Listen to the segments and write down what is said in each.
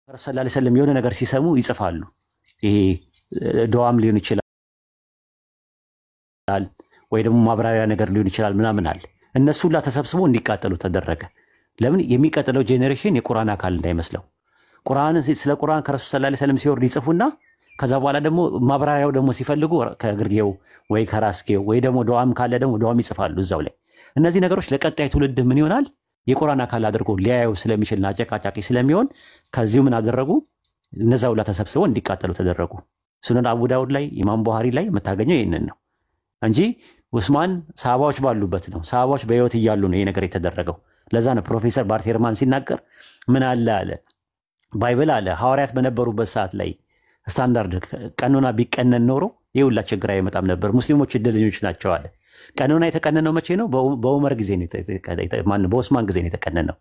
ረሱል ሰለላሁ ዐለይሂ ወሰለም የሆነ ነገር ሲሰሙ ይጽፋሉ። ይሄ ዱዓም ሊሆን ይችላል ወይ ደግሞ ማብራሪያ ነገር ሊሆን ይችላል ምናምን አለ። እነሱ ሁላ ተሰብስበው እንዲቃጠሉ ተደረገ። ለምን? የሚቀጥለው ጄኔሬሽን የቁርአን አካል እንዳይመስለው። ስለ ቁርአን ከረሱል ሰለላሁ ዐለይሂ ወሰለም ሲወርድ ይጽፉና ከዛ በኋላ ደግሞ ማብራሪያው ደግሞ ሲፈልጉ ከግርጌው ወይ ከራስጌው ወይ ደግሞ ዱዓም ካለ ደግሞ ዱዓም ይጽፋሉ እዛው ላይ። እነዚህ ነገሮች ለቀጣይ ትውልድ ምን ይሆናል? የቁርአን አካል አድርጎ ሊያየው ስለሚችልና አጨቃጫቂ ስለሚሆን ከዚሁ ምን አደረጉ? እነዛ ሁላ ተሰብስበው እንዲቃጠሉ ተደረጉ። ሱነን አቡ ዳውድ ላይ ኢማም ቡኻሪ ላይ የምታገኘው ይህንን ነው እንጂ ኡስማን ሰሃባዎች ባሉበት ነው። ሰሃባዎች በህይወት እያሉ ነው ይሄ ነገር የተደረገው። ለዛ ነው ፕሮፌሰር ባርቴርማን ሲናገር ምን አለ ባይብል አለ ሐዋርያት በነበሩበት ሰዓት ላይ ስታንዳርድ ቀኖና ቢቀነን ኖሮ ይሄ ሁላ ችግር አይመጣም ነበር። ሙስሊሞች እድለኞች ናቸው አለ። ቀኖና የተቀነነው መቼ ነው? በዑመር ጊዜ ነው በኡስማን ጊዜ ነው የተቀነነው።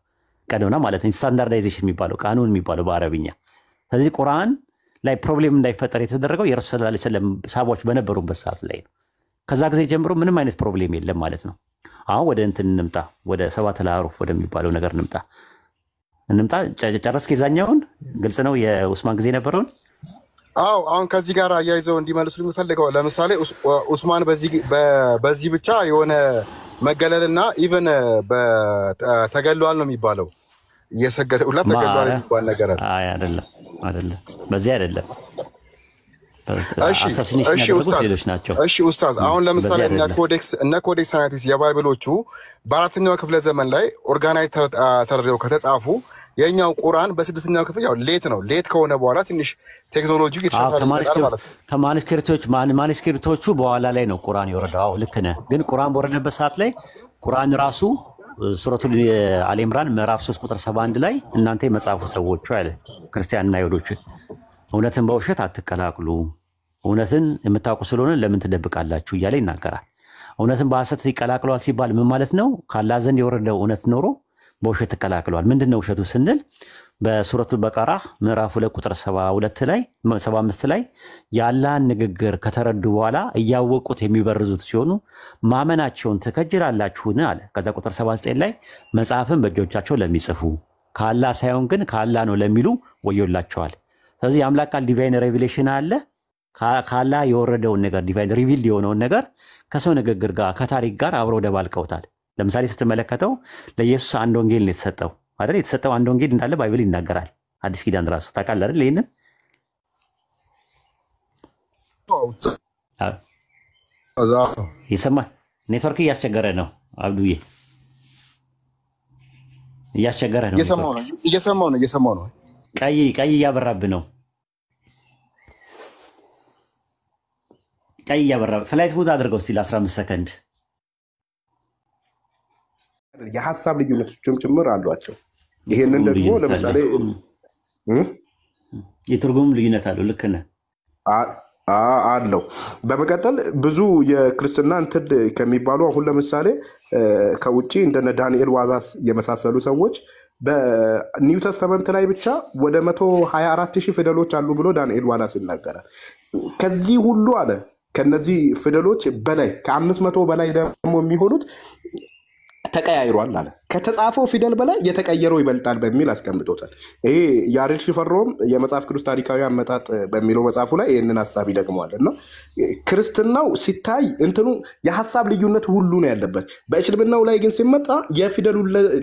ቀኖና ማለት ነው ስታንዳርዳይዜሽን የሚባለው ቃኑን የሚባለው በአረብኛ። ስለዚህ ቁርአን ላይ ፕሮብሌም እንዳይፈጠር የተደረገው የረሱል ሰለላሁ ዐለይሂ ወሰለም ሰሃባዎች በነበሩበት ሰዓት ላይ ነው። ከዛ ጊዜ ጀምሮ ምንም አይነት ፕሮብሌም የለም ማለት ነው። አሁን ወደ እንትን እንምጣ፣ ወደ ሰባተል አዕሩፍ ወደሚባለው ነገር እንምጣ። ጨረስክ? የዛኛውን ግልጽ ነው የኡስማን ጊዜ ነበረውን። አዎ አሁን ከዚህ ጋር አያይዘው እንዲመልሱ የሚፈልገው ለምሳሌ ኡስማን በዚህ ብቻ የሆነ መገለልና ኢቭን ተገሏል ነው የሚባለው። እየሰገደ ሁላ ተገሏል የሚባል ነገር አለ። አይ አይደለም በዚህ አይደለም። እሺ ኡስታዝ፣ አሁን ለምሳሌ እነ ኮዴክስ ሳይንቲስ የባይብሎቹ በአራተኛው ክፍለ ዘመን ላይ ኦርጋናይዝ ተደርገው ከተጻፉ የኛው ቁርአን በስድስተኛው ክፍል ያው ሌት ነው። ሌት ከሆነ በኋላ ትንሽ ቴክኖሎጂ እየተሻሻለ ማለት ነው። ከማኑስክሪፕቶቹ በኋላ ላይ ነው ቁርአን የወረደው። ልክ ነህ። ግን ቁርአን በወረደበት ሰዓት ላይ ቁርአን ራሱ ሱረቱል አሊ ኢምራን ምዕራፍ 3 ቁጥር 71 ላይ እናንተ የመጽሐፉ ሰዎች አለ ክርስቲያንና አይሁዶች እውነትን በውሸት አትቀላቅሉ፣ እውነትን የምታውቁ ስለሆነ ለምን ትደብቃላችሁ እያለ ይናገራል። እውነትን በሐሰት ይቀላቅለዋል ሲባል ምን ማለት ነው? ከአላህ ዘንድ የወረደው እውነት ኖሮ በውሸት ተቀላቅለዋል። ምንድነው ውሸቱ ስንል በሱረቱል በቀራ ምዕራፍ 2 ቁጥር 75 ላይ የአላህን ንግግር ከተረዱ በኋላ እያወቁት የሚበርዙት ሲሆኑ ማመናቸውን ትከጅላላችሁን አለ። ከዛ ቁጥር 79 ላይ መጽሐፍን በእጆቻቸው ለሚጽፉ ከአላህ ሳይሆን ግን ከአላህ ነው ለሚሉ ወዮላቸዋል። ስለዚህ የአምላክ ቃል ዲቫይን ሬቪሌሽን አለ። ከአላህ የወረደውን ነገር ዲቫይን ሪቪል የሆነውን ነገር ከሰው ንግግር ጋር ከታሪክ ጋር አብረው ደባልቀውታል። ለምሳሌ ስትመለከተው ለኢየሱስ አንድ ወንጌል ነው የተሰጠው አይደል? የተሰጠው አንድ ወንጌል እንዳለ ባይብል ይናገራል። አዲስ ኪዳን ራሱ ታውቃለህ አይደል? ይሄንን ይሰማል። ኔትወርክ እያስቸገረ ነው አብዱዬ፣ እያስቸገረ ነው። እየሰማው ነው። ቀይ እያበራብህ ነው። ቀይ እያበራብህ ፍላይት ሙድ አድርገው እስቲ ለ15 ሰከንድ። የሐሳብ ልዩነቶችም ጭምር አሏቸው። ይሄንን ደግሞ ለምሳሌ የትርጉም ልዩነት አለው። ልክ ነህ አለው። በመቀጠል ብዙ የክርስትና እንትን ከሚባሉ አሁን ለምሳሌ ከውጪ እንደነ ዳንኤል ዋዛስ የመሳሰሉ ሰዎች በኒው ተስተመንት ላይ ብቻ ወደ 124,000 ፊደሎች አሉ ብሎ ዳንኤል ዋላስ ይናገራል። ከዚህ ሁሉ አለ ከነዚህ ፊደሎች በላይ ከ500 በላይ ደግሞ የሚሆኑት ተቀያይሯል አለ። ከተጻፈው ፊደል በላይ የተቀየረው ይበልጣል በሚል አስቀምጦታል። ይሄ ያሬድ ሽፈሮም የመጽሐፍ ቅዱስ ታሪካዊ አመጣጥ በሚለው መጽሐፉ ላይ ይህንን ሀሳብ ይደግመዋል። እና ክርስትናው ሲታይ እንትኑ የሀሳብ ልዩነት ሁሉ ነው ያለበት። በእስልምናው ላይ ግን ሲመጣ የፊደሉ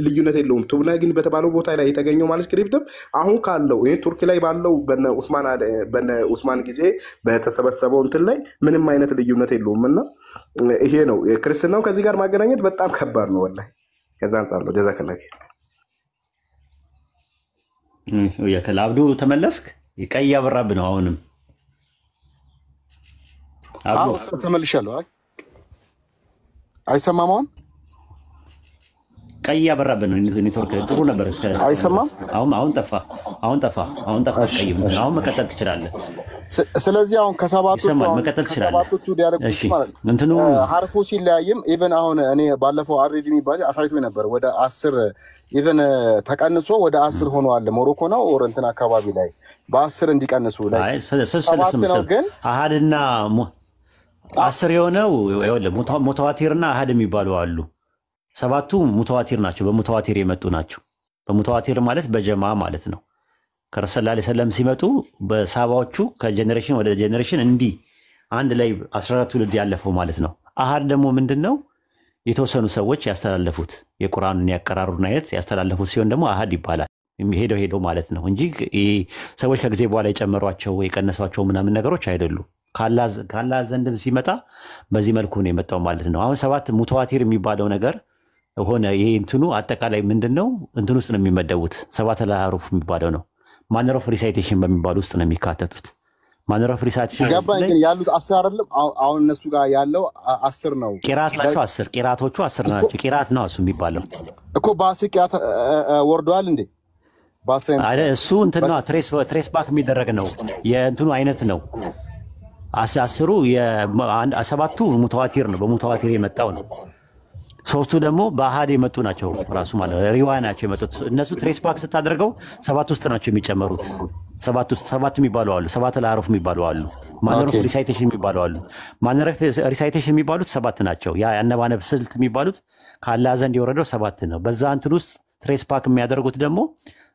ልዩነት የለውም። ቱብና ግን በተባለው ቦታ ላይ የተገኘው ማኑስክሪፕትም አሁን ካለው ይሄ ቱርክ ላይ ባለው በነ ኡስማን ጊዜ በተሰበሰበው እንትን ላይ ምንም አይነት ልዩነት የለውም። እና ይሄ ነው ክርስትናው ከዚህ ጋር ማገናኘት በጣም ከባድ ነው ወላሂ። ከዛ አንጻር ነው ጀዛከላህ አብዱ ተመለስክ። ቀይ ያበራብህ ነው አሁንም አብዱ ተመልሻለሁ። አይሰማም አሁን ቀይ ያበራብህ ነው። ኔትወርክ ጥሩ ነበር እስከ አይሰማም። አሁን ጠፋ። ቀይ አሁን መቀጠል ትችላለህ። ስለዚህ አሁን ከሰባቶቹ መቀጠል ትችላለህ። ዲያሎጎች ማለት እንትኑ ሐርፉ ሲለያይም ኢቭን አሁን እኔ ባለፈው አሬዲ የሚባል አሳይቶ ነበር ወደ 10 ኢቭን ተቀንሶ ወደ 10 ሆኗል። ሞሮኮ ነው ኦር እንትን አካባቢ ላይ በ10 እንዲቀንሱ ላይ ግን አሃድና 10 የሆነው ሙተዋቲርና አሃድ የሚባሉ አሉ። ሰባቱ ሙተዋቲር ናቸው። በሙተዋቲር የመጡ ናቸው። በሙተዋቲር ማለት በጀማ ማለት ነው። ከረሱል ሰለላሁ ዐለይሂ ወሰለም ሲመጡ በሳባዎቹ ከጀኔሬሽን ወደ ጀኔሬሽን እንዲህ አንድ ላይ 14 ትውልድ ያለፈው ማለት ነው። አሃድ ደግሞ ምንድነው? የተወሰኑ ሰዎች ያስተላለፉት የቁርአንን ያቀራሩን አይነት ያስተላለፉት ሲሆን ደግሞ አሃድ ይባላል። ሄደው ማለት ነው እንጂ ሰዎች ከጊዜ በኋላ የጨመሯቸው የቀነሷቸው ምናምን ነገሮች አይደሉም። ካላህ ዘንድም ሲመጣ በዚህ መልኩ ነው የመጣው ማለት ነው። አሁን 7 ሙተዋቲር የሚባለው ነገር ሆነ ይሄ እንትኑ አጠቃላይ ምንድነው እንትን ውስጥ ነው የሚመደቡት። 7 አህሩፍ የሚባለው ነው ማነር ኦፍ ሪሳይቴሽን በሚባሉ ውስጥ ነው የሚካተቱት። ማነር ኦፍ ሪሳይቴሽን ገባኝ። ግን ያሉት 10 አይደለም። አሁን እነሱ ጋር ያለው 10 ነው። ቂራት ናቸው 10 ቂራቶቹ 10 ናቸው። ቂራት ነው እሱ የሚባለው እኮ ባስቂያት ወርዷል እንዴ? እሱ እንትን ነው ትሬስ ባክ የሚደረግ ነው የእንትኑ አይነት ነው። 10ሩ የ7ቱ ሙተዋቲር ነው በሙተዋቲር የመጣው ነው። 3ቱ ደግሞ በአሃድ የመጡ ናቸው ራሱ ማለት ነው ሪዋያ ናቸው የመጡት። እነሱ ትሬስ ባክ ስታደርገው 7 ውስጥ ናቸው የሚጨመሩት። 7 ውስጥ 7 የሚባሉ አሉ 7 ለአሩፍ የሚባሉ አሉ ማነር ኦፍ ሪሳይቴሽን የሚባሉ አሉ። ማነር ኦፍ ሪሳይቴሽን የሚባሉት 7 ናቸው። ያ ያነባነብ ስልት የሚባሉት ከአላህ ዘንድ የወረደው 7 ነው። በዛ እንትን ውስጥ ትሬስ ባክ የሚያደርጉት ደግሞ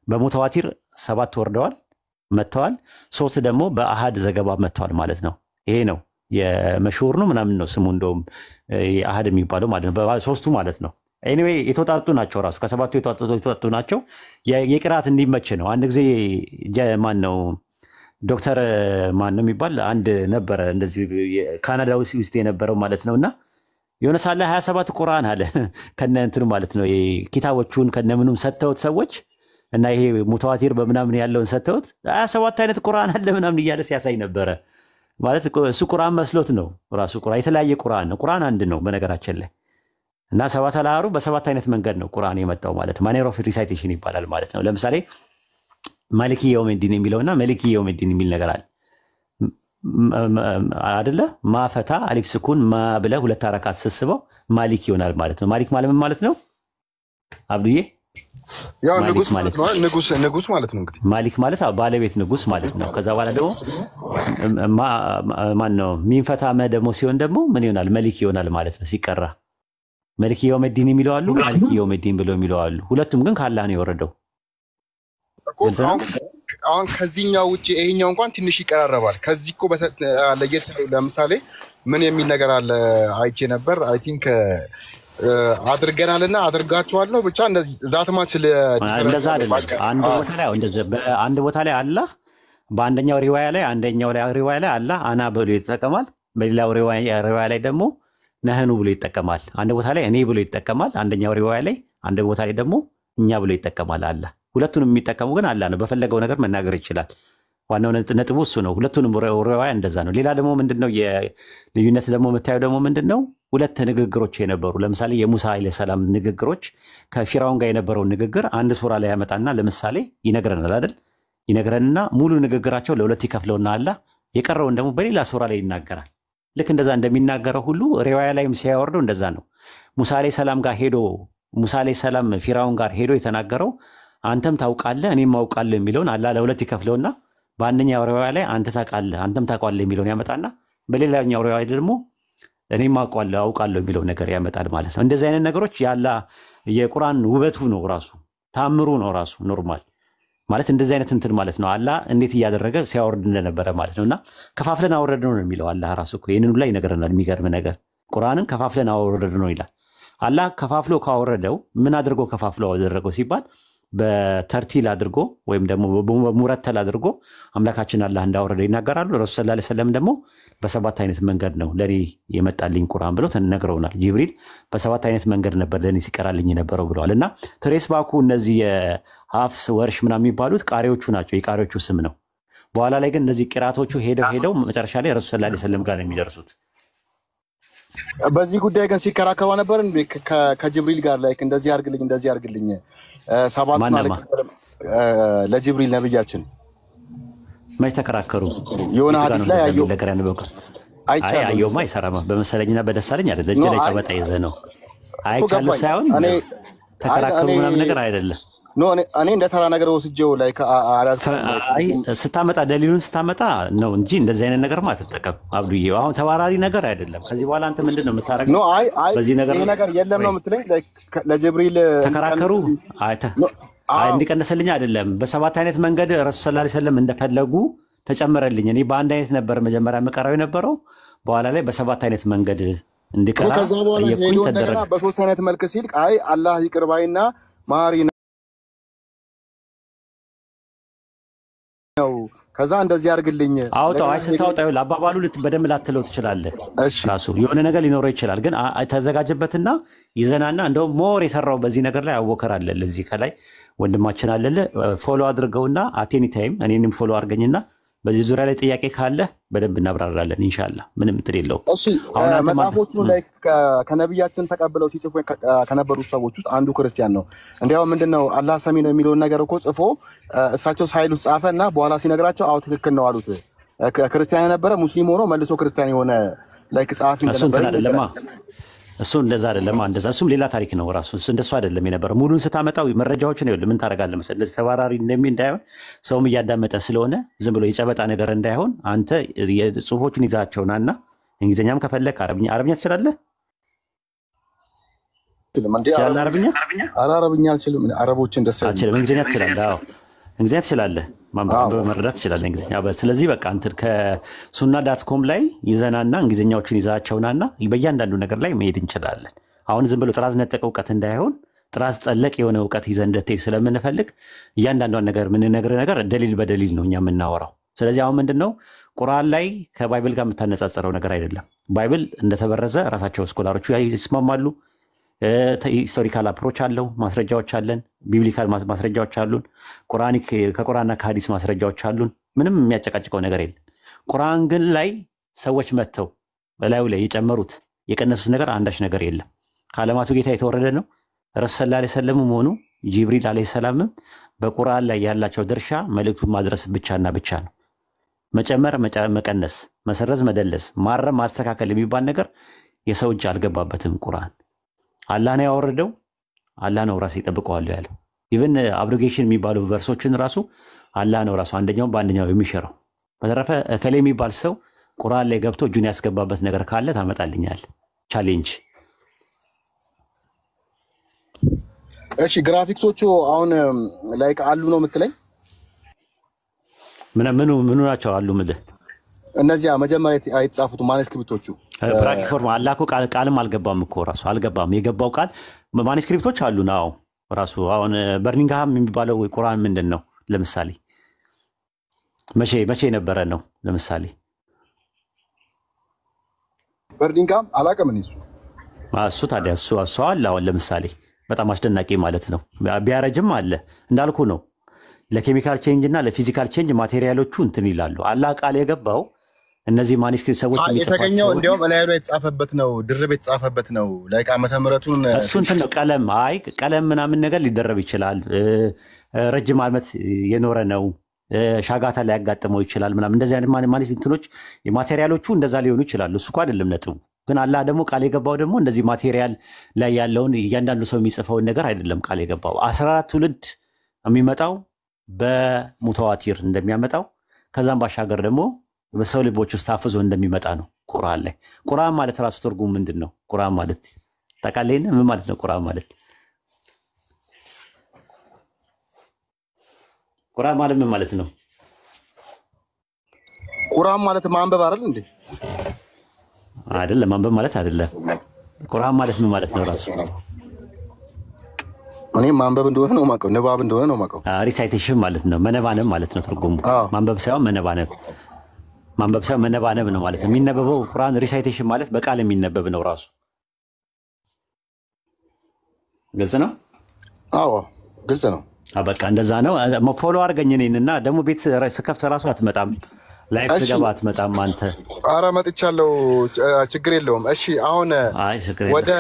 በሙተዋቲር 7 ወርደዋል መጥተዋል። 3 ደግሞ በአሃድ ዘገባ መጥተዋል ማለት ነው። ይሄ ነው የመሽሁር ነው ምናምን ነው ስሙ እንደውም አሃድ የሚባለው ማለት ነው። በ3ቱ ማለት ነው። ኤኒዌይ የተወጣጡ ናቸው ራሱ ከ7ቱ የተወጣጡ ናቸው። የቂራት እንዲመች ነው። አንድ ጊዜ ማን ነው ዶክተር ማን ነው የሚባል አንድ ነበረ እንደዚህ ካናዳ ውስጥ የነበረው ማለት ነውና የሆነ ሳለ 27 ቁርአን አለ ከነ እንትኑ ማለት ነው ኪታቦቹን ከነ ምኑም ሰጥተውት ሰዎች እና ይሄ ሙተዋቲር በምናምን ያለውን ሰጥተውት 27 አይነት ቁርአን አለ ምናምን እያለ ሲያሳይ ነበረ ማለት እሱ ቁርአን መስሎት ነው። ራሱ ቁርአን የተለያየ ቁርአን ነው። ቁርአን አንድ ነው በነገራችን ላይ እና 7 አልአሩ በ7 አይነት መንገድ ነው ቁርአን የመጣው ማለት ማኔር ኦፍ ሪሳይቴሽን ይባላል ማለት ነው። ለምሳሌ ማሊኪ የውሚዲን የሚለውና መሊኪ የውሚዲን የሚል ነገር አለ አይደለ? ማፈታ አሊፍ ስኩን ማ ብለህ 2 አረካት ስስበው ማሊክ ይሆናል ማለት ነው። ማሊክ ማለት ምን ማለት ነው አብዱዬ? ያው ንጉስ ማለት ነው። ንጉስ ማለት ነው እንግዲህ ማሊክ ማለት ባለቤት ንጉስ ማለት ነው። ከዛ በኋላ ደግሞ ማን ነው ሚንፈታ መ ደግሞ ሲሆን ደግሞ ምን ይሆናል? መሊክ ይሆናል ማለት ነው። ሲቀራ መሊክ የውሚዲን የሚለው አሉ ማሊክ የውሚዲን ብለው የሚለው አሉ። ሁለቱም ግን ከአላህ ነው የወረደው። አሁን ከዚህኛው ውጪ ይሄኛው እንኳን ትንሽ ይቀራረባል። ከዚህ እኮ ለየት ለምሳሌ ምን የሚል ነገር አለ አይቼ ነበር። አይ ቲንክ አድርገናልና አድርጋቸዋለሁ ብቻ እንደዚህ ዛትማች እንደዛ አይደለም። አንድ ቦታ ላይ አላህ በአንደኛው ሪዋያ ላይ አላህ አና ብሎ ይጠቀማል። በሌላው ሪዋያ ላይ ደግሞ ነህኑ ብሎ ይጠቀማል። አንድ ቦታ ላይ እኔ ብሎ ይጠቀማል። አንደኛው ሪዋያ ላይ አንድ ቦታ ላይ ደግሞ እኛ ብሎ ይጠቀማል አላህ። ሁለቱንም የሚጠቀሙ ግን አላህ ነው። በፈለገው ነገር መናገር ይችላል። ዋናው ነጥቡ እሱ ነው። ሁለቱንም ሪዋያ እንደዛ ነው። ሌላ ደግሞ ምንድነው የልዩነት ደግሞ የምታየው ደግሞ ምንድነው? 2 ንግግሮች የነበሩ ለምሳሌ የሙሳ አለይሂ ሰላም ንግግሮች ከፊራውን ጋር የነበረውን ንግግር አንድ ሱራ ላይ ያመጣና ለምሳሌ ይነግረናል አይደል? ይነግረንና ሙሉ ንግግራቸው ለ2 ይከፍለውና አላህ የቀረውን ደግሞ በሌላ ሱራ ላይ ይናገራል። ልክ እንደዛ እንደሚናገረው ሁሉ ሪዋያ ላይም ሲያወርደው እንደዛ ነው። ሙሳ አለይሂ ሰላም ጋር ሄዶ ሙሳ አለይሂ ሰላም ፊራውን ጋር ሄዶ የተናገረው አንተም ታውቃለህ እኔም አውቃለሁ የሚለውን አላህ ለ2 ይከፍለውና በአንደኛው ሪዋያ ላይ አንተ ታውቃለህ አንተም ታውቃለህ የሚለውን ያመጣና በሌላኛው ሪዋያ ደግሞ እኔም አውቃለሁ የሚለው ነገር ያመጣል ማለት ነው። እንደዚህ አይነት ነገሮች ያላ የቁርአን ውበቱ ነው ራሱ ታምሩ ነው ራሱ ኖርማል ማለት እንደዚህ አይነት እንትን ማለት ነው። አላህ እንዴት እያደረገ ሲያወርድ እንደነበረ ማለት ነውና ከፋፍለን አወረድነው ነው የሚለው አላህ ራሱ እኮ ይሄንን ላይ ይነግረናል። የሚገርም ነገር ቁርአንን ከፋፍለን አወረድነው ይላል። አላህ ከፋፍሎ ካወረደው ምን አድርጎ ከፋፍሎ አደረገው ሲባል በተርቲል አድርጎ ወይም ደግሞ በሙረተል አድርጎ አምላካችን አላህ እንዳወረደ ይናገራሉ። ረሱል ሰለላሁ ዐለይሂ ወሰለም ደግሞ በ7 አይነት መንገድ ነው ለኔ የመጣልኝ ቁርአን ብለው ተነግረውናል። ጅብሪል በ7 አይነት መንገድ ነበር ለኔ ሲቀራልኝ የነበረው ብለዋልና ትሬስ ባኩ እነዚህ የሐፍስ ወርሽ ምናምን የሚባሉት ቃሪዎቹ ናቸው። የቃሪዎቹ ስም ነው። በኋላ ላይ ግን እነዚህ ቂራቶቹ ሄደው መጨረሻ ላይ ረሱል ሰለላሁ ዐለይሂ ወሰለም ጋር ነው የሚደርሱት። በዚህ ጉዳይ ግን ሲከራከሩ ነበር እንዴ ከጅብሪል ጋር ላይ እንደዚህ አርግልኝ 7 ማለት ለጅብሪል ነብያችን መች ተከራከሩ? የሆነ ሐዲስ ላይ አየውማ አይሰራም በመሰለኝና በደሳለኝ አይደለ እጅ ላይ ጨበጣ ይዘ ነው አይቻለ ሳይሆን ተከራከሩ ምናምን ነገር አይደለም። እኔ እንደ ተራ ነገር ወስጄው ላይ ስታመጣ ደሊሉን ስታመጣ ነው እንጂ እንደዚህ አይነት ነገር አትጠቀም አብዱዬ። አሁን ተባራሪ ነገር አይደለም። ከዚህ በኋላ አንተ ምንድነው የምታረጋው? በዚህ ነገር የለም ነው የምትለኝ? ለጅብሪል ተከራከሩ እንዲቀነሰልኝ አይደለም በሰባት አይነት መንገድ ረሱል ሰለላሁ ዐለይሂ ወሰለም እንደፈለጉ ተጨመረልኝ። እኔ በአንድ አይነት ነበር መጀመሪያ መቀራው የነበረው በኋላ ላይ በሰባት አይነት መንገድ እንድቀራ ከዛ በኋላ ሄዶ እንደገና በሶስት አይነት መልክ ሲል አይ አላህ ይቅር ባይና ማሪ ነው ከዛ እንደዚህ አድርግልኝ አውጣው። አይ ስታውጣው ለአባባሉ በደንብ ላትለው ትችላለህ። ራሱ የሆነ ነገር ሊኖረው ይችላል። ግን ተዘጋጅበትና ይዘናና እንደውም ሞር የሰራው በዚህ ነገር ላይ አወከር አለ ለዚህ ከላይ ወንድማችን አለለ ፎሎ አድርገውና አቴኒ ታይም እኔንም ፎሎ አድርገኝና በዚህ ዙሪያ ላይ ጥያቄ ካለ በደንብ እናብራራለን ኢንሻአላህ። ምንም እንትን የለውም። እሺ መጽሐፎቹን ላይ ከነብያችን ተቀብለው ሲጽፉ ከነበሩ ሰዎች ውስጥ አንዱ ክርስቲያን ነው። እንዲያው ምንድነው አላህ ሰሚ ነው የሚለውን ነገር እኮ ጽፎ እሳቸው ሳይሉት ጻፈና በኋላ ሲነግራቸው አው ትክክል ነው አሉት። ክርስቲያን የነበረ ሙስሊም ሆኖ መልሶ ክርስቲያን የሆነ ላይክ ጻፊ እንደነበረ እሱ እንደዛ አይደለም። እንደዛ እሱም ሌላ ታሪክ ነው ራሱ። እሱ እንደሱ አይደለም የነበረ። ሙሉን ስታመጣው መረጃዎችን ይኸውልህ ምን ታደርጋለህ መሰለህ እንደዚህ ተባራሪ እንዳይሆን ሰውም እያዳመጠ ስለሆነ ዝም ብሎ የጨበጣ ነገር እንዳይሆን አንተ የጽሁፎችን ይዛቸውናና እንግሊዝኛም ከፈለክ አረብኛ ትችላለህ? አረብኛ አልችልም። አረቦችን ደስ አይልም። እንግሊዝኛ ትችላለህ? አዎ እንግሊዝኛ ትችላለህ። ማንበብ መረዳት ትችላለህ እንግሊዝኛ። ስለዚህ በቃ እንትን ከሱና.ኮም ላይ ይዘናና እንግሊዝኛዎችን ይዛቸውናና በእያንዳንዱ ነገር ላይ መሄድ እንችላለን። አሁን ዝም ብሎ ጥራዝ ነጠቅ እውቀት እንዳይሆን ጥራዝ ጠለቅ የሆነ እውቀት ይዘን እንደትሄድ ስለምንፈልግ እያንዳንዷን ነገር የምንነግርህ ነገር ደሊል በደሊል ነው እኛ የምናወራው። ስለዚህ አሁን ምንድነው ቁርአን ላይ ከባይብል ጋር የምታነጻጽረው ነገር አይደለም። ባይብል እንደተበረዘ ራሳቸው ስኮላሮቹ ይስማማሉ። ሂስቶሪካል አፕሮች አለው፣ ማስረጃዎች አለን፣ ቢብሊካል ማስረጃዎች አሉን፣ ቁርአኒክ ከቁርአንና ከሐዲስ ማስረጃዎች አሉን። ምንም የሚያጨቃጭቀው ነገር የለም። ቁርአን ግን ላይ ሰዎች መተው በላዩ ላይ የጨመሩት የቀነሱት ነገር አንዳች ነገር የለም። ከዓለማቱ ጌታ የተወረደ ነው። ረሱል ሰለላሁ ዐለይሂ ወሰለም ሆኑ ጂብሪል ዐለይሂ ሰላምም በቁርአን ላይ ያላቸው ድርሻ መልእክቱን ማድረስ ብቻና ብቻ ነው። መጨመር፣ መቀነስ፣ መሰረዝ፣ መደለስ፣ ማረም፣ ማስተካከል የሚባል ነገር የሰው እጅ አልገባበትም። ቁርአን አላህ ነው ያወረደው፣ አላህ ነው ራሱ ይጠብቀዋል ያለው። ኢቭን አብሪጌሽን የሚባሉ ቨርሶችን ራሱ አላህ ነው ራሱ አንደኛው በአንደኛው የሚሽረው። በተረፈ እከሌ የሚባል ሰው ቁርአን ላይ ገብቶ እጁን ያስገባበት ነገር ካለ ታመጣልኛል። ቻሌንጅ። እሺ ግራፊክሶቹ አሁን ላይክ አሉ ነው የምትለኝ? ምኑ ናቸው አሉ ምልህ? እነዚያ መጀመሪያ የተጻፉት ማኑስክሪፕቶቹ ብራኪፎርም አላኩ ቃልም አልገባም እኮ ራሱ አልገባም። የገባው ቃል ማኑስክሪፕቶች አሉ ነው ራሱ። አሁን በርሚንግሃም የሚባለው ቁርአን ምንድን ነው ለምሳሌ መቼ የነበረ ነው? ለምሳሌ በርሚንግሃም አላውቅም እኔ እሱ ታዲያ እሱ አለ አሁን ለምሳሌ በጣም አስደናቂ ማለት ነው። ቢያረጅም አለ እንዳልኩ ነው። ለኬሚካል ቼንጅ እና ለፊዚካል ቼንጅ ማቴሪያሎቹ እንትን ይላሉ። አላህ ቃል የገባው እነዚህ ማኑስክሪፕት ሰዎች የተገኘው እንዲያውም ላይ የተጻፈበት ነው፣ ድርብ የተጻፈበት ነው። ላይክ ዓመተ ምሕረቱን እሱ እንትን ነው። ቀለም ምናምን ነገር ሊደረብ ይችላል። ረጅም ዓመት የኖረ ነው። ሻጋታ ላይ ያጋጥመው ይችላል ምናምን እንደዚህ አይነት ማኑስክሪፕት እንትኖች ማቴሪያሎቹ እንደዛ ሊሆኑ ይችላሉ። እሱ እኮ አይደለም ነጥቡ። ግን አላህ ደግሞ ቃል የገባው ደግሞ እንደዚህ ማቴሪያል ላይ ያለውን እያንዳንዱ ሰው የሚጽፈውን ነገር አይደለም ቃል የገባው። 14 ትውልድ የሚመጣው በሙተዋቲር እንደሚያመጣው ከዛም ባሻገር ደግሞ በሰው ልቦች ውስጥ ታፍዞ እንደሚመጣ ነው ቁርአን ላይ። ቁርአን ማለት ራሱ ትርጉም ምንድን ነው? ቁርአን ማለት ታውቃለህ? ምን ማለት ነው ቁርአን ማለት? ቁርአን ማለት ምን ማለት ነው? ቁርአን ማለት ማንበብ አይደል እንዴ? አይደለም፣ ማንበብ ማለት አይደለም። ቁርአን ማለት ምን ማለት ነው ራሱ? እኔ ማንበብ እንደሆነ ነው የማውቀው፣ ንባብ እንደሆነ ነው የማውቀው። ሪሳይቴሽን ማለት ነው፣ መነባነብ ማለት ነው ትርጉሙ። ማንበብ ሳይሆን መነባነብ፣ ማንበብ ሳይሆን መነባነብ ነው ማለት ነው። የሚነበበው ቁርአን ሪሳይቴሽን ማለት በቃል የሚነበብ ነው ራሱ። ግልጽ ነው? አዎ ግልጽ ነው። በቃ እንደዛ ነው። ፎሎ አድርገኝ እኔንና ደግሞ ቤት ስከፍት ራሱ አትመጣም፣ ላይፍ ስገባ አትመጣም አንተ። ኧረ መጥቻለሁ፣ ችግር የለውም። እሺ አሁን ወደ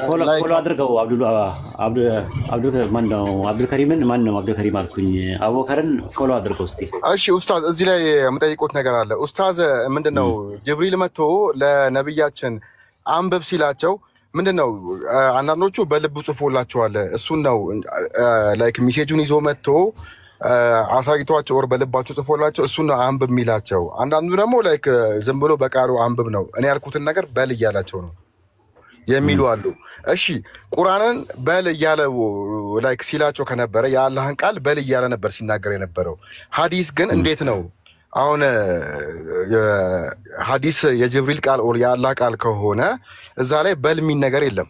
ፎሎ አድርገው አብዱልከሪምን ማነው አብዱልከሪም አልኩኝ፣ አቡበከርን ፎሎ አድርገው እስቲ። እሺ ኡስታዝ፣ እዚህ ላይ የምጠይቁት ነገር አለ ኡስታዝ። ምንድነው ጅብሪል መጥቶ ለነብያችን አንብብ ሲላቸው ምንድነው አንዳንዶቹ በልብ ጽፎላቸዋል። እሱን ነው ላይክ ሜሴጁን ይዞ መጥቶ አሳይቷቸው ወር በልባቸው ጽፎላቸው እሱን ነው አንብብ የሚላቸው። አንዳንዱ ደግሞ ላይክ ዝም ብሎ በቃሉ አንብብ ነው። እኔ ያልኩትን ነገር በል እያላቸው ነው። የሚሉ አሉ። እሺ ቁርአንን በል እያለ ላይክ ሲላቸው ከነበረ የአላህን ቃል በል እያለ ነበር ሲናገር የነበረው። ሐዲስ ግን እንዴት ነው? አሁን ሐዲስ የጅብሪል ቃል ኦር የአላህ ቃል ከሆነ እዛ ላይ በል የሚል ነገር የለም።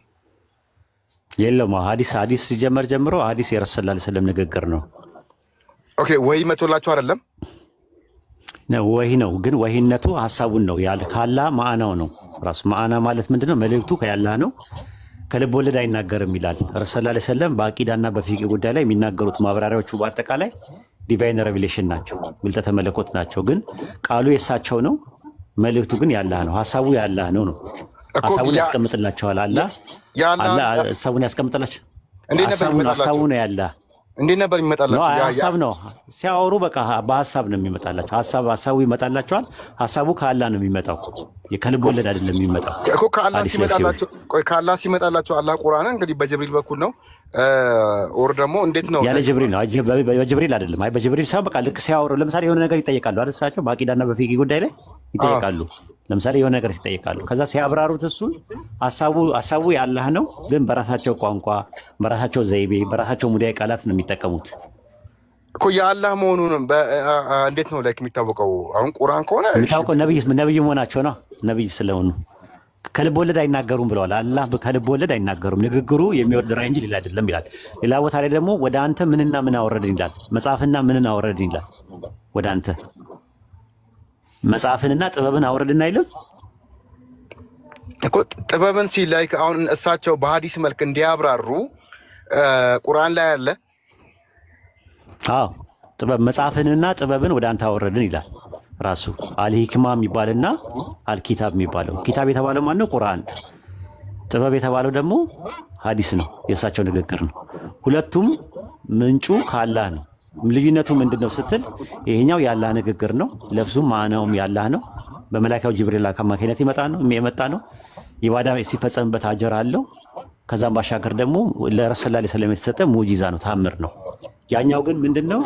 ሐዲስ ሲጀመር ጀምሮ ሐዲስ የረሱል ሰለላሁ ዐለይሂ ወሰለም ንግግር ነው። ኦኬ ወህይ መቶላቸው አይደለም ነው ወህይ ነው። ግን ወህይነቱ ሐሳቡን ነው ያለ ካላ ማዕናው ነው። ራሱ ማዕና ማለት ምንድነው? መልእክቱ ከያላህ ነው። ከልብ ወለድ አይናገርም ይላል ረሱል ሰለላሁ ዐለይሂ ወሰለም። በአቂዳና በፊቅህ ጉዳይ ላይ የሚናገሩት ማብራሪያዎቹ በአጠቃላይ ዲቫይን ሬቪሌሽን ናቸው፣ ግልጠተ መለኮት ናቸው። ግን ቃሉ የሳቸው ነው፣ መልእክቱ ግን ያላህ ነው። ሐሳቡ ያላህ ነው ነው ሐሳቡን ያስቀምጥላቸዋል። አላህ ሐሳቡን ያስቀምጥላቸው። ሐሳቡ ነው ያላህ እንዴት ነበር የሚመጣላቸው? ሐሳብ ነው ሲያወሩ በቃ በሐሳብ ነው የሚመጣላቸው። ሐሳቡ ይመጣላቸዋል። ሐሳቡ ከአላህ ነው የሚመጣው፣ ከልብ ወለድ አይደለም የሚመጣው እኮ። ከአላህ ሲመጣላቸው አላህ ቁርአንን እንግዲህ በጅብሪል በኩል ነው ኦር ደግሞ እንዴት ነው? ያለ ጅብሪል ነው፣ በጅብሪል አይደለም። አይ በጅብሪል ሳይሆን በቃ ልክ ሲያወሩ ለምሳሌ የሆነ ነገር ይጠይቃሉ አይደል? እሳቸው በአቂዳና በፊቅህ ጉዳይ ላይ ይጠይቃሉ። ለምሳሌ የሆነ ነገር ሲጠይቃሉ ከዛ ሲያብራሩት እሱን ሐሳቡ ያላህ ነው፣ ግን በራሳቸው ቋንቋ፣ በራሳቸው ዘይቤ፣ በራሳቸው ሙዳይ ቃላት ነው የሚጠቀሙት እኮ። የአላህ መሆኑን እንዴት ነው ላይክ የሚታወቀው? አሁን ቁርአን ከሆነ የሚታወቀው ነብይ መሆናቸው ነው። ነብይ ስለሆኑ ከልብ ወለድ አይናገሩም ብለዋል። አላህ ከልብ ወለድ አይናገሩም፣ ንግግሩ የሚወርድ ራይ እንጂ ሌላ አይደለም ይላል። ሌላ ቦታ ላይ ደግሞ ወደ አንተ ምንና ምን አወረድን ይላል። መጽሐፍና ምንን አወረድን ይላል። ወደ አንተ መጽሐፍንና ጥበብን አወረድን አይልም እኮ። ጥበብን ሲል ላይክ አሁን እሳቸው በሐዲስ መልክ እንዲያብራሩ ቁርአን ላይ አለ። አዎ ጥበብ መጽሐፍንና ጥበብን ወደ አንተ አወረድን ይላል። ራሱ አልሂክማ የሚባልና አልኪታብ የሚባለው ኪታብ የተባለው ማን ነው? ቁርአን። ጥበብ የተባለው ደግሞ ሐዲስ ነው፣ የእሳቸው ንግግር ነው። ሁለቱም ምንጩ ከአላህ ነው። ልዩነቱ ምንድነው ስትል ይሄኛው ያላህ ንግግር ነው፣ ለፍዙም ማዕናውም ያላህ ነው። በመላእክቱ ጅብሪል አማካኝነት የመጣ ነው። ኢባዳ ሲፈጸምበት አጀር አለው። ከዛም ባሻገር ደግሞ ለረሱል ሰለላሁ ዐለይሂ ወሰለም የተሰጠ ሙጂዛ ነው፣ ታምር ነው። ያኛው ግን ምንድነው?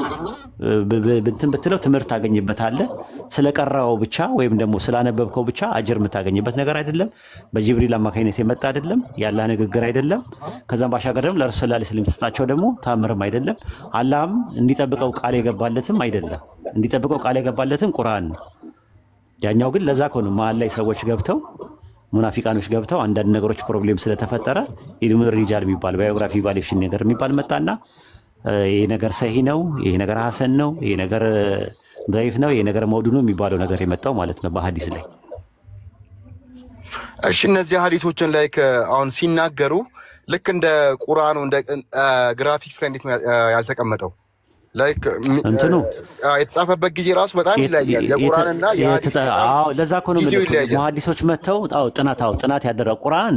እንትን ብትለው ትምህርት ታገኝበታለህ። ስለቀራው ብቻ ወይም ደግሞ ስላነበብከው ብቻ አጅር የምታገኝበት ነገር አይደለም። በጅብሪል አማካኝነት የመጣ አይደለም፣ ያላህ ንግግር አይደለም። ከዛም ባሻገር ደግሞ ለረሱል ሰለላሁ ዐለይሂ ወሰለም የተሰጣቸው ደግሞ ታምርም አይደለም። አላህም እንዲጠብቀው ቃል የገባለትም አይደለም። እንዲጠብቀው ቃል የገባለትን ቁርአን ነው። ያኛው ግን ለዛ ከሆነ መሀል ላይ ሰዎች ገብተው ሙናፊቃኖች ገብተው አንዳንድ ነገሮች ፕሮብሌም ስለተፈጠረ ኢልሙ ሪጃል የሚባል ባዮግራፊ ቫሉዌሽን ነገር የሚባል መጣና ይሄ ነገር ሰሂህ ነው፣ ይሄ ነገር ሐሰን ነው፣ ይሄ ነገር ضعيف ነው፣ ይሄ ነገር መውዱ ነው የሚባለው ነገር የመጣው ማለት ነው በሐዲስ ላይ። እሺ እነዚህ ሐዲሶችን ላይክ አሁን ሲናገሩ ልክ እንደ ቁርአኑ እንደ ግራፊክስ ላይ እንዴት ያልተቀመጠው ላይክ እንትኑ የተጻፈበት ጊዜ ራሱ በጣም ይለያያል። የቁርአንና የሐዲስ ለዛ እኮ ነው ሙሐዲሶች መተው ጥናት ያደረገው ቁርአን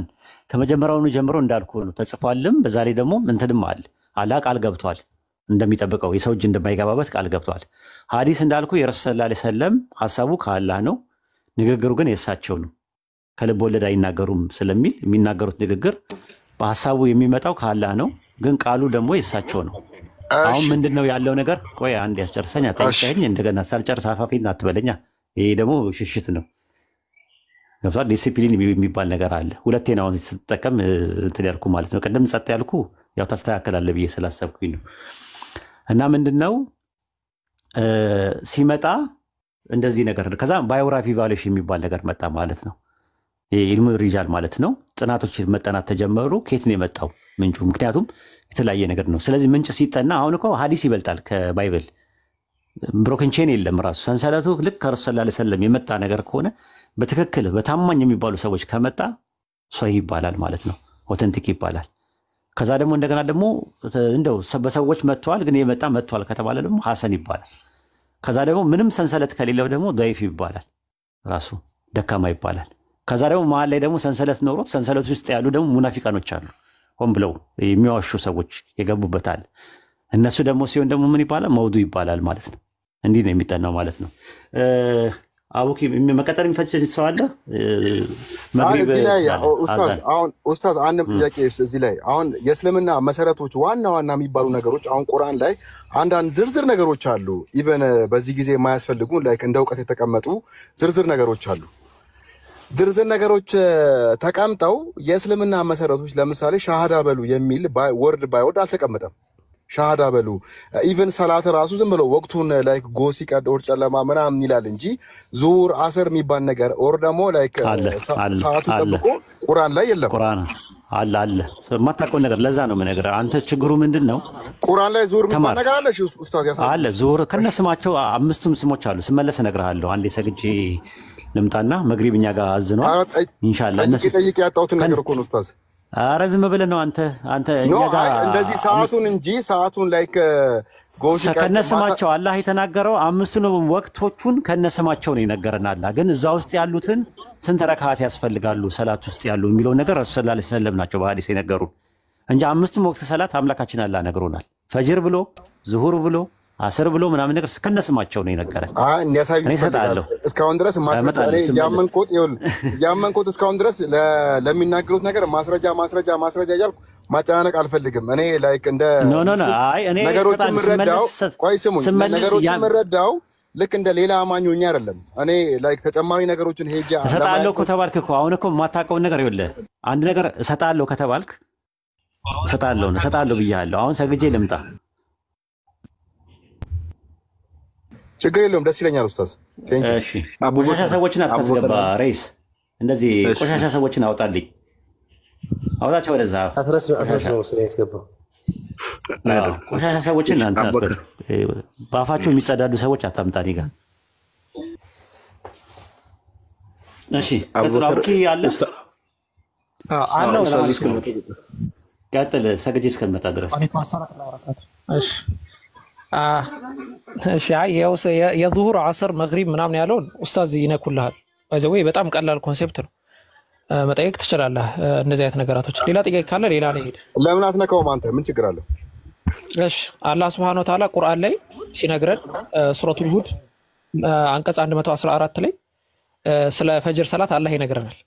ከመጀመሪያውኑ ጀምሮ እንዳልኩ ነው ተጽፏልም። በዛ ላይ ደግሞ እንትንም አለ አላህ ቃል ገብቷል እንደሚጠብቀው የሰው እጅ እንደማይገባበት ቃል ገብቷል። ሐዲስ እንዳልኩ የረሱል ሰለላሁ ዐለይሂ ወሰለም ሐሳቡ ከአላህ ነው፣ ንግግሩ ግን የእሳቸው ነው። ከልብ ወለድ አይናገሩም ስለሚል የሚናገሩት ንግግር በሐሳቡ የሚመጣው ከአላህ ነው፣ ግን ቃሉ ደግሞ የእሳቸው ነው። አሁን ምንድነው ያለው ነገር? ቆይ አንድ ያስጨርሰኛ ጠይቀኝ እንደገና ሳልጨርስ አፋፊን አትበለኛ። ይሄ ደግሞ ሽሽት ነው። ገብቷል? ዲሲፕሊን የሚባል ነገር አለ። ሁለቴ ነው ስትጠቀም እንትን ያልኩ ማለት ነው። ቀደም ጸጥ ያልኩ ያው ታስተካከላለህ ብዬ ስላሰብኩኝ ነው። እና ምንድነው ሲመጣ እንደዚህ ነገር ከዛ ባዮግራፊ ቫሉዌሽን የሚባል ነገር መጣ ማለት ነው። ኢልሙ ሪጃል ማለት ነው። ጥናቶች መጠናት ተጀመሩ። ከየት ነው የመጣው ምንጩ? ምክንያቱም የተለያየ ነገር ነው። ስለዚህ ምንጭ ሲጠና አሁን እኮ ሐዲስ ይበልጣል ከባይብል። ብሮከን ቼን የለም። ራሱ ሰንሰለቱ ልክ ከረሱል ሰለላሁ ዐለይሂ ወሰለም የመጣ ነገር ከሆነ በትክክል በታማኝ የሚባሉ ሰዎች ከመጣ ሶሂህ ይባላል ማለት ነው፣ ኦተንቲክ ይባላል። ከዛ ደግሞ እንደገና ደግሞ እንደው በሰዎች መጥቷል ግን የመጣ መጥቷል ከተባለ ደግሞ ሐሰን ይባላል። ከዛ ደግሞ ምንም ሰንሰለት ከሌለው ደግሞ ضعيف ይባላል፣ ራሱ ደካማ ይባላል። ከዛ ደግሞ መሀል ላይ ደግሞ ሰንሰለት ኖሮት ሰንሰለት ውስጥ ያሉ ደግሞ ሙናፊቃኖች አሉ፣ ሆን ብለው የሚዋሹ ሰዎች የገቡበታል። እነሱ ደግሞ ሲሆን ደግሞ ምን ይባላል? መውዱ ይባላል ማለት ነው። እንዲህ ነው የሚጠናው ማለት ነው። አቡኪ መቀጠል የሚፈጅ ሰው አለ? እዚህ ላይ ኡስታዝ አንድ ጥያቄ እዚህ ላይ አሁን የእስልምና መሰረቶች ዋና የሚባሉ ነገሮች አሁን ቁርአን ላይ አንዳንድ ዝርዝር ነገሮች አሉ። ኢቨን በዚህ ጊዜ የማያስፈልጉ ላይክ እንደ እውቀት የተቀመጡ ዝርዝር ነገሮች አሉ። ዝርዝር ነገሮች ተቀምጠው የእስልምና መሰረቶች ለምሳሌ ሻሃዳ በሉ የሚል ወርድ ባይወርድ አልተቀመጠም። ሻሃዳ በሉ ኢቭን ሰላት ራሱ ዝም ብሎ ወቅቱን ላይክ ጎ ሲቀድ ኦር ጨለማ ምናምን ይላል እንጂ ዙሁር አስር የሚባል ነገር ኦር ደግሞ ላይክ ሰዓቱን ጠብቆ ቁርአን ላይ የለም። ቁርአን አለ የማታውቀው ነገር ለዛ ነው የምነግርህ። አንተ ችግሩ ምንድን ነው? ቁርአን ላይ ዙሁር የሚባል ነገር አለ። እሺ ኡስታዝ ያሳይ አለ። ዙሁር ከነስማቸው አምስቱም ስሞች አሉ። ስመለስ እነግርሃለሁ። አንዴ ሰግጄ ልምጣና መግሪብኛ ጋር አዝኗል ኢንሻአላህ። እነሱ ጠይቄ ያጣሁትን ነገር እኮ ነው ኡስታዝ። ኧረ ዝም ብለህ ነው አንተ እኛ ጋር እንደዚህ ሰዓቱን እንጂ ሰዓቱን ላይክ ጎሽ ከነስማቸው አላህ የተናገረው አምስቱን ወቅቶቹን ከነስማቸው ነው ይነገረናል። አላህ ግን እዛ ውስጥ ያሉትን ስንት ረካዓት ያስፈልጋሉ ሰላት ውስጥ ያሉ የሚለው ነገር ረሱል ሰለላሁ ዐለይሂ ወሰለም ናቸው በሐዲስ የነገሩን እንጂ አምስቱም ወቅት ሰላት አምላካችን አላህ ነግሮናል። ፈጅር ብሎ ዙሁር ብሎ አስር ብሎ ምናምን ነገር ከነስማቸው ነው ይነገረን። እንዲያሳዩ ይፈልጋሉ። እስካሁን ድረስ ማስረጃ ያመንኩት እስካሁን ድረስ ለሚናገሩት ነገር ማስረጃ እያልኩ ማጨናነቅ አልፈልግም። እኔ ላይክ እንደ ነገሮችን የምረዳው ቆይ ስሙኝ፣ ነገሮችን የምረዳው ልክ እንደ ሌላ አማኞኛ አይደለም። እኔ ላይክ ተጨማሪ ነገሮችን ሄጄ እሰጣለሁ እኮ ተባልክ እኮ አሁን እኮ የማታውቀውን ነገር ይኸውልህ፣ አንድ ነገር እሰጣለሁ ከተባልክ እሰጣለሁ ብያለሁ። አሁን ሰግጄ ልምጣ ችግር የለውም፣ ደስ ይለኛል ኡስታዝ። እሺ ቆሻሻ ሰዎችን አታስገባ ሬስ፣ እንደዚህ ቆሻሻ ሰዎችን አውጣልኝ፣ አውጣቸው ወደዛ። አስረስ ነው ስለያስገባው ቆሻሻ ሰዎችን አንተ በአፋቸው የሚጸዳዱ ሰዎች አታምጣ እኔ ጋር። እሺ ቀጥል። አውቂ አለ ቀጥል፣ ሰግጄ እስከመጣ ድረስ። እሺ እሺ የዙሁር ዓስር መግሪብ ምናምን ያለውን ኡስታዝ ይነኩልሃል። ወይ በጣም ቀላል ኮንሴፕት ነው፣ መጠየቅ ትችላለህ። እንደዚህ አይነት ነገራቶች ሌላ ጥያቄ ካለ ሌላ ላይ ሄድ። ለምን አትነካውም አንተ? ምን ችግር አለው? እሺ አላህ Subhanahu Wa Ta'ala ቁርአን ላይ ሲነግረን ሱረቱል ሁድ አንቀጽ 114 ላይ ስለ ፈጅር ሰላት አላህ ይነግረናል።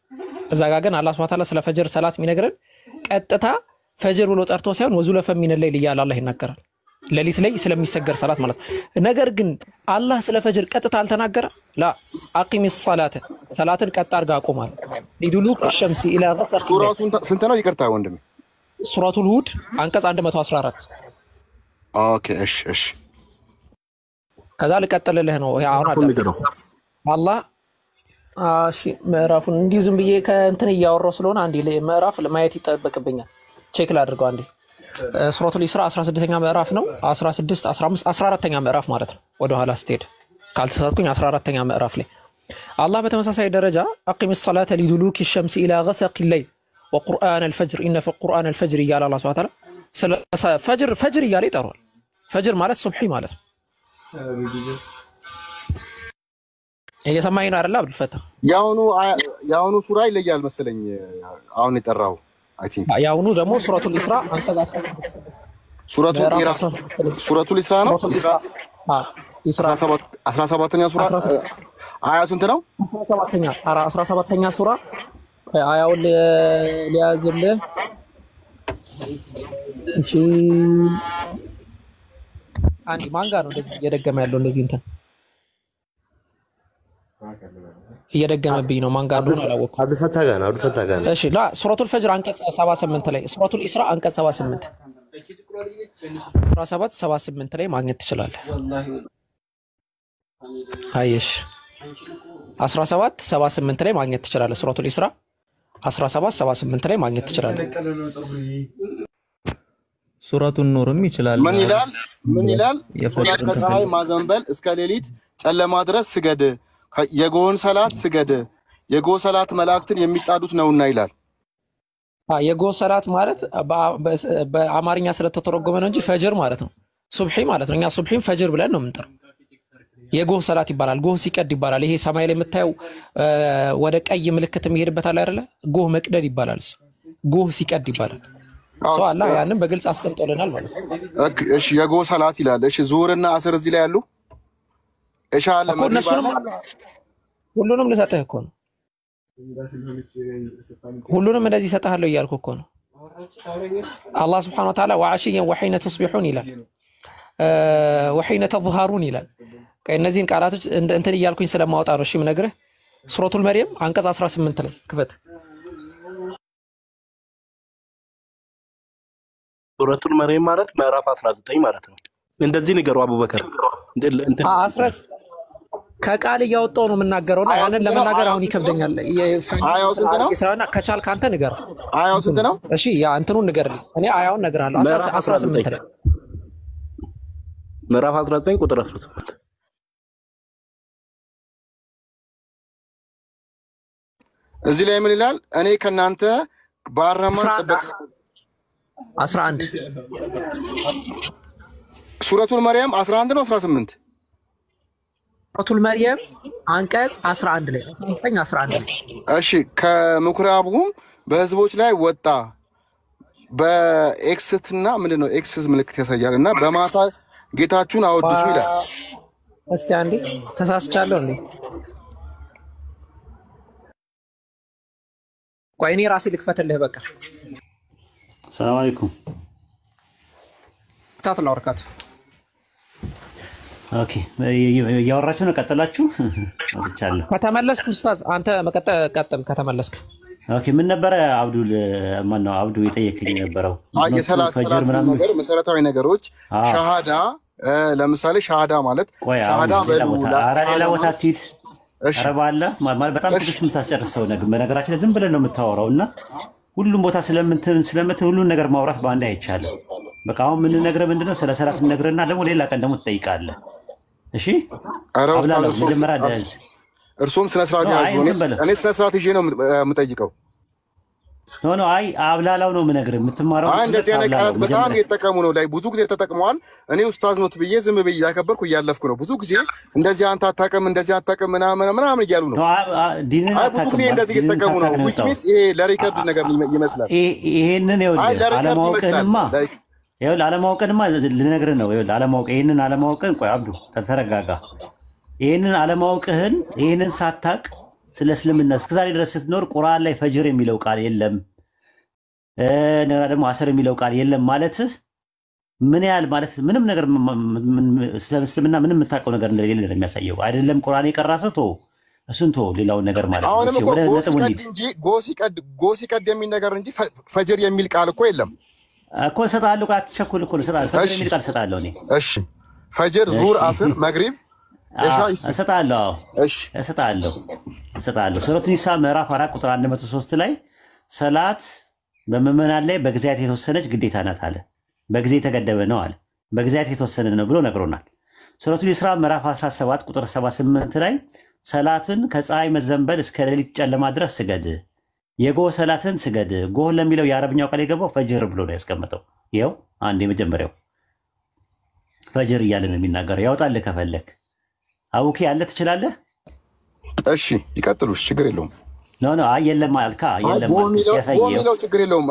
እዛ ጋር ግን አላህ Subhanahu Wa Ta'ala ስለ ፈጅር ሰላት የሚነግረን ቀጥታ ፈጅር ብሎ ጠርቶ ሳይሆን ወዙለፈ ሚነ ለይል እያለ አላህ ይናገራል። ሌሊት ላይ ስለሚሰገር ሰላት ማለት ነው። ነገር ግን አላህ ስለ ፈጅር ቀጥታ አልተናገረ። ላ አቂሚስ ሰላተ ሰላትን ቀጥ አድርጋ አቁማል። ሊዱሉክ ሸምሲ ኢላ ገሰቅ ሱራቱን ስንት ነው? ይቅርታ ወንድሜ። ሱረቱል ሁድ አንቀጽ 114። ኦኬ እሺ ከዛ ልቀጥልልህ ነው። አሁን አላህ እሺ ምዕራፉን እንዲህ ዝም ብዬ ከእንትን እያወራሁ ስለሆነ አንዴ ምዕራፍ ማየት ይጠበቅብኛል። ቼክ ላድርገው አንዴ። ሱረቱል ኢስራ 16ኛ ምዕራፍ ነው። 16 15 14ኛ ምዕራፍ ማለት ነው። ወደ ኋላ ስትሄድ ካልተሳትኩኝ 14ኛ ምዕራፍ ላይ አላህ በተመሳሳይ ደረጃ አቂሚስ ሰላተ ሊዱሉኪ ሸምሲ ኢላ ገሰቂል ለይል ወቁርአን አልፈጅር ኢነ ቁርአን አልፈጅር እያለ አላህ ሱብሓነሁ ወተዓላ ፈጅር እያለ ይጠራል። ፈጅር ማለት ሱብሒ ማለት ነው። እየሰማኸኝ ነው አይደል አብዱልፈታህ? ያውኑ ሱራ ይለያል መሰለኝ አሁን የጠራው ያውኑ ደግሞ ሱረቱል ኢስራ ሱረቱል ኢስራ ነው። ኢስራ 17ኛ ሱራ አያ ስንት ነው? 17ኛ ሱራ አያውን ሊያዝልህ። እሺ አንዲ ማን ጋር ነው እንደዚህ እየደገመ ያለው? እንደዚህ እንትን እየደገመብኝ ነው። ማን ጋር ነው አላወኩም። አብዱልፈታህ ጋር ነው። እሺ ላ ሱረቱል ፈጅር አንቀጽ 78 ላይ ሱረቱል ኢስራ አንቀጽ 78 78 ላይ ማግኘት ትችላለህ። አይሽ 1778 ላይ ማግኘት ትችላለህ። ሱረቱል ኢስራ 1778 ላይ ማግኘት ትችላለህ። ሱረቱን ኑርም ይችላል። ምን ይላል? ከፀሐይ ማዘንበል እስከ ሌሊት ጨለማ ድረስ ስገድ፣ የጎህን ሰላት ስገድ፣ የጎህ ሰላት መላእክትን የሚጣዱት ነውና ይላል። የጎህ ሰላት ማለት በአማርኛ ስለተተረጎመ ነው እንጂ ፈጅር ማለት ነው፣ ሱብሒ ማለት ነው። እኛ ሱብሒን ፈጅር ብለን ነው የምንጠራው። የጎህ ሰላት ይባላል። ጎህ ሲቀድ ይባላል። ይሄ ሰማይ ላይ የምታየው ወደ ቀይ ምልክት የሚሄድበታል አይደለ? ጎህ መቅደድ ይባላል። ጎህ ሲቀድ ይባላል። ሰው አላህ ያንን በግልጽ አስቀምጦልናል ማለት ነው። እሺ የጎህ ሰላት ይላል። እሺ ዙህርና አስር እዚህ ላይ ያሉ እሺ አለ ሁሉንም ልሰጥህ እኮ ነው። ሁሉንም እንደዚህ እሰጥሃለሁ እያልኩ እኮ ነው። አላህ Subhanahu Wa Ta'ala ወዐሽየን ወሒነ ቱስቢሑን ይላል፣ ወሒነ ተظሃሩን ይላል። እነዚህን ቃላቶች እንትን እያልኩኝ ስለማወጣ ነው። እሺ የምነግርህ ሱረቱል መርየም አንቀጽ 18 ላይ ክፈት። ሱረቱል መርየም ማለት ምዕራፍ 19 ማለት ነው። እንደዚህ ንገሩ አቡበከር። ከቃል እያወጣው ነው የምናገረውና ያንን ለመናገር አሁን ይከብደኛል። አያው ስንት ነው? ከቻልክ አንተ ንገር። አያው ስንት ነው? እሺ ያ እንትኑን ንገርልኝ። እኔ አያውን እነግርሃለሁ። 18 ላይ ምዕራፍ 19 ቁጥር 18 እዚህ ላይ ምን ይላል? እኔ ከናንተ ባረማን ተበቅ 11 ሱረቱል መርየም 11 ነው 18? ሱረቱል መርየም አንቀጽ 11 ላይ 11 ላይ እሺ ከምኩራቡም በህዝቦች ላይ ወጣ በኤክስትና ምንድነው ኤክስ ምልክት ያሳያልና በማታ ጌታችሁን አወድሱ ይላል። እስቲ አንዴ ተሳስቻለሁ እንዴ? ቆይ እኔ ራሴ ልክፈትልህ። በቃ ሰላም አለይኩም ታጥላ ወርካቱ። ኦኬ ያወራችሁ ነው ቀጥላችሁ አጥቻለሁ። ከተመለስኩ ኡስታዝ አንተ ቀጥል ከተመለስክ። ኦኬ ምን ነበረ አብዱል ማን ነው አብዱ የጠየቀኝ ነበረው? የሰላት ነገር መሰረታዊ ነገሮች ሻሃዳ ለምሳሌ ሻሃዳ ማለት ሻሃዳ ሌላ ቦታ አትሂድ። እሺ አረባለ ማለት በጣም ትንሽ የምታስጨርሰው ነገር በነገራችን ላይ ዝም ብለን ነው የምታወራውና ሁሉም ቦታ ስለምት ሁሉን ነገር ማውራት በአንድ አይቻልም። በቃ አሁን ምን ነገር ምንድነው ስለ ሰላት እንነግርና ደግሞ ሌላ ቀን ደግሞ ትጠይቃለህ። እሺ አብላለው መጀመሪያ እርሱም ስለ ሰላት ያዙ። እኔ ስለ ሰላት ይዤ ነው የምጠይቀው። ኖ አይ አብላላው ነው የምነግርህ የምትማረው። እንደዚህ አይነት ቃላት በጣም እየተጠቀሙ ነው ላይ ብዙ ጊዜ ተጠቅመዋል። እኔ ኡስታዝ ነው ብዬ ዝም ብዬ ያከበርኩ እያለፍኩ ነው። ብዙ ጊዜ እንደዚህ አንተ አታውቅም እንደዚህ አታውቅም ምናምን እያሉ ነው። ብዙ ጊዜ እንደዚህ እየተጠቀሙ ነው። which means ይሄ ለሪከርድ ነገር ይመስላል። ይሄንን አለማወቅንማ ልነግርህ ነው። ይሄንን አለማወቅን ቆይ አብዱ ተረጋጋ። ይሄንን አለማወቅህን ይሄንን ሳታቅ ስለ እስልምና እስከዛሬ ድረስ ስትኖር ቁርአን ላይ ፈጅር የሚለው ቃል የለም ነገራ ደግሞ አሰር የሚለው ቃል የለም ማለት ምን ያህል ማለት ምንም ነገር ስለ እስልምና ምንም የምታውቀው ነገር እንደሌለ ነው የሚያሳየው። አይደለም ቁርአን የቀራሰው ቶ እሱን ቶ ሌላውን ነገር ማለት ነው። ወደ ነጥቡ እንጂ ጎሲቀድ የሚል ነገር እንጂ ፈጅር የሚል ቃል እኮ የለም እኮ። ሰጣለሁ አትቸኩል እኮ ሰጣለሁ ፈጅር የሚል ቃል ሰጣለሁ እኔ። እሺ ፈጅር ዙር አስር መግሪብ እሰጣለሁ ሱረቱ ኒሳ ምዕራፍ 4 ቁጥር 103 ላይ ሰላት በምዕመናን ላይ በጊዜያት የተወሰነች ግዴታ ናት አለ። በጊዜ የተገደበ ነው አለ። በጊዜያት የተወሰነ ነው ብሎ ነግሮናል። ሱረቱ ኢስራ ምዕራፍ 17 ቁጥር 78 ላይ ሰላትን ከፀሐይ መዘንበል እስከ ሌሊት ጨለማ ድረስ ስገድ፣ የጎህ ሰላትን ስገድ። ጎህ ለሚለው የአረብኛው ቃል የገባው ፈጅር ብሎ ነው ያስቀመጠው። ይኸው አንድ የመጀመሪያው ፈጅር እያለ ነው የሚናገረው። ያውጣልህ ከፈለክ አውኪ ያለ ትችላለህ። እሺ ይቀጥሉሽ ችግር የለውም። ኖ አይ የለም አልካ የለም ያሳየው ችግር የለውም።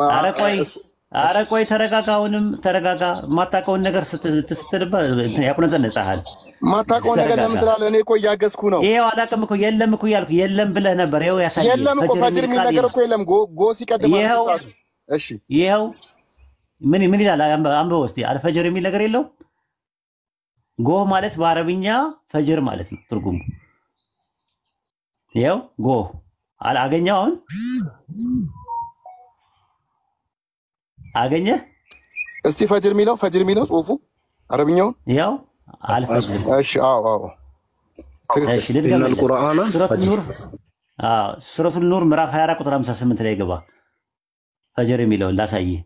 ኧረ ቆይ ተረጋጋ። አሁንም ተረጋጋ። ማታውቀውን ነገር ስትልባ ያቁነጠነጣሃል። ማታውቀውን ነገር ለምን ትላለህ? እኔ እኮ እያገዝኩ ነው። ይሄው አላውቅም እኮ የለም እኮ ያልኩ የለም ብለህ ነበር። ይሄው ያሳየው የለም እኮ ፈጅር የሚል ነገር እኮ የለም። ጎ ሲቀድም እሺ ይሄው ምን ይላል? አንብበው እስኪ። አልፈጅር የሚል ነገር የለው። ጎህ ማለት በአረብኛ ፈጅር ማለት ነው ትርጉሙ። ይኸው ጎህ አገኘህ? አሁን አገኘህ? እስቲ ፈጅር የሚለው ጽሁፉ አረብኛውን ይኸው አልፈጅር። እሺ አዎ እሺ ልድገምልህ። ሱረቱል ኑር ምዕራፍ 24 ቁጥር 58 ላይ ገባ። ፈጅር የሚለውን ላሳይህ።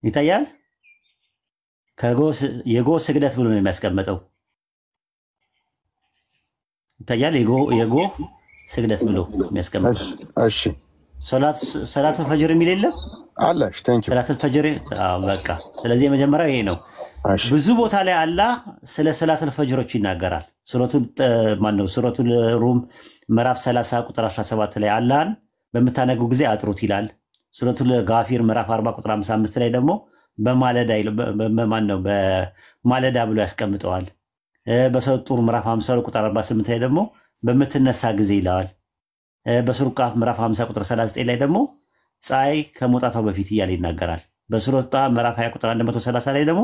ይታያል። የጎህ ስግደት ብሎ ነው የሚያስቀምጠው። ይታያል። የጎህ ስግደት ብሎ የሚያስቀምጠው። እሺ ሰላት ፈጅር የሚል የለም አለ። እሺ ታንኪዩ ሰላት ፈጅር በቃ። ስለዚህ የመጀመሪያው ይሄ ነው። ብዙ ቦታ ላይ አላህ ስለ ሰላት ፈጅሮች ይናገራል። ሱረቱል ሩም ምዕራፍ 30 ቁጥር 17 ላይ አላህን በምታነጉ ጊዜ አጥሩት ይላል። ሱረቱል ጋፊር ምዕራፍ 40 ቁጥር 55 ላይ ደግሞ በማለዳ ብሎ ያስቀምጠዋል። በሰው ጡር ምዕራፍ 50 ቁጥር 48 ላይ ደግሞ በምትነሳ ጊዜ ይለዋል። በሱረቱ ቃፍ ምዕራፍ 50 ቁጥር 39 ላይ ደግሞ ፀሐይ ከመውጣቷ በፊት እያለ ይናገራል። በሱረቱ ጣሃ ምዕራፍ 20 ቁጥር 130 ላይ ደግሞ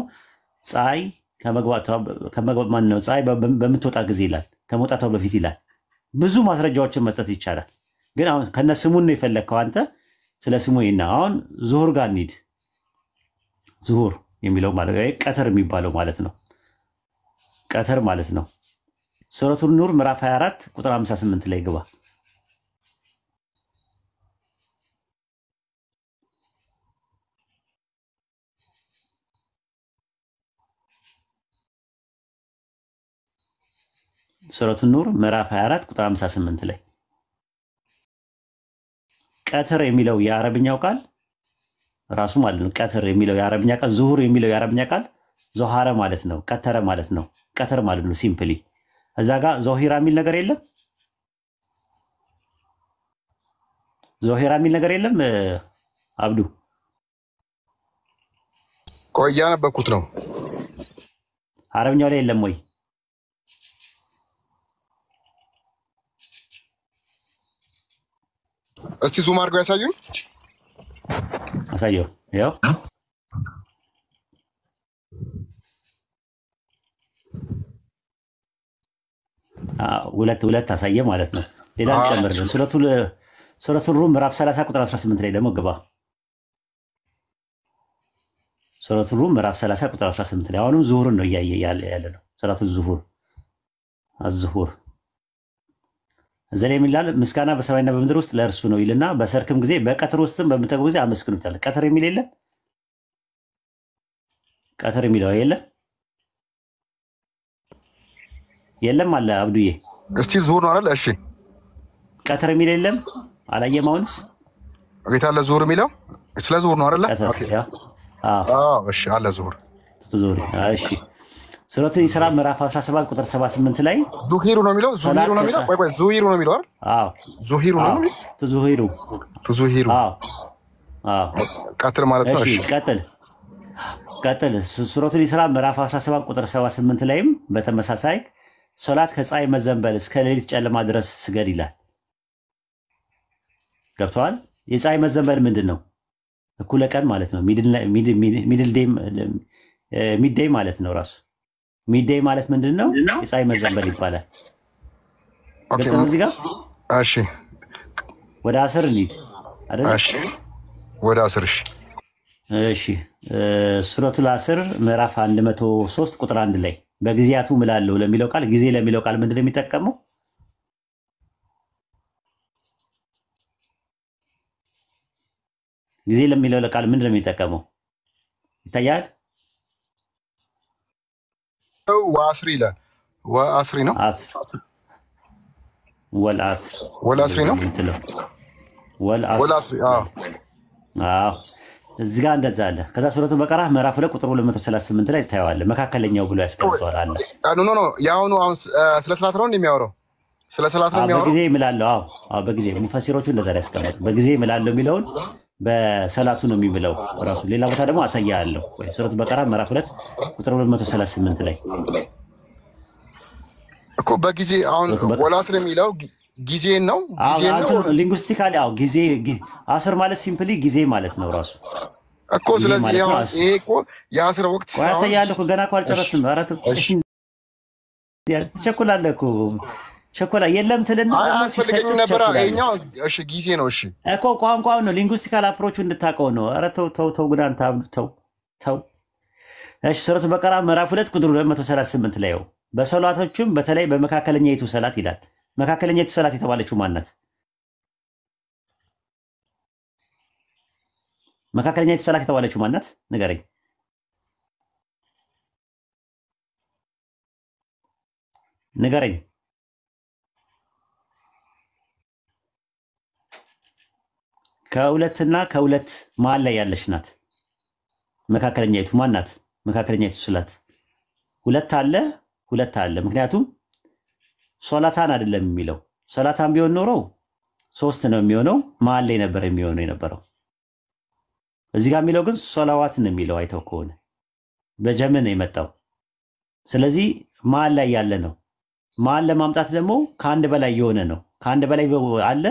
ፀሐይ ፀሐይ በምትወጣ ጊዜ ይላል፣ ከመውጣቷ በፊት ይላል። ብዙ ማስረጃዎችን መስጠት ይቻላል። ግን አሁን ከነ ስሙን ነው የፈለግከው አንተ። ስለ ስሙ ይና አሁን ዙሁር ጋር እንሂድ። ዙሁር የሚለው ማለት ቀትር የሚባለው ማለት ነው። ቀትር ማለት ነው። ሱረቱ ኑር ምዕራፍ 24 ቁጥር 58 ላይ ግባ። ሱረቱ ኑር ምዕራፍ 24 ቁጥር 58 ላይ ቀትር የሚለው የአረብኛው ቃል ራሱ ማለት ነው። ቀትር የሚለው የአረብኛ ቃል፣ ዙሁር የሚለው የአረብኛ ቃል ዞሃረ ማለት ነው፣ ቀተረ ማለት ነው። ቀትር ማለት ነው ሲምፕሊ። እዛ ጋር ዞሂራ የሚል ነገር የለም። ዞሂራ የሚል ነገር የለም። አብዱ ቆይ እያነበብኩት ነው። አረብኛው ላይ የለም ወይ? እስቲ ዙም አድርገው ያሳዩኝ። አሳየው። ያው ሁለት አሳየ ማለት ነው። ሌላ እንጨምርልን። ሱረቱ ሩም ምዕራፍ 30 ቁጥር 18 ላይ ደግሞ ግባ። ሱረቱ ሩም ምዕራፍ 30 ቁጥር 18 ላይ አሁንም ዙሁርን ነው እያየ ያለ ነው። ሱረቱ ዙሁር አዝሁር ዘሌ የሚላል ምስጋና በሰማይና በምድር ውስጥ ለእርሱ ነው ይልና በሰርክም ጊዜ በቀትር ውስጥም በምትተጉ ጊዜ አመስግኑታል። ቀትር የሚል የለም። ቀትር የሚለው የለም አለ አብዱዬ። እስቲ ዙሁር ነው አይደል? እሺ ቀትር የሚል የለም። አላየም? አሁንስ ጌታ አለ ዙሁር የሚለው ስለ ዙሁር ነው አይደል? እሺ አለ ዙሁር። እሺ ሱረቱ ኢስራ ምዕራፍ 17 ቁጥር 78 ላይ ዙሂሩ ነው የሚለው። ዙሂሩ ነው የሚለው። ቆይ ዙሂሩ ነው የሚለው አይደል? አዎ ዙሂሩ ነው። ዙሂሩ ቀትር ማለት ነው። እሺ ቀጥል። ሱረቱ ኢስራ ምዕራፍ 17 ቁጥር 78 ላይም በተመሳሳይ ሶላት ከፀሐይ መዘንበል እስከ ሌሊት ጨለማ ድረስ ስገድ ይላል። ገብተዋል? የፀሐይ መዘንበል ምንድን ነው? እኩለ ቀን ማለት ነው። ሚድዴይ ማለት ነው ራሱ። ሚድዴይ ማለት ምንድን ነው? የፀሐይ መዘንበል ይባላል። ግልጽ ነው እዚህ ጋር? እሺ ወደ አስር እንሂድ አይደል? እሺ ወደ አስር። እሺ ሱረቱል አስር ምዕራፍ 103 ቁጥር 1 ላይ በጊዜያቱ እምላለሁ ለሚለው ቃል ጊዜ ለሚለው ቃል ምንድን ነው የሚጠቀመው? ጊዜ ለሚለው ቃል ምንድን ነው የሚጠቀመው? ይታያል? ወአስሪ ይላል። ወአስሪ ነው። ወልአስሪ ነው። ወልአስሪ አዎ እዚህ ጋር እንደዛ አለ። ከዛ ሱረቱ በቀራ ምዕራፍ 2 ቁጥር 238 ላይ ታየዋለህ። መካከለኛው ብሎ ያስቀምጠዋል አለ። ኖ ያሁኑ አሁን ስለ ሰላት ነው እንደሚያወራው። ስለ ሰላት ነው የሚያወራው። በጊዜ እምላለሁ። አዎ በጊዜ ሙፈሲሮቹ እንደዛ ላይ ያስቀምጡ። በጊዜ እምላለሁ የሚለውን በሰላቱ ነው የሚምለው ራሱ። ሌላ ቦታ ደግሞ አሳያለሁ። ወይ ሱረቱ በቀራ ምዕራፍ 2 ቁጥር 238 ላይ እኮ በጊዜ አሁን ወልአስሪ የሚለው ጊዜ ነው። ሊንጉስቲካሊ ጊዜ አስር ማለት ሲምፕሊ ጊዜ ማለት ነው ራሱ እኮ። ስለዚህ ይሄ እኮ የአስር ወቅት ያሳያለሁ። ገና እኮ አልጨረስንም። ኧረ ትቸኩላለህ እኮ ቸኮላ የለም ትልና አያስፈልገኝም ነበር። ይኸኛው እሺ ጊዜ ነው። እሺ እኮ ቋንቋው ነው። ሊንጉስቲካል አፕሮቹ እንድታውቀው ነው። ኧረ ተው ግን አንተ ተው። እሺ ሱረቱ በቀራ ምዕራፍ 2 ቁጥር 238 ላይ በሰላቶቹም በተለይ በመካከለኛይቱ ሰላት ይላል። መካከለኛይቱ ሰላት የተባለችው ማናት? መካከለኛይቱ ሰላት የተባለችው ማናት? ንገረኝ። ከሁለትና ከሁለት መሀል ላይ ያለች ናት። መካከለኛይቱ ማናት? መካከለኛይቱ ሰላት ሁለት አለ። ምክንያቱም ሶላታን አይደለም የሚለው። ሶላታን ቢሆን ኖሮ 3 ነው የሚሆነው። መሀል ላይ ነበር የነበረው። እዚህ ጋር የሚለው ግን ሶላዋት ነው የሚለው። አይተው ከሆነ በጀምን ነው የመጣው። ስለዚህ መሀል ላይ ያለ ነው። መሀል ለማምጣት ደግሞ ከአንድ በላይ የሆነ ነው። ከአንድ በላይ አለ።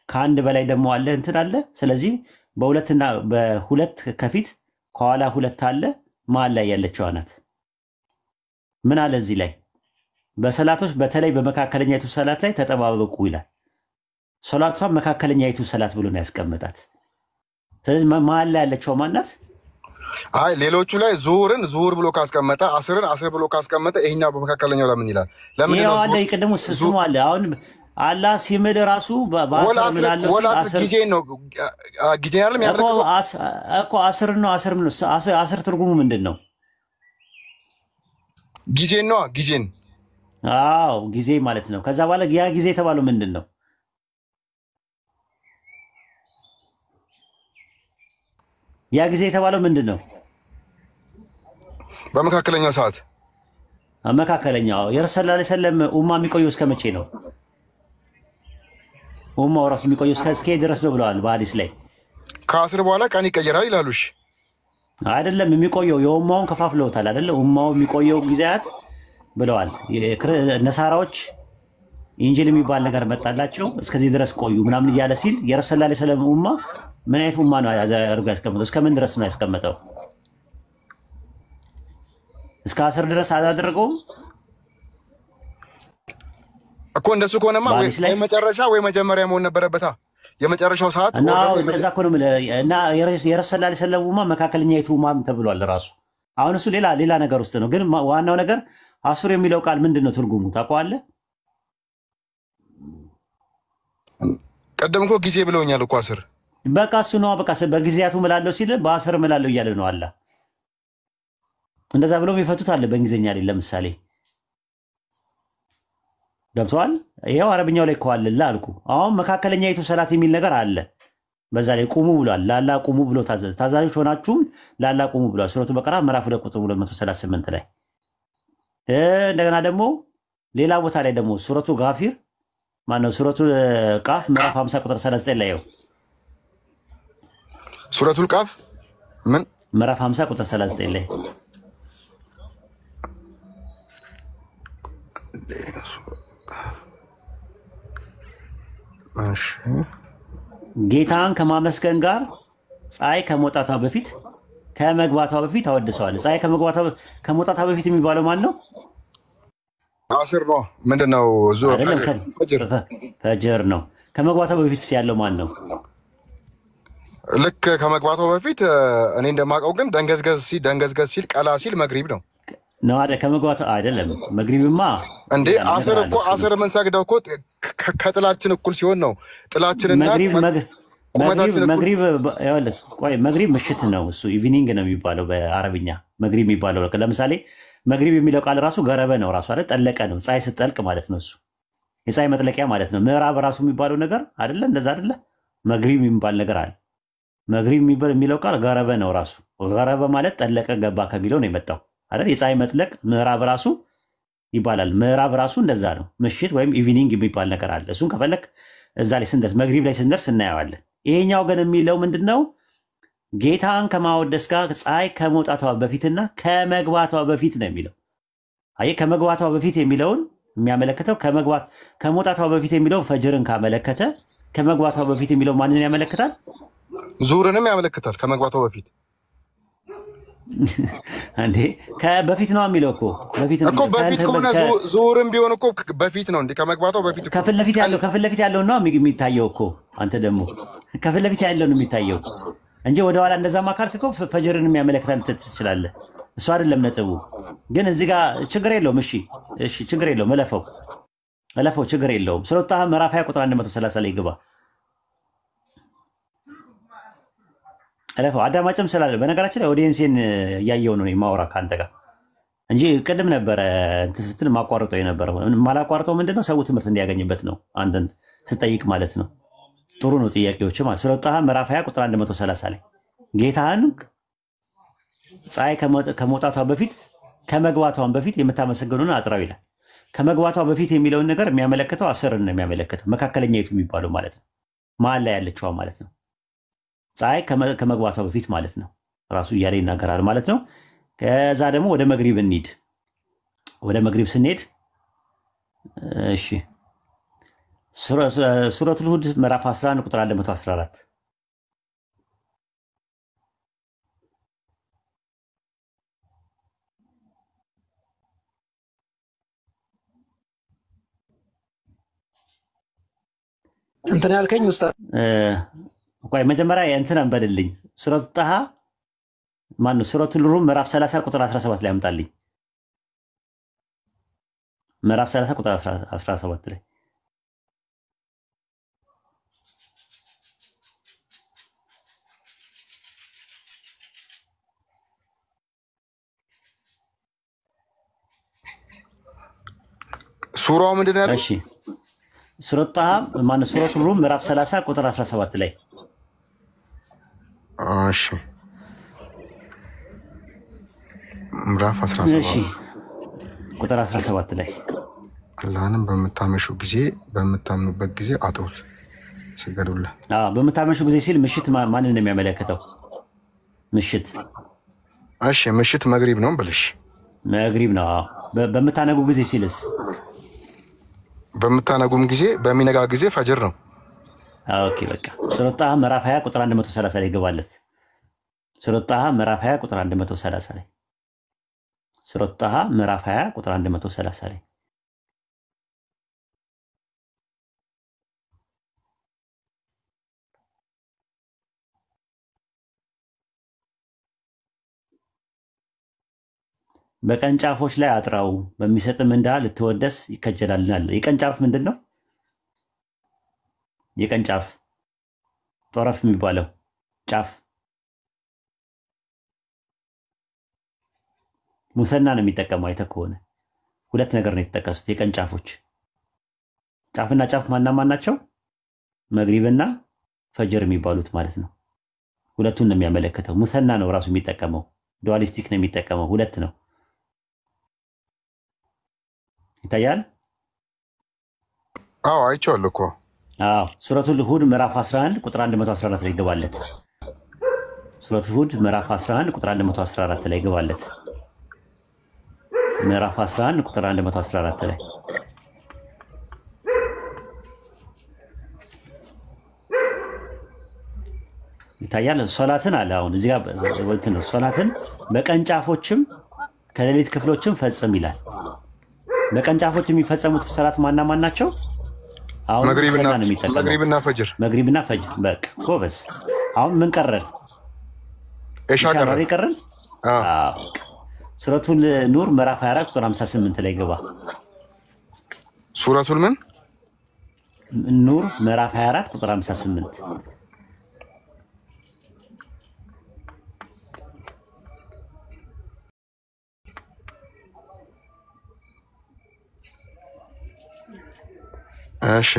ከአንድ በላይ ደግሞ አለ እንትን አለ። ስለዚህ በሁለትና በሁለት ከፊት ከኋላ ሁለት አለ፣ መሀል ላይ ያለችው ናት። ምን አለ እዚህ ላይ በሰላቶች በተለይ በመካከለኛይቱ ሰላት ላይ ተጠባበቁ ይላል። ሶላቷ መካከለኛይቱ ሰላት ብሎ ነው ያስቀመጣት። ስለዚህ መሀል ላይ ያለችው ማናት? አይ ሌሎቹ ላይ ዙሁርን ዙሁር ብሎ ካስቀመጠ አስርን አስር ብሎ ካስቀመጠ ይሄኛው በመካከለኛው ለምን ይላል? ለምን ነው አለ? ይቀደሙ ስሙ አለ። አሁን አላህ ሲምል ራሱ በአስር ምላለው ጊዜ ነው ጊዜ አይደለም ያለው እኮ አስር ነው። አስር ትርጉሙ ምንድነው? ጊዜ ነው። ጊዜን አዎ ጊዜ ማለት ነው። ከዛ በኋላ ያ ጊዜ የተባለው ምንድነው? ያ ጊዜ የተባለው ምንድነው? በመካከለኛው ሰዓት መካከለኛው የረሱል ሰለላሁ ዐለይሂ ወሰለም ኡማ የሚቆየው እስከ መቼ ነው? ኡማው ራሱ የሚቆየው እስከ ድረስ ነው ብለዋል በሐዲስ ላይ። ከአስር በኋላ ቀን ይቀየራል ይላሉሽ። አይደለም የሚቆየው የኡማውን ከፋፍለውታል አይደለ? ኡማው የሚቆየው ጊዜያት ብለዋል። ነሳራዎች ኢንጂል የሚባል ነገር መጣላቸው እስከዚህ ድረስ ቆዩ ምናምን እያለ ሲል የረሱል ሰለላሁ ዐለይሂ ወሰለም ኡማ ምን አይነት ኡማ ነው አድርጎ ያስቀመጠው? እስከ ምን ድረስ ነው ያስቀመጠው? እስከ 10 ድረስ አላደረገውም እኮ። እንደሱ ከሆነማ ወይ መጨረሻ ወይ መጀመሪያ መሆን ነበረበታ። የመጨረሻው ሰዓት እና እንደዛ እኮ ነው እና የረሱል ሰለላሁ ዐለይሂ ወሰለም ኡማ መካከለኛይቱ ኡማም ተብሏል ራሱ። አሁን እሱ ሌላ ነገር ውስጥ ነው። ግን ዋናው ነገር አሱር የሚለው ቃል ምንድነው ትርጉሙ ታውቀዋለህ? ቀደም እኮ ጊዜ ብለውኛል እኮ አስር በቃ እሱ ነው። በቃ በጊዜያቱ ምላለው ሲል በአስር ምላለው እያለ ነው አላ። እንደዛ ብለው የሚፈቱት አለ በእንግሊዝኛ ላይ ለምሳሌ ገብቷል። ይሄው አረብኛው ላይ ከዋለላ አልኩ። አሁን መካከለኛይቱ ሰላት የሚል ነገር አለ። በዛ ላይ ቁሙ ብሏል። ላላ ቁሙ ብሎ ታዛዦች ሆናችሁም ላላ ቁሙ ብሏል። ሱረቱ በቀራ ምዕራፍ 2 ቁጥር 238 ላይ እንደገና ደግሞ ሌላ ቦታ ላይ ደግሞ ሱረቱ ጋፊር ማነው ሱረቱ ቃፍ ምዕራፍ 50 ቁጥር 39 ላይ ነው። ሱረቱል ቃፍ ምን ምዕራፍ 50 ቁጥር 39 ላይ ጌታን ከማመስገን ጋር ፀሐይ ከመውጣቷ በፊት ከመግባቷ በፊት አወድሰዋል። ፀሐይ ከመውጣቷ በፊት የሚባለው ማን ነው? አስር ነው። ምንድነው? ፈጅር ነው። ከመግባቷ በፊት ያለው ማን ነው? ልክ ከመግባቷ በፊት እኔ እንደማውቀው ግን ደንገዝገዝ ሲል ቀላ ሲል መግሪብ ነው ነው አይደል? ከመግባቷ አይደለም። መግሪብማ እንዴ አስር እኮ አስር ምን ሰግደው እኮ ከጥላችን እኩል ሲሆን ነው። ጥላችንና መግሪብ ምሽት ነው። እሱ ኢቪኒንግ ነው የሚባለው በአረብኛ መግሪብ የሚባለው። ለምሳሌ መግሪብ የሚለው ቃል ራሱ ገረበ ነው ራሱ አይደል? ጠለቀ ነው። ፀሐይ ስትጠልቅ ማለት ነው። እሱ የፀሐይ መጥለቂያ ማለት ነው። ምዕራብ ራሱ የሚባለው ነገር አይደለ? እንደዛ አይደለ? መግሪብ የሚባል ነገር አለ። መግሪብ የሚለው ቃል ገረበ ነው ራሱ። ገረበ ማለት ጠለቀ ገባ ከሚለው ነው የመጣው አይደል? የፀሐይ መጥለቅ ምዕራብ ራሱ ይባላል። ምዕራብ ራሱ እንደዛ ነው። ምሽት ወይም ኢቪኒንግ የሚባል ነገር አለ። እሱን ከፈለክ እዛ ላይ ስንደርስ መግሪብ ላይ ስንደርስ እናየዋለን። ይሄኛው ግን የሚለው ምንድነው? ጌታን ከማወደስ ጋር ፀሐይ ከመውጣቷ በፊትና ከመግባቷ በፊት ነው የሚለው። አየህ፣ ከመግባቷ በፊት የሚለውን የሚያመለክተው ከመውጣቷ በፊት የሚለው ፈጅርን ካመለከተ ከመግባቷ በፊት የሚለው ማንን ያመለክታል? ዙሁርንም ያመለክታል። ከመግባቷ በፊት እንዴ በፊት ነው የሚለው እኮ በፊት ነው እኮ በፊት ከሆነ ዙሁርም ቢሆን እኮ በፊት ነው እንዴ? ከመግባቷ በፊት ከፊት ለፊት ያለው ነው የሚታየው እኮ። አንተ ደግሞ ከፊት ለፊት ያለው ነው የሚታየው እንጂ ወደ ኋላ እንደዛማ ካልክ እኮ ፈጅርን የሚያመለክታል ትችላለህ። እሱ አይደለም ነጥቡ። ግን እዚህ ጋር ችግር የለውም። እሺ ችግር የለውም። እለፈው ችግር የለውም። ሱረቱ ጣሃ ምዕራፍ 20 ቁጥር 130 ላይ ግባ። እለፈው። አዳማጭም ስላለ በነገራችን ላይ ኦዲየንሴን እያየው ነው የማወራ ከአንተ ጋር እንጂ ቅድም ነበረ እንትን ስትል ማቋርጠው የነበረው። ማላቋርጠው ምንድነው ሰው ትምህርት እንዲያገኝበት ነው። አንተን ስጠይቅ ማለት ነው። ጥሩ ነው ጥያቄዎች ማለት። ሱረቱ ጣሃ ምዕራፍ 20 ቁጥር 130 ላይ ጌታን ፀሐይ ከመውጣቷ በፊት ከመግባቷን በፊት የምታመሰግኑን አጥራው ይላል። ከመግባቷ በፊት የሚለውን ነገር የሚያመለክተው አስርን ነው የሚያመለክተው። መካከለኛይቱ የሚባለው ማለት ነው። መሀል ላይ ያለችዋ ማለት ነው። ፀሐይ ከመግባቷ በፊት ማለት ነው። ራሱ እያለ ይናገራል ማለት ነው። ከዛ ደግሞ ወደ መግሪብ እንሂድ። ወደ መግሪብ ስንሄድ እሺ ሱረቱል ሁድ ምዕራፍ 11 ቁጥር 114 እንትን ያልከኝ ኡስታዝ ቆይ መጀመሪያ እንትን አንበልልኝ። ሱረቱ ጣሃ ማን ነው? ሱረቱል ሩም ምዕራፍ 30 ቁጥር 17 ላይ አምጣልኝ። ምዕራፍ 30 ቁጥር 17 ላይ ሱራው ምንድን ነው ያለው? እሺ ሱረቱ ጣሃ ማን ነው? ሱረቱል ሩም ምዕራፍ 30 ቁጥር 17 ላይ እሺ ምዕራፍ 17 እሺ ቁጥር 17 ላይ አላህንም በምታመሹ ጊዜ በምታምኑበት ጊዜ አጥሩት ስገዱለት። በምታመሹ ጊዜ ሲል ምሽት ማንን ነው የሚያመለክተው? ምሽት እሺ ምሽት መግሪብ ነው ብልሽ መግሪብ ነው። በምታነጉ ጊዜ ሲልስ? በምታነጉም ጊዜ በሚነጋ ጊዜ ፈጅር ነው። ኦኬ በቃ ሱረቱ ጣሃ ምዕራፍ 20 ቁጥር 130 ላይ ገባለት። ሱረቱ ጣሃ ምዕራፍ 20 ቁጥር 130 ላይ ሱረቱ ጣሃ ምዕራፍ 20 ቁጥር 130 ላይ በቀንጫፎች ላይ አጥራው በሚሰጥ ምንዳ ልትወደስ ይከጀላልናል። የቀንጫፍ ምንድን ነው? የቀንጫፍ ጦረፍ የሚባለው ጫፍ ሙሰና ነው የሚጠቀመው። አይተህ ከሆነ ሁለት ነገር ነው የተጠቀሱት የቀንጫፎች። ጫፍና ጫፍ ማን ናቸው? መግሪብና ፈጅር የሚባሉት ማለት ነው። ሁለቱን ነው የሚያመለክተው። ሙሰና ነው ራሱ የሚጠቀመው። ዱዋሊስቲክ ነው የሚጠቀመው። ሁለት ነው ይታያል። አዎ አይቼዋለሁ እኮ። ሱረቱል ሁድ ምዕራፍ 11 ቁጥር 114 ላይ ገባለት። ሱረቱል ሁድ ምዕራፍ 11 ቁጥር 114 ላይ ገባለት። ምዕራፍ 11 ቁጥር 114 ላይ ይታያል። ሶላትን አለ አሁን እዚህ ጋር ወልት ነው። ሶላትን በቀንጫፎችም ከሌሊት ክፍሎችም ፈጽም ይላል። በቀንጫፎች የሚፈጸሙት ሰላት ማን ናቸው? አሁን መግሪብና ፈጅር። መግሪብና ፈጅር። በቃ ጎበዝ። አሁን ምን ቀረን? እሻ ቀረን። ሱረቱል ኑር ምዕራፍ 24 ቁጥር 58 ላይ ገባ። ሱረቱል ምን? ኑር ምዕራፍ 24 ቁጥር 58 እሺ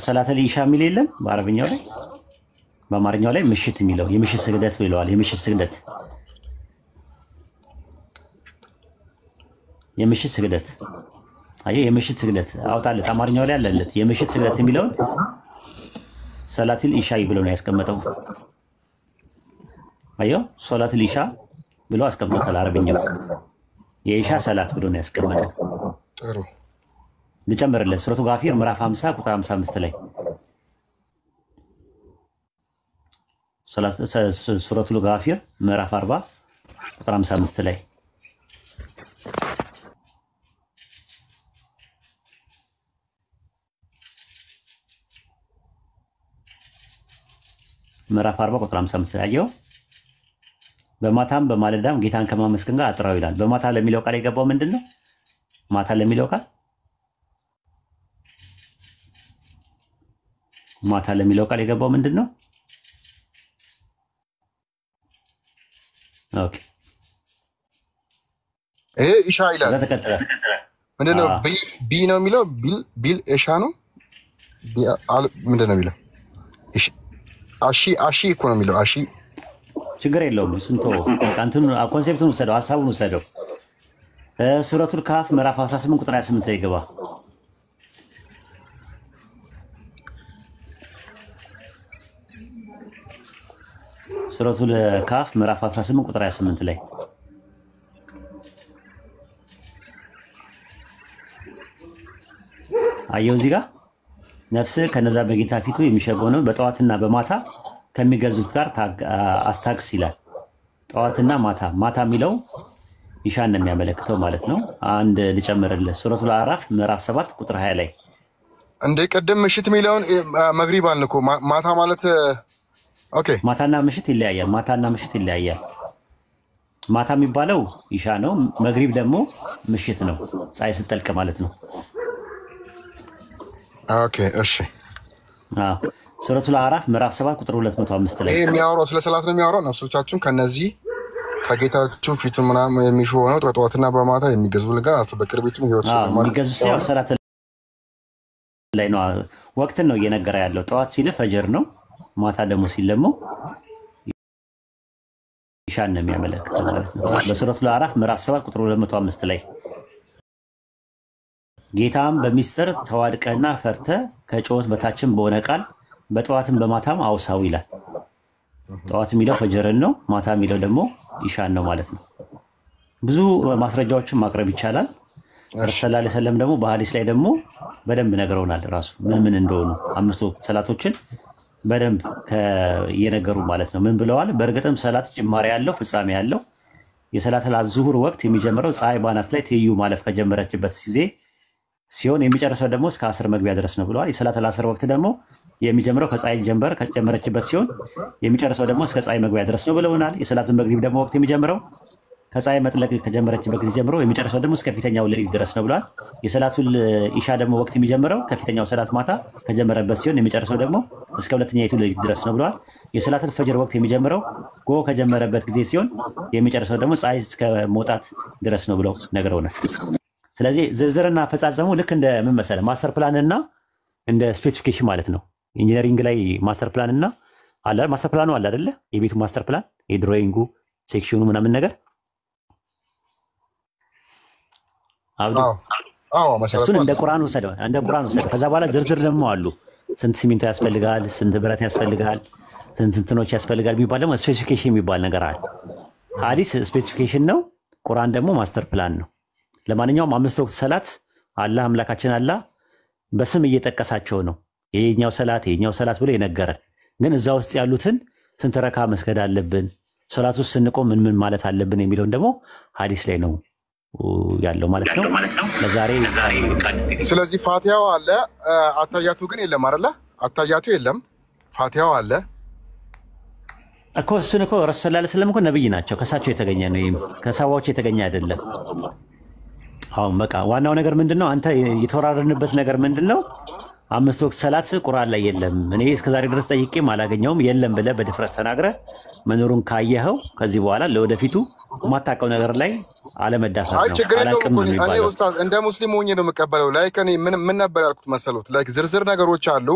ሰላተል ኢሻ የሚል የለም በአረብኛው ላይ። በአማርኛው ላይ ምሽት የሚለው የምሽት ስግደት ብለዋል። የምሽት ስግደት አየህ፣ የምሽት ስግደት አውጣለት። አማርኛው ላይ አለለት። የምሽት ስግደት የሚለውን ሰላተል ኢሻ ብሎ ነው ያስቀመጠው። አየው፣ ሰላተል ኢሻ ብሎ አስቀምጦታል። አረብኛው የኢሻ ሰላት ብሎ ነው ያስቀመጠው። ጥሩ ልጨምርልህ። ሱረቱ ጋፊር ምዕራፍ 50 ቁጥር 55 ላይ ሱረቱ ጋፊር ምዕራፍ 40 ቁጥር 55 ላይ ምዕራፍ 40 ቁጥር 55 ላይ አየው። በማታም በማለዳም ጌታን ከማመስገን ጋር አጥራው ይላል። በማታ ለሚለው ቃል የገባው ምንድን ነው? ማታ ለሚለው ቃል የገባው ምንድን ነው? ኦኬ ይሄ ኢሻ ይላል። ምንድን ነው? ቢ ነው የሚለው። ቢል ኢሻ ነው። ምንድን ነው የሚለው? አሺ እኮ ነው የሚለው። አሺ ችግር የለውም። እሱን ተወው። ኮንሴፕቱን ውሰደው፣ ሀሳቡን ውሰደው። ሱረቱል ካፍ ምዕራፍ 18 ቁጥር 28 ላይ ገባ። ሱረቱል ካፍ ምዕራፍ 18 ቁጥር 28 ላይ አየው እዚህ ጋር ነፍስ ከነዛ በጌታ ፊቱ የሚሸጎነው በጠዋትና በማታ ከሚገዙት ጋር አስታግስ ይላል። ጠዋትና ማታ የሚለው ኢሻን ነው የሚያመለክተው ማለት ነው። አንድ ልጨምርልህ ሱረቱል አዕራፍ ምዕራፍ 7 ቁጥር 20 ላይ እንደ ቀደም ምሽት የሚለውን መግሪብ አልንኮ ማታ ማለት ኦኬ። ማታና ምሽት ይለያያል። ማታ የሚባለው ኢሻ ነው። መግሪብ ደግሞ ምሽት ነው፣ ፀሐይ ስትጠልቅ ማለት ነው። ኦኬ እሺ። ሱረቱል አዕራፍ ምዕራፍ 7 ቁጥር 205 ላይ ይሄ የሚያወራው ስለ ሰላት ነው የሚያወራው። ነፍሶቻችሁን ከነዚህ ከጌታችሁ ፊቱን ምናምን የሚሹ ሆነው ጠዋትና በማታ የሚገዙ ጋር በቅርቢቱም ህይወት የሚገዙ ሲያው ሰላት ላይ ነው። ወቅትን ነው እየነገረ ያለው። ጠዋት ሲል ፈጅር ነው፣ ማታ ደግሞ ሲል ደግሞ ኢሻን ነው የሚያመለክተው ማለት ነው። በሱረቱል አዕራፍ ምዕራፍ 7 ቁጥር 205 ላይ ጌታም በሚስጥር ተዋድቀና ፈርተ ከጮት በታችን በሆነ ቃል በጠዋትም በማታም አውሳው ይላል። ጠዋት የሚለው ፈጅርን ነው፣ ማታ የሚለው ደግሞ ኢሻን ነው ማለት ነው። ብዙ ማስረጃዎችን ማቅረብ ይቻላል። ረሱል ሰለላሁ ዐለይሂ ወሰለም ደግሞ በሐዲስ ላይ ደግሞ በደንብ ነግረውናል። ራሱ ምን እንደሆኑ አምስቱ ሰላቶችን በደንብ እየነገሩ ማለት ነው። ምን ብለዋል? በእርግጥም ሰላት ጅማሬ ያለው ፍጻሜ ያለው የሰላተል ዙሁር ወቅት የሚጀምረው ፀሐይ ባናት ላይ ትይዩ ማለፍ ከጀመረችበት ጊዜ ሲሆን የሚጨርሰው ደግሞ እስከ 10 መግቢያ ድረስ ነው ብለዋል። የሰላተል ዐስር ወቅት ደግሞ የሚጀምረው ከፀሐይ ጀንበር ከጀመረችበት ሲሆን የሚጨርሰው ደግሞ እስከ ፀሐይ መግቢያ ድረስ ነው ብለውናል። የሰላተል መግሪብ ደግሞ ወቅት የሚጀምረው ከፀሐይ መጥለቅ ከጀመረችበት ጊዜ ጀምሮ የሚጨርሰው ደግሞ እስከ ፊተኛው ሌሊት ድረስ ነው ብለዋል። የሰላቱል ኢሻ ደግሞ ወቅት የሚጀምረው ከፊተኛው ሰላት ማታ ከጀመረበት ሲሆን የሚጨርሰው ደግሞ እስከ ሁለተኛይቱ ሌሊት ድረስ ነው ብለዋል። የሰላቱል ፈጅር ወቅት የሚጀምረው ጎህ ከጀመረበት ጊዜ ሲሆን የሚጨርሰው ደግሞ ፀሐይ እስከ መውጣት ድረስ ነው ብለው ነግረውናል። ስለዚህ ዝርዝርና አፈጻጸሙ ልክ እንደ ምን መሰለህ ማስተር ፕላን እና እንደ ስፔሲፊኬሽን ማለት ነው። ኢንጂነሪንግ ላይ ማስተር ፕላን እና አለ ማስተር ፕላኑ አለ አይደለ? የቤቱ ማስተር ፕላን የድሮይንጉ ሴክሽኑ ምናምን ነገር እሱን እንደ ቁርአን ወሰደው ከዛ በኋላ ዝርዝር ደግሞ አሉ። ስንት ሲሚንቶ ያስፈልጋል፣ ስንት ብረት ያስፈልጋል፣ ስንት እንትኖች ያስፈልጋል የሚባል ደግሞ ስፔሲፊኬሽን የሚባል ነገር አለ። ሐዲስ ስፔሲፊኬሽን ነው፣ ቁርአን ደግሞ ማስተር ፕላን ነው። ለማንኛውም 5 ወቅት ሰላት አላህ አምላካችን አላህ በስም እየጠቀሳቸው ነው። የኛው ሰላት ብሎ የነገረን ግን እዛ ውስጥ ያሉትን ስንት ረካ መስገድ አለብን፣ ሶላት ውስጥ ስንቆም ምን ማለት አለብን የሚለውን ደግሞ ሐዲስ ላይ ነው ያለው ማለት ነው። ለዛሬ ስለዚህ ፋቲሃው አለ፣ አታያቱ ግን የለም አይደለ? አታያቱ የለም፣ ፋቲሃው አለ እኮ። እሱን እኮ ረሱል ሰለላሁ ዐለይሂ ወሰለም እኮ ነብይ ናቸው፣ ከሳቸው የተገኘ ነው፣ ከሰዋዎች የተገኘ አይደለም። አሁን በቃ ዋናው ነገር ምንድነው? አንተ የተወራረድንበት ነገር ምንድነው? 5 ወቅት ሰላት ቁርአን ላይ የለም፣ እኔ እስከዛሬ ድረስ ጠይቄም አላገኘውም፣ የለም ብለህ በድፍረት ተናግረህ መኖሩን ካየኸው ከዚህ በኋላ ለወደፊቱ የማታውቀው ነገር ላይ አለመዳፈር ነው። አላውቅም ነው የሚባለው። ኡስታዝ እንደ ሙስሊም ሆኜ ነው የምቀበለው። ላይክ እኔ ምን ነበር ያልኩት መሰሉት? ላይክ ዝርዝር ነገሮች አሉ።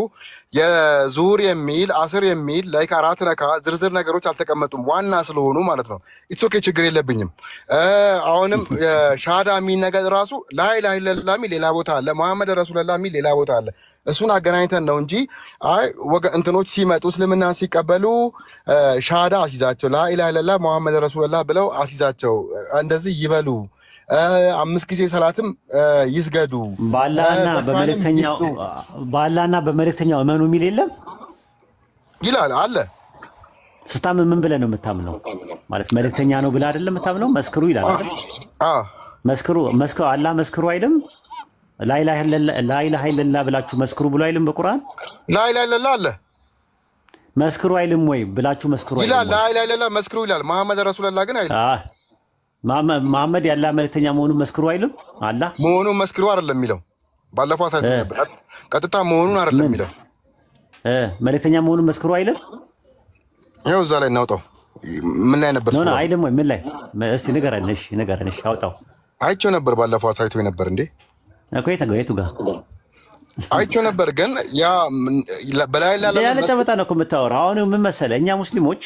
የዙሁር የሚል አስር የሚል ላይክ 4 ረካ ዝርዝር ነገሮች አልተቀመጡም፣ ዋና ስለሆኑ ማለት ነው። ኢትስ ኦኬ፣ ችግር የለብኝም። አሁንም ሻሃዳ የሚል ነገር ራሱ ላኢላሃ ኢለላህ የሚል ሌላ ቦታ አለ፣ መሐመድ ረሱሉላህ የሚል ሌላ ቦታ አለ። እሱን አገናኝተን ነው እንጂ አይ እንትኖች ሲመጡ እስልምና ሲቀበሉ ሻሃዳ አሲዛቸው ላኢላሃ ኢለላህ መሐመድ ረሱሉላህ ብለው አሲዛቸው እንደዚህ ይበሉ፣ 5 ጊዜ ሰላትም ይስገዱ፣ በአላህና በመልእክተኛው እመኑ የሚል የለም ይላል አለ። ስታምን ምን ብለህ ነው የምታምነው? ማለት መልእክተኛ ነው ብለህ አይደለም የምታምነው? መስክሩ ይላል አይደል? መስክሩ አላህ መስክሩ አይልም? ላኢላሃ ኢለላህ ብላችሁ መስክሩ ብሎ አይልም? በቁርአን ላኢላሃ ኢለላህ አለ መስክሩ አይልም ወይ? ብላችሁ መስክሩ አይልም ይላል። ላኢላሃ ኢለላህ መስክሩ ይላል። መሐመድ ረሱሉላህ ግን አይልም። መሐመድ የአላህ መልእክተኛ መሆኑን መስክሩ አይልም? አላህ መሆኑን መስክሩ አይደለም የሚለው። ባለፈው አሳይቶ ነበር። ቀጥታ መሆኑን አይደለም የሚለው፣ መልእክተኛ መሆኑን መስክሩ አይልም። ይኸው እዛ ላይ እናውጣው። ምን ላይ ነበር? ነው አይልም ወይ? ምን ላይ? እስቲ ንገረን። እሺ አውጣው። አይቼው ነበር ባለፈው አሳይቶ ነበር እንዴ እኮ የቱ ጋር አይቼው ነበር። ግን ያ በላይ ያለ ጨበጣ ነው እኮ የምታወራው። አሁን ምን መሰለህ እኛ ሙስሊሞች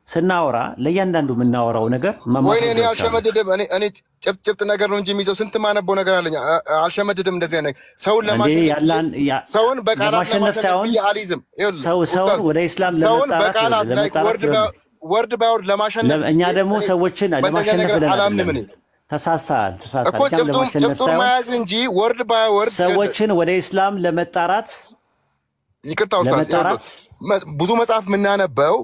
ስናወራ ለእያንዳንዱ የምናወራው ነገር ወይ እኔ አልሸመድድም። እኔ ጭብጭብጥ ነገር ነው እንጂ የሚይዘው ስንት ማነበው ነገር አለኝ። አልሸመድድም። እንደዚህ አይነት ሰውን ሰውን በቃላት ሳይሆን አልይዝም። ሰውን ወደ ኢስላም ለመጣራት ወርድ ባይወርድ ለማሸነፍ እኛ ደግሞ ሰዎችን ለማሸነፍ ብለን አላምንም። እኔ ተሳስተሃል እኮ ጭብጡን መያዝ እንጂ ወርድ ባይ ወርድ ሰዎችን ወደ ኢስላም ለመጣራት ይቅርታ ኡስታዝ ብዙ መጽሐፍ የምናነበው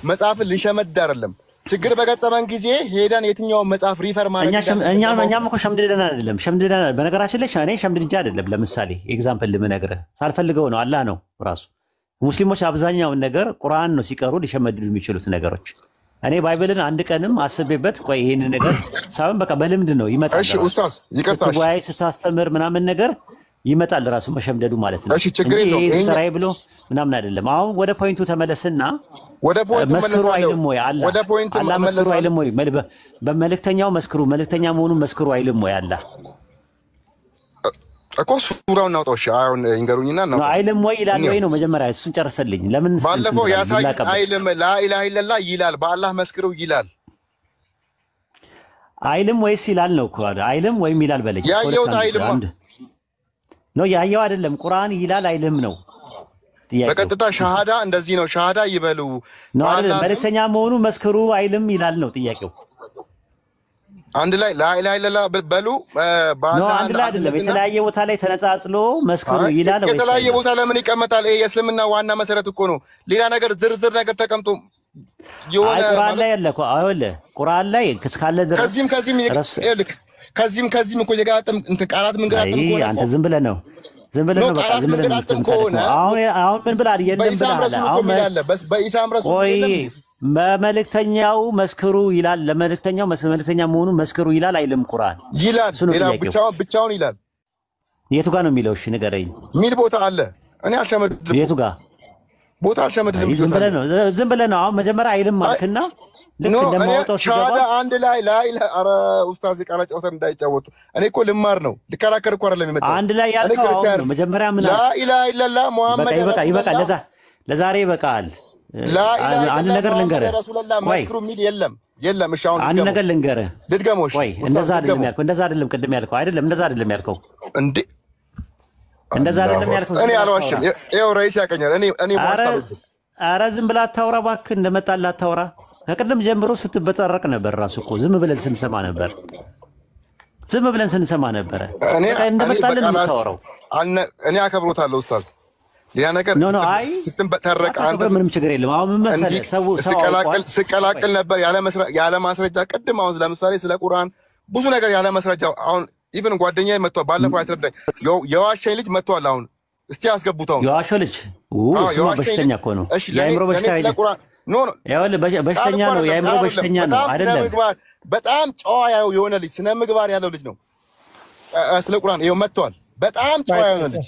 መጽሐፍን ልንሸመድ አይደለም። ችግር በገጠመን ጊዜ ሄደን የትኛውን መጽሐፍ ሪፈር ማድረግ እኛም እኮ ሸምድደናል አይደለም ሸምድደናል። በነገራችን ላይ እኔ ሸምድጄ አይደለም። ለምሳሌ ኤግዛምፕል ልምነግርህ ሳልፈልገው ነው። አላህ ነው ራሱ። ሙስሊሞች አብዛኛውን ነገር ቁርአን ነው ሲቀሩ ሊሸመድዱ የሚችሉት ነገሮች። እኔ ባይብልን አንድ ቀንም አስቤበት ቆይ ይሄን ነገር ሳይሆን በቃ በልምድ ነው ይመጣል። እሺ ኡስታዝ ይቅርታ ወይ ስታስተምር ምናምን ነገር ይመጣል ራሱ መሸምደዱ ማለት ነው። እሺ ችግር የለውም። ይሄ ስራዬ ብሎ ምናምን አይደለም። አሁን ወደ ፖይንቱ ተመለስና ወደ ፖይንቱ መስክሩ አይልም ወይ አላህ? ወደ ፖይንቱ መስክሩ አይልም ወይ? በመልእክተኛው መስክሩ፣ መልእክተኛ መሆኑን መስክሩ አይልም ወይ አላህ? እኮ ሱራውን እናውጣው። እሺ አሁን ይንገሩኝና እናውጣው። አይልም ወይ ይላል ወይ ነው መጀመሪያ እሱን ጨርሰልኝ። ለምን ባለፈው ያሳይ አይልም ላኢላሃ ኢለላህ ይላል፣ በአላህ መስክሩ ይላል። አይልም ወይስ ይላል ነው እኮ አይልም ወይም ይላል በለኝ። ያየሁት አይልም ነው ያየው አይደለም። ቁርአን ይላል አይልም ነው ጥያቄው። በቀጥታ ሻሃዳ እንደዚህ ነው ሻሃዳ ይበሉ ነው አይደለም። መልእክተኛ መሆኑን መስክሩ አይልም ይላል ነው ጥያቄው። አንድ ላይ ላኢላሃ ኢለላህ በሉ ነው አንድ ላይ አይደለም። የተለያየ ቦታ ላይ ተነጣጥሎ መስክሩ ይላል ወይ? የተለያየ ቦታ ለምን ይቀመጣል? ይሄ የእስልምና ዋና መሰረት እኮ ነው። ሌላ ነገር ዝርዝር ነገር ተቀምጦ የሆነ ቁርአን ላይ ያለ እኮ አይወለ ቁርአን ላይ እስካለ ድረስ ከዚህም እኮ የጋጠም እንትን ቃላት ምን ጋጠም እኮ ነው። አንተ ዝም ብለህ ነው በቃ ዝም ብለህ ነው። አሁን ምን ብለህ የለም ብለህ አሁን በኢሳም ረሱል የለም በመልእክተኛው መስክሩ ይላል። ለመልእክተኛው መልእክተኛ መሆኑን መስክሩ ይላል አይልም? ቁርአን ይላል። ሌላ ብቻውን ይላል። የቱ ጋር ነው የሚለው? እሺ ንገረኝ። ሚል ቦታ አለ። እኔ አልሸመድም። የቱ ጋር ቦታ አልሸመድም። ዝም ብለህ ነው። አሁን መጀመሪያ አይልም አልክና ልክ እንደማወጣው ሲገባ አንድ ላይ ላኢላሃ ኧረ ኡስታዝ ቃላ ጨዋታ እንዳይጫወቱ። እኔ እኮ ልማር ነው ልከራከር እኮ አይደለም የመጣው። አንድ ላይ ያልከው አሁን ነው መጀመሪያ ምን ላኢላሃ ኢለላህ ሙሐመድ ይበቃል። ለዛሬ ይበቃል። አንድ ነገር ልንገርህ። መስክሩ ሚል የለም። እሺ አሁን አንድ ነገር ልንገርህ። ድድገሞሽ ወይ እንደዛ አይደለም ቅድም ያልከው አይደለም። እንደዛ አይደለም ያልከው እንዴ እንደዛ አይደለም ያልከው። እኔ አልዋሽም። ይኸው ራይስ ያቀኛል። እኔ ኧረ ዝም ብለህ አታውራ እባክህ። እንደመጣልህ አታውራ። ከቅድም ጀምሮ ስትበጠረቅ ነበር ራሱ እኮ ዝም ብለን ስንሰማ ነበር። እንደመጣልህ ነው የምታወራው። እኔ አከብሮታለሁ ኡስታዝ። ሌላ ነገር ስትበጠረቅ አንተ ምንም ችግር የለም። አሁን ምን መሰለህ ሰው ስቀላቅል ነበር ያለ ማስረጃ። ቅድም አሁን ለምሳሌ ስለ ቁርአን ብዙ ነገር ያለ ማስረጃ አሁን ኢቭን ጓደኛዬ መጥቷል። ባለፈው ያስረዳኝ የዋሸኝ ልጅ መጥቷል። አሁን እስቲ ያስገቡት። አሁን የዋሸው ልጅ እሱማ በሽተኛ እኮ ነው። የአእምሮ በሽታ በሽተኛ ነው። የአእምሮ በሽተኛ ነው አይደለም። በጣም ጨዋ የሆነ ልጅ ስነ ምግባር ያለው ልጅ ነው። ስለ ቁርአን ይኸው መጥቷል። በጣም ጨዋ የሆነ ልጅ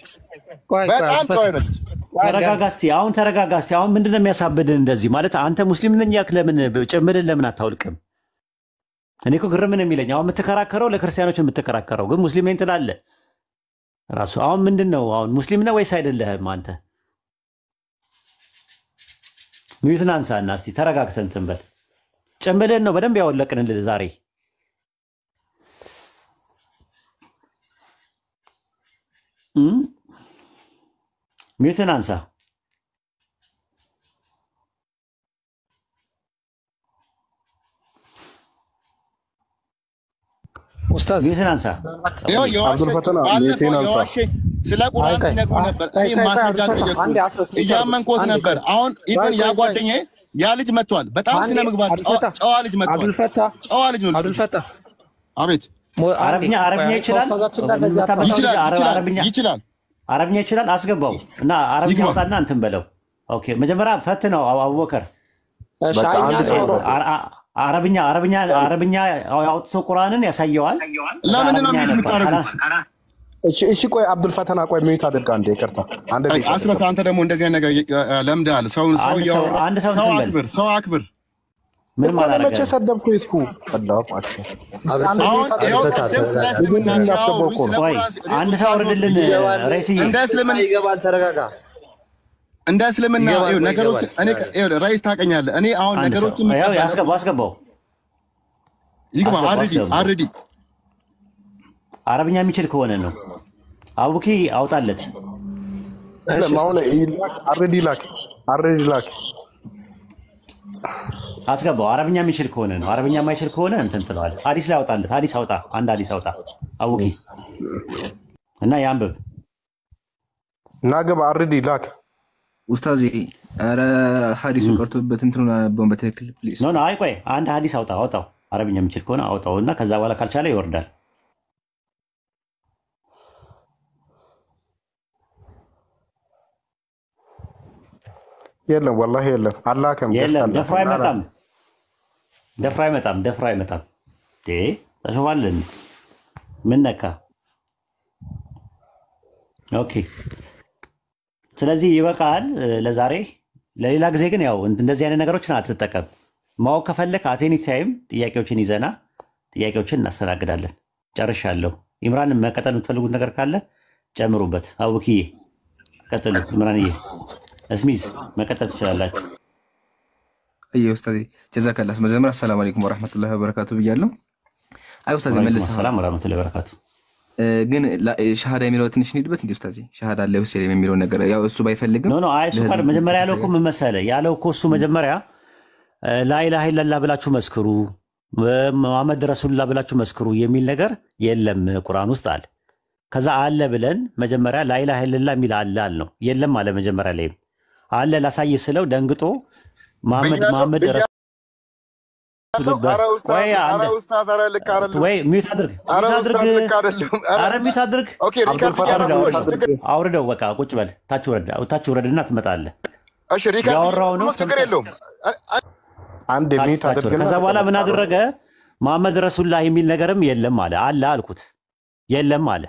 ተረጋጋ እስቲ። አሁን ምንድነው የሚያሳብድህ እንደዚህ ማለት? አንተ ሙስሊም ነኝ ያልክ ለምን ጭምብልን ለምን አታውልቅም? እኔ እኮ ግርም ነው የሚለኝ። አሁን የምትከራከረው ለክርስቲያኖች የምትከራከረው ግን ሙስሊም ነኝ ትላለህ ራሱ። አሁን ምንድነው አሁን ሙስሊም ነህ ወይስ አይደለህም አንተ? ሚዩትን አንሳና እስቲ ተረጋግተን እንትን በል። ጭምብልን ነው በደንብ ያወለቅንልህ ዛሬ። ሚዩትን አንሳ። ኡስታዝ ሚዩትን አንሳ። ስለ ቁርአን ሲነግሩ ነበር። እኔ ማስረጃ ጠየቅኩ እያመንኩት ነበር። አሁን ኢቭን ያ ጓደኛዬ ያ ልጅ መጥቷል። በጣም ስነ ምግባር ጨዋ ልጅ መጥቷል። ጨዋ ልጅ ነው። አብዱልፈታህ አቤት። አረብኛ ይችላል። አረብኛ ይችላል። አስገባው እና አረብኛ አውጣና እንትን በለው። ኦኬ መጀመሪያ ፈትነው አቡበከር። አረብኛ አውጥቶ ቁርአንን ያሳየዋል። ለምንድን ነው የምታረጉት? እሺ ቆይ አብዱልፈተና ቆይ ሚዩት አድርጋ እንደ ይቅርታ አንተ አስረሳ። አንተ ደግሞ እንደዚህ ነገር ለምደሃል። ሰው አክብር። ምን ማለት ነው? መቼ ሰደብኩ ይስኩ አላህ አንድ ሰው ወርድልን ራይሲ እንደ እስልምና ይገባል። ተረጋጋ። እንደ እስልምና ነገሮች እኔ ራይስ ታቀኛለህ። እኔ አሁን ነገሮችን አስገባው ይግባ። አረዲ አረብኛ የሚችል ከሆነ ነው። አቡኪ አውጣለት። አረዲ ላክ አስገባው። አረብኛ የሚችል ከሆነ ነው። አረብኛ የማይችል ከሆነ እንትን ትለዋለህ። ሐዲስ ላይ አውጣለት። ሐዲስ አውጣ፣ አንድ ሐዲስ አውጣ አውቂ እና ያንብብ እና ግባ። አርዲ ላክ ኡስታዝ። ኧረ ሐዲሱ ቀርቶበት እንትኑን አነበውን በትክክል ፕሊዝ። ኖ አይ ቆይ፣ አንድ ሐዲስ አውጣው። አረብኛ የሚችል ከሆነ አውጣው እና ከዛ በኋላ ካልቻለ ይወርዳል። የለም ወላሂ የለም። አላከም የለም። ደፍሮ አይመጣም። ተሾማለን። ምን ነካ? ኦኬ። ስለዚህ ይበቃል ለዛሬ። ለሌላ ጊዜ ግን ያው እንደዚህ አይነት ነገሮችን አትጠቀም። ማወቅ ከፈለክ አቴኒ ታይም ጥያቄዎችን ይዘና ጥያቄዎችን እናስተናግዳለን። ጨርሻለሁ። ኢምራን መቀጠል የምትፈልጉት ነገር ካለ ጨምሩበት። አቡኪዬ ቀጥሉ። ኢምራንዬ እስሚዝ መቀጠል ትችላላችሁ። አይ ኡስታዝ ጀዛከላህ። መጀመሪያ አሰላሙ አለይኩም ወራህመቱላሂ ወበረካቱ ብያለሁ። አይ ኡስታዝ መልሰህ ሰላም ወራህመቱላሂ ወበረካቱ። ግን ሻሃዳ የሚለው ትንሽ እንሂድበት እንዴ ኡስታዝ። ሻሃዳ አለ ወሰለም የሚለው ነገር ያው እሱ ባይፈልግም አይ እሱ ጋር መጀመሪያ ያለው እኮ ምን መሰለህ ያለው እኮ እሱ መጀመሪያ ላኢላሃ ኢለላህ ብላችሁ መስክሩ፣ መሐመድ ረሱሉላህ ብላችሁ መስክሩ የሚል ነገር የለም ቁርአን ውስጥ አለ። ከዛ አለ ብለን መጀመሪያ ላኢላሃ ኢለላህ የሚል አለ አልነው። የለም አለ መጀመሪያ ላይ አለ ላሳይ ስለው ደንግጦ መሐመድ ወይ ሚውት አድርግ አውርደው። በቃ ቁጭ በል ታች ውረድና ትመጣለህ። ያወራው ነው ችግር የለውም። አንድ ሚውት አድርግ። ከዛ በኋላ ምን አደረገ? መሐመድ ረሱሉላህ የሚል ነገርም የለም አለ። አለ አልኩት የለም አለ።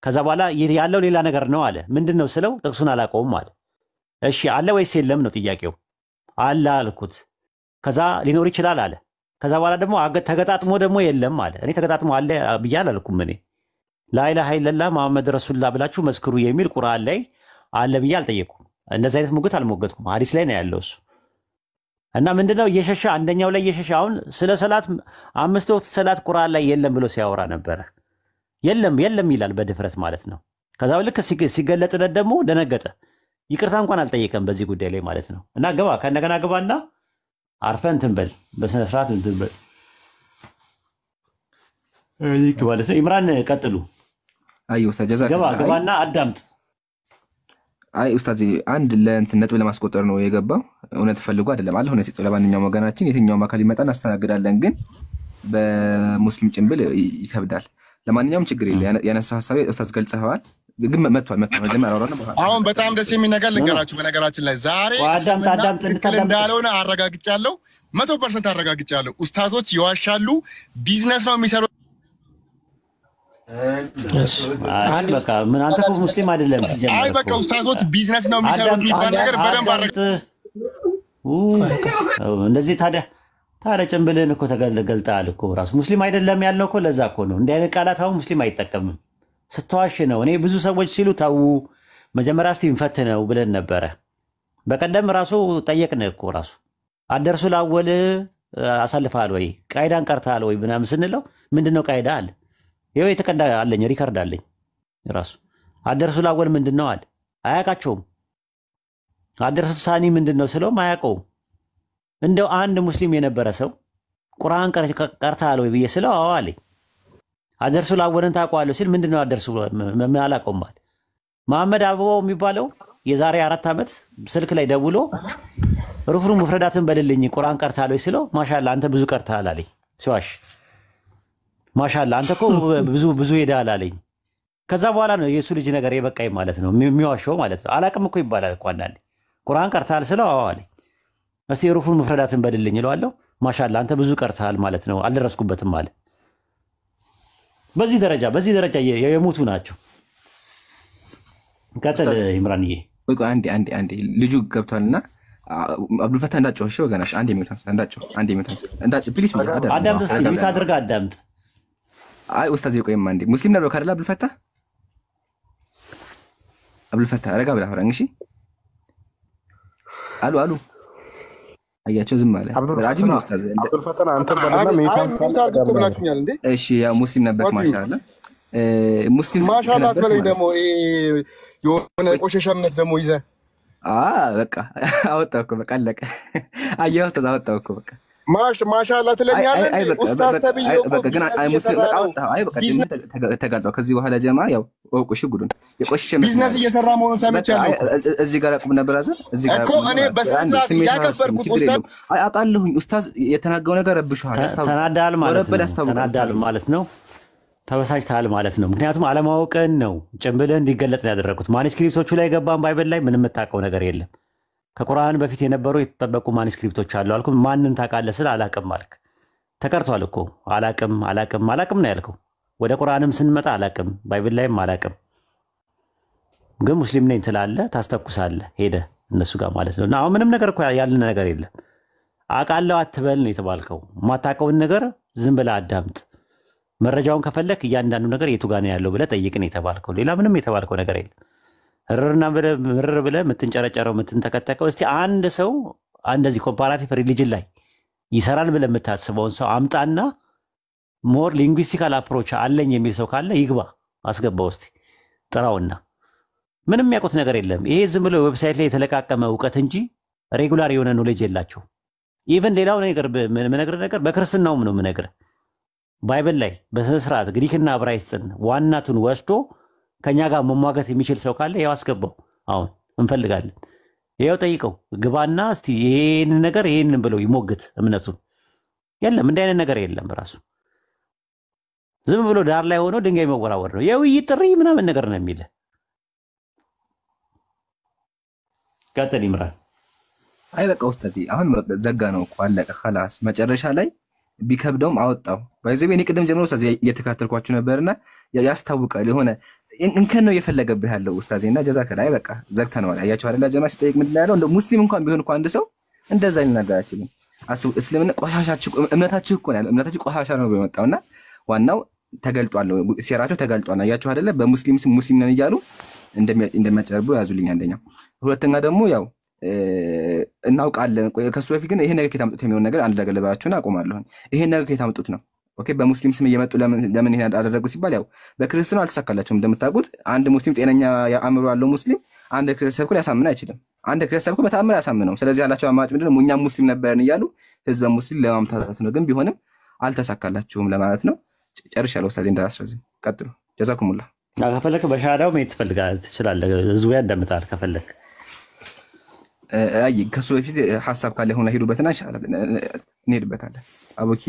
ከዛ በኋላ ያለው ሌላ ነገር ነው አለ። ምንድነው ስለው ጥቅሱን አላውቀውም አለ። እሺ አለ ወይስ የለም ነው ጥያቄው። አለ አልኩት። ከዛ ሊኖር ይችላል አለ። ከዛ በኋላ ደግሞ ተገጣጥሞ ደግሞ የለም አለ። እኔ ተገጣጥሞ አለ ብዬ አላልኩም። እኔ ላኢላሃ ኢለላህ መሐመድ ረሱሉላህ ብላችሁ መስክሩ የሚል ቁርአን ላይ አለ ብዬ አልጠየቅኩም። እንደዚህ አይነት ሙግት አልሞገትኩም። ሐዲስ ላይ ነው ያለው እሱ። እና ምንድነው እየሸሻ አንደኛው ላይ እየሸሻ አሁን ስለ ሰላት 5 ወቅት ሰላት ቁርአን ላይ የለም ብሎ ሲያወራ ነበረ። የለም ይላል በድፍረት ማለት ነው። ከዛ ልክ ሲገለጥለት ደግሞ ደነገጠ። ይቅርታ እንኳን አልጠየቀም በዚህ ጉዳይ ላይ ማለት ነው። እና ገባ ከነገና ገባና አርፈህ እንትን በል በስነ ስርዓት እንትን በል ይክ ማለት ነው። ኢምራን ቀጥሉ። አይ ኡስታዝ ጀዛከላህ። ገባና አዳምጥ። አይ ኡስታዝ አንድ ለእንትን ነጥብ ለማስቆጠር ነው የገባው። እውነት ፈልጎ አይደለም አለ ሆነ ሲጥ ለማንኛውም ወገናችን የትኛውም አካል ይመጣን አስተናግዳለን። ግን በሙስሊም ጭንብል ይከብዳል። ለማንኛውም ችግር የለም። ያነሳው ሐሳብ ኡስታዝ ገልጸዋል። ግን መጥቷል መጀመሪያ አወራና በኋላ አሁን በጣም ደስ የሚል ነገር ልንገራችሁ። በነገራችን ላይ ዛሬ አዳምጥ እንዳልሆነ አረጋግጫለሁ። 100% አረጋግጫለሁ። ኡስታዞች ይዋሻሉ። ቢዝነስ ነው የሚሰሩት። በቃ ምን አንተ እኮ ሙስሊም አይደለም ሲጀምር። አይ በቃ ኡስታዞች ቢዝነስ ነው የሚሰሩት የሚባል ነገር በደንብ እንደዚህ ታዲያ ጭንብልን እኮ ተገልጠሃል እኮ ራሱ ሙስሊም አይደለም ያልነው እኮ ለዛ እኮ ነው። እንዲህ አይነት ቃላት አሁን ሙስሊም አይጠቀምም። ስትዋሽ ነው። እኔ ብዙ ሰዎች ሲሉ ተው መጀመሪያ እስቲ እንፈትነው ብለን ነበረ። በቀደም ራሱ ጠየቅን እኮ ራሱ አደርሱ ላወል አሳልፈሃል ወይ ቃይዳን ቀርተሃል ወይ ምናምን ስንለው ምንድነው ቃይዳ አለ። ይኸው የተቀዳ አለኝ ሪከርድ አለኝ ራሱ አደርሱ ላወል ምንድነው አለ። አያውቃቸውም። አደርሱ ሳኒ ምንድነው ስለውም አያውቀውም። እንደው አንድ ሙስሊም የነበረ ሰው ቁርአን ቀርተሃል ወይ ብዬ ስለው አዎ አለኝ። አደርሱ ላወልን ታውቀዋለህ ሲል ምንድነው አደርሱ አላውቀውም አለ። መሐመድ አበባው የሚባለው የዛሬ 4 ዓመት ስልክ ላይ ደውሎ ሩፍሩ ሙፍረዳትን በልልኝ ቁርአን ቀርተሃል ወይ ስለው ማሻአላ አንተ ብዙ ቀርተሃል አለኝ። ሲዋሽ ማሻአላ አንተ እኮ ብዙ ሄደሃል አለኝ። ከዛ በኋላ ነው የሱ ልጅ ነገር የበቃኝ ማለት ነው የሚዋሸው ማለት ነው። አላቅም እኮ ይባላል እኮ አንዳንዴ ቁርአን ቀርተሃል ስለው አዎ አለኝ። እስቲ ሩፍሩ ሙፍረዳትን በልልኝ እለዋለሁ። ማሻአላ አንተ ብዙ ቀርተሃል ማለት ነው አልደረስኩበትም አለ። በዚህ ደረጃ የሞቱ ናቸው። ቀጥል ኢምራንዬ። ቆይ አንዴ ልጁ ገብቷልና አብዱልፈታ እንዳጨው እሺ ወገናሽ አንዴ የሚውታንስ እንዳጨው ፕሊስ አዳምጥ። ሊሚት አድርጋ አዳምጥ። አይ ኡስታዝ ቆይም አንዴ ሙስሊም ነው ካደላ አብዱልፈታ ረጋ ብላ አውራኝ። እሺ አሉ አያቸው ዝም አለ። አጅብ ነው ኡስታዝ። አብዱልፈታ አንተ በለና ብላችሁኛል እንዴ? እሺ ያ ሙስሊም ነበር ማሻአላ። ሙስሊም ማሻአላ አትበለኝ ደግሞ የሆነ ቆሻሻ እምነት ደግሞ ይዘህ በቃ አወጣው እኮ በቃ አለቀ። አያው ኡስታዝ አወጣው እኮ በቃ ማሻአላ ትለኛለህ እንዴ ኡስታዝ ተብዬው እኮ ቢዝነስ ተጋልጧል። ከዚህ በኋላ ጀማ ያው ወቁሽ ጉዱን የቆሸሸ ቢዝነስ እየሰራ መሆኑን ሰምቻለሁ እዚህ ጋር አቁም ነበር አዘር እዚህ ጋር እኮ እኔ በስንት ያከበርኩት ኡስታዝ አውቃለሁኝ። ኡስታዝ የተናገረው ነገር ረብሽዋል። ተናዳል ማለት ነው ተበሳጭተሃል ማለት ነው። ምክንያቱም አለማወቅን ነው ጭምብልህ እንዲገለጥ ነው ያደረኩት። ማኑስክሪፕቶቹ ላይ ገባን ባይብል ላይ ምንም የምታውቀው ነገር የለም። ከቁርአን በፊት የነበሩ የተጠበቁ ማኑስክሪፕቶች አሉ አልኩ። ማንን ታውቃለህ ስለ አላቅም አልክ። ተቀርቷል እኮ አላቅም ነው ያልከው። ወደ ቁርአንም ስንመጣ አላቅም፣ ባይብል ላይም አላቅም። ግን ሙስሊም ነኝ ትላለህ፣ ታስተኩሳለህ ሄደህ እነሱ ጋር ማለት ነው። እና አሁን ምንም ነገር እኮ ያልን ነገር የለም። አውቃለሁ አትበል ነው የተባልከው። የማታውቀውን ነገር ዝም ብለህ አዳምጥ። መረጃውን ከፈለክ እያንዳንዱ ነገር የቱ ጋር ነው ያለው ብለህ ጠይቅ ነው የተባልከው። ሌላ ምንም የተባልከው ነገር የለም። ምርር ብለህ የምትንጨረጨረው የምትንተከተከው እስቲ አንድ ሰው እንደዚህ ኮምፓራቲቭ ሪሊጅን ላይ ይሰራል ብለህ የምታስበውን ሰው አምጣና ሞር ሊንጉዊስቲካል አፕሮች አለኝ የሚል ሰው ካለ ይግባ፣ አስገባው። እስቲ ጥራውና ምንም የሚያውቁት ነገር የለም። ይሄ ዝም ብሎ ዌብሳይት ላይ የተለቃቀመ እውቀት እንጂ ሬጉላር የሆነ ኖሌጅ የላቸው። ኢቨን ሌላው ነገር የምነግርህ ነገር በክርስትናውም ነው የምነግርህ። ባይብል ላይ በስነ ስርዓት ግሪክና ዕብራይስጥን ዋናቱን ወስዶ ከኛ ጋር መሟገት የሚችል ሰው ካለ ያው አስገባው። አሁን እንፈልጋለን። ያው ጠይቀው ግባና እስቲ ይሄንን ነገር ይሄንን ብለው ይሞግት እምነቱን። የለም እንዲህ አይነት ነገር የለም። ራሱ ዝም ብሎ ዳር ላይ ሆኖ ድንጋይ መወራወር ነው። የውይይት ጥሪ ምናምን ነገር ነው የሚል። ቀጥል ይምራል። አይ በቃ ኡስታዚ አሁን ዘጋ ነው እኮ አለቀ خلاص። መጨረሻ ላይ ቢከብደውም አወጣው። ባይዘው እኔ ቅድም ጀምሮ ኡስታዚ እየተከታተልኳችሁ ነበርና ያስታውቃል። የሆነ እንከን ነው የፈለገብህ ያለው ኡስታዚና ጀዛከላ። አይ በቃ ዘግተነዋል። አያችሁ አይደል ጀማ ሲጠይቅ ምንድን ያለው እንደ ሙስሊም እንኳን ቢሆን እኮ አንድ ሰው እንደዛ ሊናገር አይችልም። አስቡ እስልምና ቆሻሻችሁ እምነታችሁ እኮ ነው እምነታችሁ ቆሻሻ ነው በመጣውና ዋናው ተገልጧል ነው ሴራቸው ተገልጧል። አያችሁ አይደለ በሙስሊም ስም ሙስሊም ነን እያሉ እንደሚያጨርቡ ያዙልኝ። አንደኛ ሁለተኛ ደግሞ ያው እናውቃለን። ከሱ በፊት ግን ይሄ ነገር ከታምጡት የሚሆን ነገር አንድ ነገር ለባያችሁና አቆማለሁ። ይሄ ነገር ከታምጡት ነው ኦኬ። በሙስሊም ስም እየመጡ ለምን ይሄን አደረጉ ሲባል ያው በክርስቲያኑ አልተሳካላቸውም። እንደምታውቁት አንድ ሙስሊም ጤነኛ አእምሮ ያለው ሙስሊም አንድ ክርስቲያን እኮ ሊያሳምን አይችልም። አንድ ክርስቲያን እኮ በተአምር ያሳምነው። ስለዚህ ያላቸው አማራጭ ምንድነው? እኛም ሙስሊም ነበርን እያሉ ህዝበ ሙስሊም ለማምታታት ነው። ግን ቢሆንም አልተሳካላቸውም ለማለት ነው። ጨርሻለሁ። ኡስታዝ እንዳስረዝም ቀጥሉ። ጀዛኩሙላህ። ከፈለክ በሻዳው መሄድ ትችላለህ። ህዝቡ ያዳምጣል ከፈለክ። አይ ከሱ በፊት ሐሳብ ካለ ሆነ ሄዱበትና ይሻላል እንሄድበታለን። አቡኪ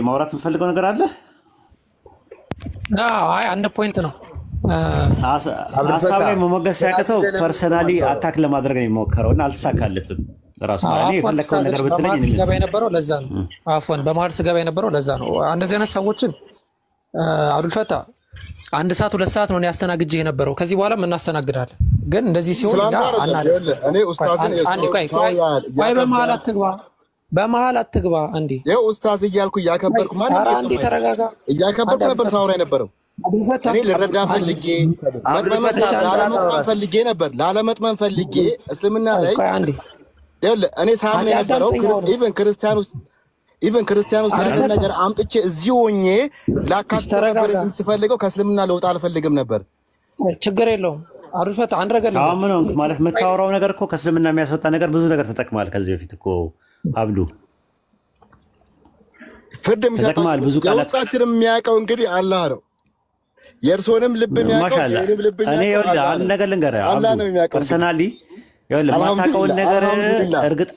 ማውራት የምፈልገው ነገር አለ። አይ አንድ ፖይንት ነው ሐሳብ ላይ መሞገስ ሲያቅተው ፐርሰናሊ አታክ ለማድረግ ነው የሚሞከረውና አልተሳካለትም። ራሱ ማለት የፈለከውን ነገር ብትለኝ እኔ ስገባ የነበረው ለዛ ነው። አፎን በመሀል ስገባ የነበረው ለዛ ነው። እንደዚህ አይነት ሰዎችን አብዱልፈታ አንድ ሰዓት ሁለት ሰዓት ነው ያስተናግጄ የነበረው። ከዚህ በኋላ ምን እናስተናግዳለን? ግን እንደዚህ ሲሆን እኔ ኡስታዝን በመሀል አትግባ። አንዴ ይኸው ኡስታዝ እያልኩ እያከበርኩ ማን ተረጋጋ። እያከበርኩ ነበር ሳውራ የነበረው። እኔ ልረዳ ፈልጌ ላለመጥመን ፈልጌ እስልምና ላይ እኔ ሳምን የነበረው ኢቨን ክርስቲያን ውስጥ ያለ ነገር አምጥቼ እዚህ ሆኜ ላካስተረብረም ስፈልገው ከእስልምና ለውጥ አልፈልግም ነበር። ችግር የለውም። አሩፈት አንድ ነገር ምን ማለት የምታወራው ነገር እኮ ከእስልምና የሚያስወጣ ነገር ብዙ ነገር ተጠቅማል። ከዚህ በፊት እኮ አብዱ ፍርድ የሚሰጣል ብዙ ቃላታችንም የሚያውቀው እንግዲህ አላህ ነው። የእርሶንም ልብ የሚያውቀው የኔንም ልብ የሚያውቀው እኔ ይኸውልህ አንድ ነገር ልንገርህ አላህ ነው የሚያውቀው። ፐርሰናሊ ይኸውልህ የማታውቀውን ነገር እርግጥ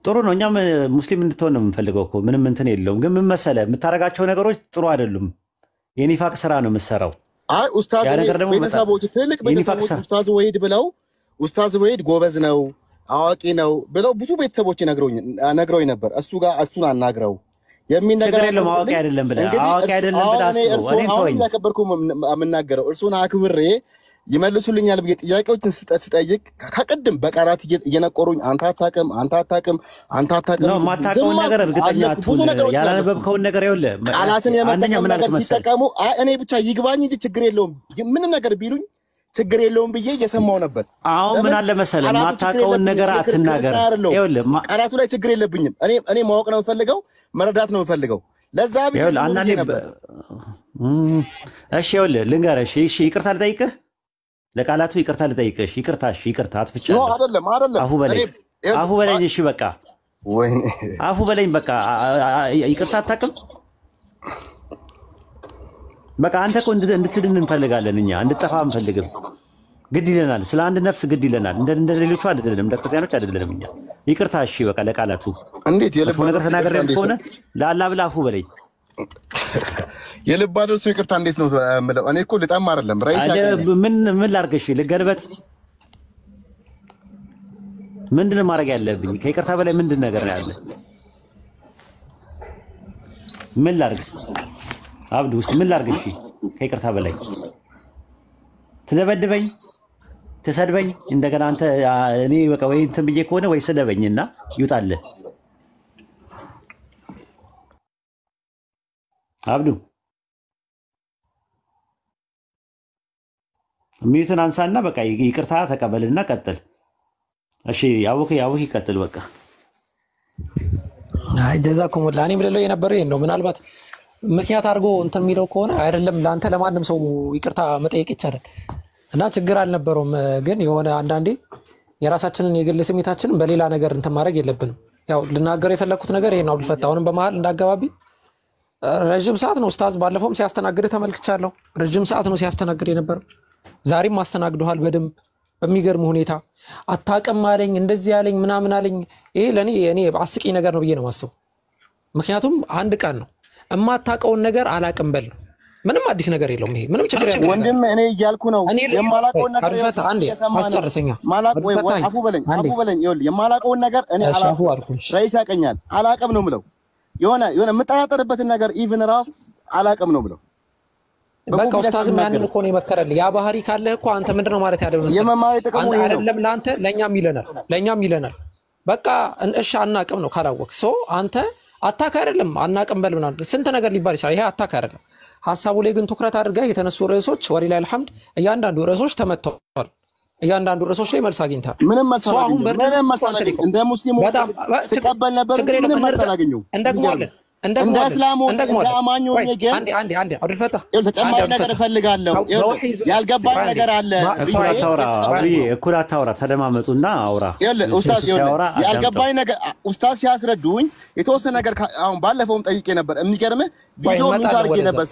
ጥሩ ነው። እኛም ሙስሊም እንድትሆን ነው የምንፈልገው እኮ ምንም እንትን የለውም። ግን ምን መሰለህ የምታደርጋቸው ነገሮች ጥሩ አይደሉም። የኒፋቅ ስራ ነው የምትሰራው። አይ ኡስታዝ ቤተሰቦች ትልቅ ቤተሰቦች ኡስታዝ ወሂድ ብለው ኡስታዝ ወሂድ ጎበዝ ነው አዋቂ ነው ብለው ብዙ ቤተሰቦች ነግረውኝ ነበር። እሱን አናግረው የሚል ነገር የለም። አዋቂ አይደለም ብለህ አዋቂ አይደለም ብለህ አስበው። እኔ ተወኝ ያከበርኩ የምናገረው እርሱን አክብሬ ይመልሱልኛል ብዬ ጥያቄዎችን ስጠይቅ ከቅድም በቃላት እየነቆሩኝ አንተ አታውቅም ነው የማታውቀውን ነገር እርግጠኛ አትሁን። ያላነበብከውን ነገር ይኸውልህ ቃላትን የመጠቀም ነገር ሲጠቀሙ እኔ ብቻ ይግባኝ እንጂ ችግር የለውም ምንም ነገር ቢሉኝ ችግር የለውም ብዬ እየሰማው ነበር። አሁን ምን አለ መሰለህ የማታውቀውን ነገር አትናገር። ይኸውልህ ቃላቱ ላይ ችግር የለብኝም። እኔ ማወቅ ነው የምፈልገው፣ መረዳት ነው የምፈልገው። ለዛ ብዬ ነበር። እሺ ይኸውልህ ልንገርህ። እሺ ይቅርታ ልጠይቅህ ለቃላቱ ይቅርታ ልጠይቅሽ። ይቅርታ አጥፍቻለሁ። አይደለም አፉ በለኝ። እሺ በቃ ወይኔ አፉ በለኝ በቃ ይቅርታ አታውቅም። በቃ አንተ እኮ እንድትድን እንፈልጋለን እኛ እንድጠፋ አንፈልግም። ግድ ይለናል፣ ስለ አንድ ነፍስ ግድ ይለናል። እንደ ሌሎቹ አይደለም፣ እንደ ክርስቲያኖች አይደለም እኛ። ይቅርታ እሺ በቃ ለቃላቱ እንዴት የልብ ነገር ተናገር ከሆነ ለአላህ ብለህ አፉ በለኝ። የልብ አድርሶ ይቅርታ እንዴት ነው የምለው? እኔ እኮ ልጣም አይደለም ራይስ ምን ላድርግሽ? ልገልበጥ? ምንድን ነው ማድረግ ያለብኝ? ከይቅርታ በላይ ምንድን ነገር ነው ያለ? ምን ላድርግ አብዱ ውስጥ ምን ላድርግ? እሺ ከይቅርታ በላይ ትደበድበኝ፣ ትሰድበኝ እንደገና አንተ እኔ በቃ ወይ እንትን ብዬ ከሆነ ወይ ስደበኝና ይውጣልህ። አብዱ ሚዩትን አንሳና በቃ ይቅርታ ተቀበልና ቀጥል። እሺ ያውክ ይቀጥል በቃ። አይ ጀዛኩም ወላ እኔ ብለው የነበረው ይሄን ነው። ምናልባት ምክንያት አድርጎ እንትን የሚለው ከሆነ አይደለም ለአንተ ለማንም ሰው ይቅርታ መጠየቅ ይቻላል እና ችግር አልነበረውም። ግን የሆነ አንዳንዴ የራሳችንን የግል ስሜታችንን በሌላ ነገር እንትን ማድረግ የለብንም። ያው ልናገረው የፈለኩት ነገር ይሄን ነው። አብዱልፈታ አሁንም በመሃል እንዳገባቢ ረጅም ሰዓት ነው ኡስታዝ ባለፈውም ሲያስተናግድ ተመልክቻለሁ። ረጅም ሰዓት ነው ሲያስተናግድ የነበረው። ዛሬም አስተናግደዋል በደንብ በሚገርም ሁኔታ። አታውቅም አለኝ እንደዚህ ያለኝ ምናምን አለኝ። ይሄ ለኔ አስቂኝ ነገር ነው ብዬ ነው የማስበው። ምክንያቱም አንድ ቀን ነው እማታውቀውን ነገር አላውቅም በል ነው። ምንም አዲስ ነገር የለውም። ይሄ ምንም ችግር የለም ወንድም። እኔ እያልኩ ነው የማላውቀውን ነገር አስጨርሰኛ አፉ በለኝ ይኸውልህ የማላውቀውን ነገር እኔ አላውቅም። ራይስ ያቀኛል አላውቅም ነው የምለው። የሆነ የምጠራጠርበትን ነገር ኢቭን ራሱ አላውቅም ነው የምለው። በቃ ኡስታዝም ያንን እኮ ነው የመከረልህ። ያ ባህሪ ካለህ እኮ አንተ ምንድነው ማለት ያለው ነው የመማር ጥቅሙ ይሄ ነው አይደለም ለአንተ ለኛም ይለናል። በቃ እሺ አናውቅም ነው ካላወቅ አንተ አታክ አይደለም አናውቅም በል ምናምን ስንት ነገር ሊባል ይችላል። ይሄ አታክ አይደለም። ሐሳቡ ላይ ግን ትኩረት አድርገህ የተነሱ ርዕሶች ወሊላሂ አልሐምድ እያንዳንዱ ርዕሶች ተመተዋል። እያንዳንዱ ርዕሶች ላይ መልስ አግኝተሃል። ምንም መልስ አላገኘሁም። እንደ ሙስሊሙ ሲቀበል ነበር ምንም መልስ አላገኘሁም። እንደ እስላሙ እንደ አማኙ ነገር አንዴ አብዱልፈታ ተጨማሪ ነገር እፈልጋለሁ። ያልገባኝ ነገር አለ። እኩል አታውራ፣ ተደማመጡና አውራ። ኡስታዝ ያልገባኝ ነገር ኡስታዝ ሲያስረዱኝ የተወሰነ ነገር አሁን ባለፈውም ጠይቄ ነበር። የሚገርምህ ቪዲዮ ምን አድርጌ ነበር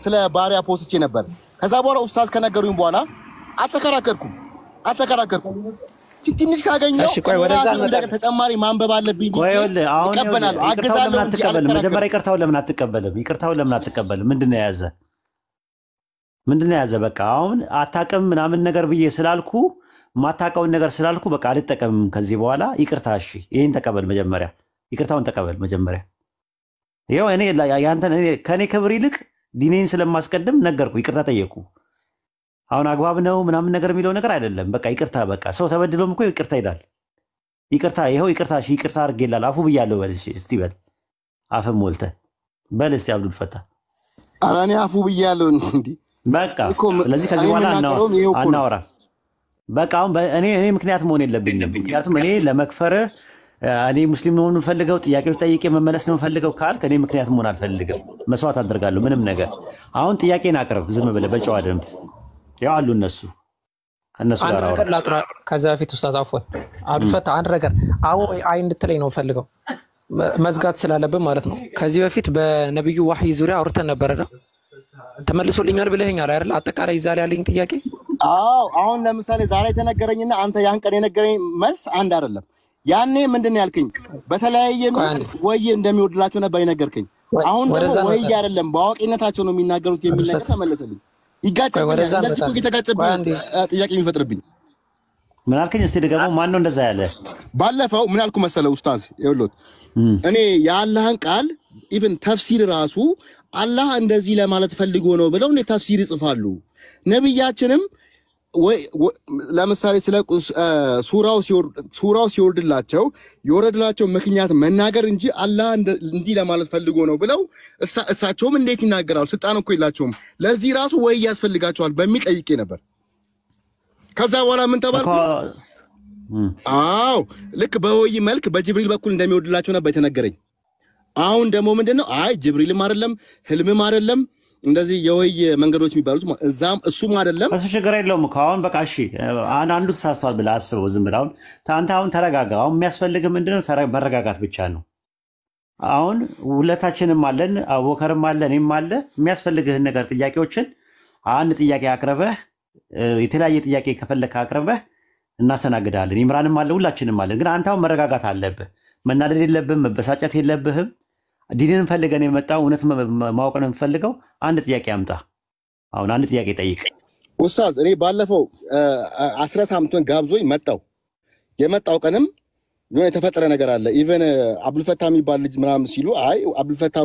ስለ ባሪያ ፖስቼ ነበር። ከዛ በኋላ ኡስታዝ ከነገሩኝ በኋላ አተከራከርኩም ትንሽ ካገኘው ተጨማሪ ማንበብ አለብኝ። አሁን መጀመሪያ ይቅርታውን ለምን አትቀበልም? ምንድነው የያዘ? በቃ አሁን አታውቅም ምናምን ነገር ብዬ ስላልኩ ማታውቀውን ነገር ስላልኩ በቃ አልጠቀምም ከዚህ በኋላ ይቅርታ። እሺ ይሄን ተቀበል መጀመሪያ፣ ይቅርታውን ተቀበል መጀመሪያ። ይኸው እኔ ከኔ ክብር ይልቅ ዲኔን ስለማስቀድም ነገርኩ፣ ይቅርታ ጠየቁ። አሁን አግባብ ነው ምናምን ነገር የሚለው ነገር አይደለም። በቃ ይቅርታ። በቃ ሰው ተበድሎም እኮ ይቅርታ ይላል። ይቅርታ ይኸው ይቅርታ። እሺ ይቅርታ አድርጌላለሁ አፉ ብያለሁ በል እስቲ በል። አፍም ሞልተህ በል እስቲ አብዱልፈታ። ኧረ እኔ አፉ ብያለሁ እንዴ በቃ። ስለዚህ ከዚህ በኋላ አናወራ። በቃ አሁን እኔ ምክንያት መሆን የለብኝም። ምክንያቱም እኔ ለመክፈር እኔ ሙስሊም ነው የምፈልገው፣ ጥያቄዎች ጠይቄ መመለስ ነው የምፈልገው ካልክ እኔ ምክንያት መሆን አልፈልግም። መስዋዕት አደርጋለሁ ምንም ነገር። አሁን ጥያቄን አቅርብ ዝም ብለህ በጨዋ ደንብ። ያው አሉ እነሱ ከነሱ ጋር አውራ። ከዛ በፊት ኡስታዝ አፍወን አብዱልፈታ አንድ ነገር አይ እንድትለኝ ነው ፈልገው መዝጋት ስላለብን ማለት ነው። ከዚህ በፊት በነብዩ ወህይ ዙሪያ አውርተን ነበርና ተመልሶልኛል ብለኸኛል አይደል? አጠቃላይ ይዛል ያለኝ ጥያቄ። አሁን ለምሳሌ ዛሬ ተነገረኝና አንተ ያን ቀን የነገረኝ መልስ አንድ አይደለም። ያኔ ምንድን ነው ያልከኝ? በተለያየ መልስ ወይ እንደሚወድላቸው ነበር የነገርከኝ። አሁን ደግሞ ወይ አይደለም በአዋቂነታቸው ነው የሚናገሩት የሚል ነገር ተመለሰልኝ። ይጋጨብኛል። እንደዚህ እኮ የተጋጨብኝ ጥያቄ የሚፈጥርብኝ ምን አልከኝ? እስቲ ደግሞ ማን ነው እንደዛ ያለ? ባለፈው ምን አልኩ መሰለ ኡስታዝ፣ ይኸውልህ እኔ የአላህን ቃል ኢቭን ተፍሲር ራሱ አላህ እንደዚህ ለማለት ፈልጎ ነው ብለው እኔ ተፍሲር ይጽፋሉ። ነብያችንም ወይ ለምሳሌ ስለ ሱራው ሲወርድላቸው የወረድላቸው ምክንያት መናገር እንጂ አላህ እንዲህ ለማለት ፈልጎ ነው ብለው እሳቸውም እንዴት ይናገራሉ? ስልጣን እኮ የላቸውም። ለዚህ ራሱ ወይ ያስፈልጋቸዋል በሚል ጠይቄ ነበር። ከዛ በኋላ ምን ተባልኩ? ልክ በወይ መልክ በጅብሪል በኩል እንደሚወርድላቸው ነበር የተነገረኝ። አሁን ደግሞ ምንድነው? አይ ጅብሪልም አይደለም ህልምም አይደለም እንደዚህ የወይ መንገዶች የሚባሉት እዛም እሱም አይደለም። እሱ ችግር የለውም እኮ አሁን በቃ እሺ፣ አንዱ ተሳስቷል ብለህ አስበው። ዝም ብለህ አንተ አሁን ተረጋጋ። አሁን የሚያስፈልግ ምንድነው? መረጋጋት ብቻ ነው። አሁን ሁለታችንም አለን፣ አቡበከርም አለ፣ እኔም አለ። የሚያስፈልግህን ነገር ጥያቄዎችን አንድ ጥያቄ አቅርበህ የተለያየ ጥያቄ ከፈለግህ አቅርበህ እናስተናግዳለን። ኢምራንም አለ፣ ሁላችንም አለን። ግን አንተ አሁን መረጋጋት አለብህ። መናደድ የለብህም፣ መበሳጨት የለብህም። ዲንን ፈልገን የመጣው እውነት ማወቅ ነው የምፈልገው። አንድ ጥያቄ አምጣ። አሁን አንድ ጥያቄ ጠይቅ። ኡስታዝ እኔ ባለፈው 10 ዓመቱን ጋብዞኝ መጣው። የመጣው ቀንም የሆነ የተፈጠረ ነገር አለ። ኢቨን አብዱልፈታ የሚባል ልጅ ምናምን ሲሉ አይ አብዱልፈታ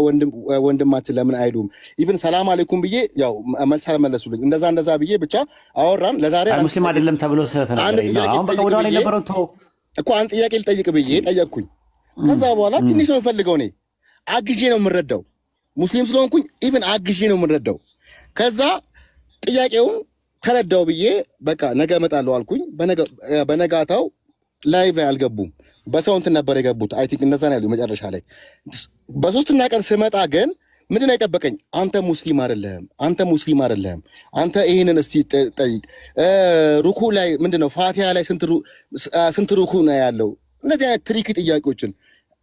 ወንድማችን ለምን አይሉም? ኢቨን ሰላም አለይኩም ብዬ ያው መልስ አልመለሱልኝ። እንደዛ ብዬ ብቻ አወራን። ለዛሬ ሙስሊም አይደለም ተብሎ ስለተናገረ አሁን በቃ ወደ ኋላ የነበረው ተው እኮ አንድ ጥያቄ ልጠይቅ ብዬ ጠየቅኩኝ። ከዛ በኋላ ትንሽ ነው የምፈልገው እኔ አግዤ ነው የምንረዳው። ሙስሊም ስለሆንኩኝ ኢቨን አግዤ ነው የምንረዳው። ከዛ ጥያቄውን ተረዳው ብዬ በቃ ነገ እመጣለሁ አልኩኝ። በነጋታው ላይቭ ላይ አልገቡም። በሰው እንትን ነበር የገቡት። አይ ቲንክ እነዛ ነው ያሉ መጨረሻ ላይ። በሶስተኛ ቀን ስመጣ ግን ምንድን ነው የጠበቀኝ? አንተ ሙስሊም አይደለህም፣ አንተ ይሄንን እስቲ ጠይቅ። ሩኩ ላይ ምንድነው ፋቲሃ ላይ ስንት ሩኩ ነው ያለው? እነዚህ አይነት ትሪኪ ጥያቄዎችን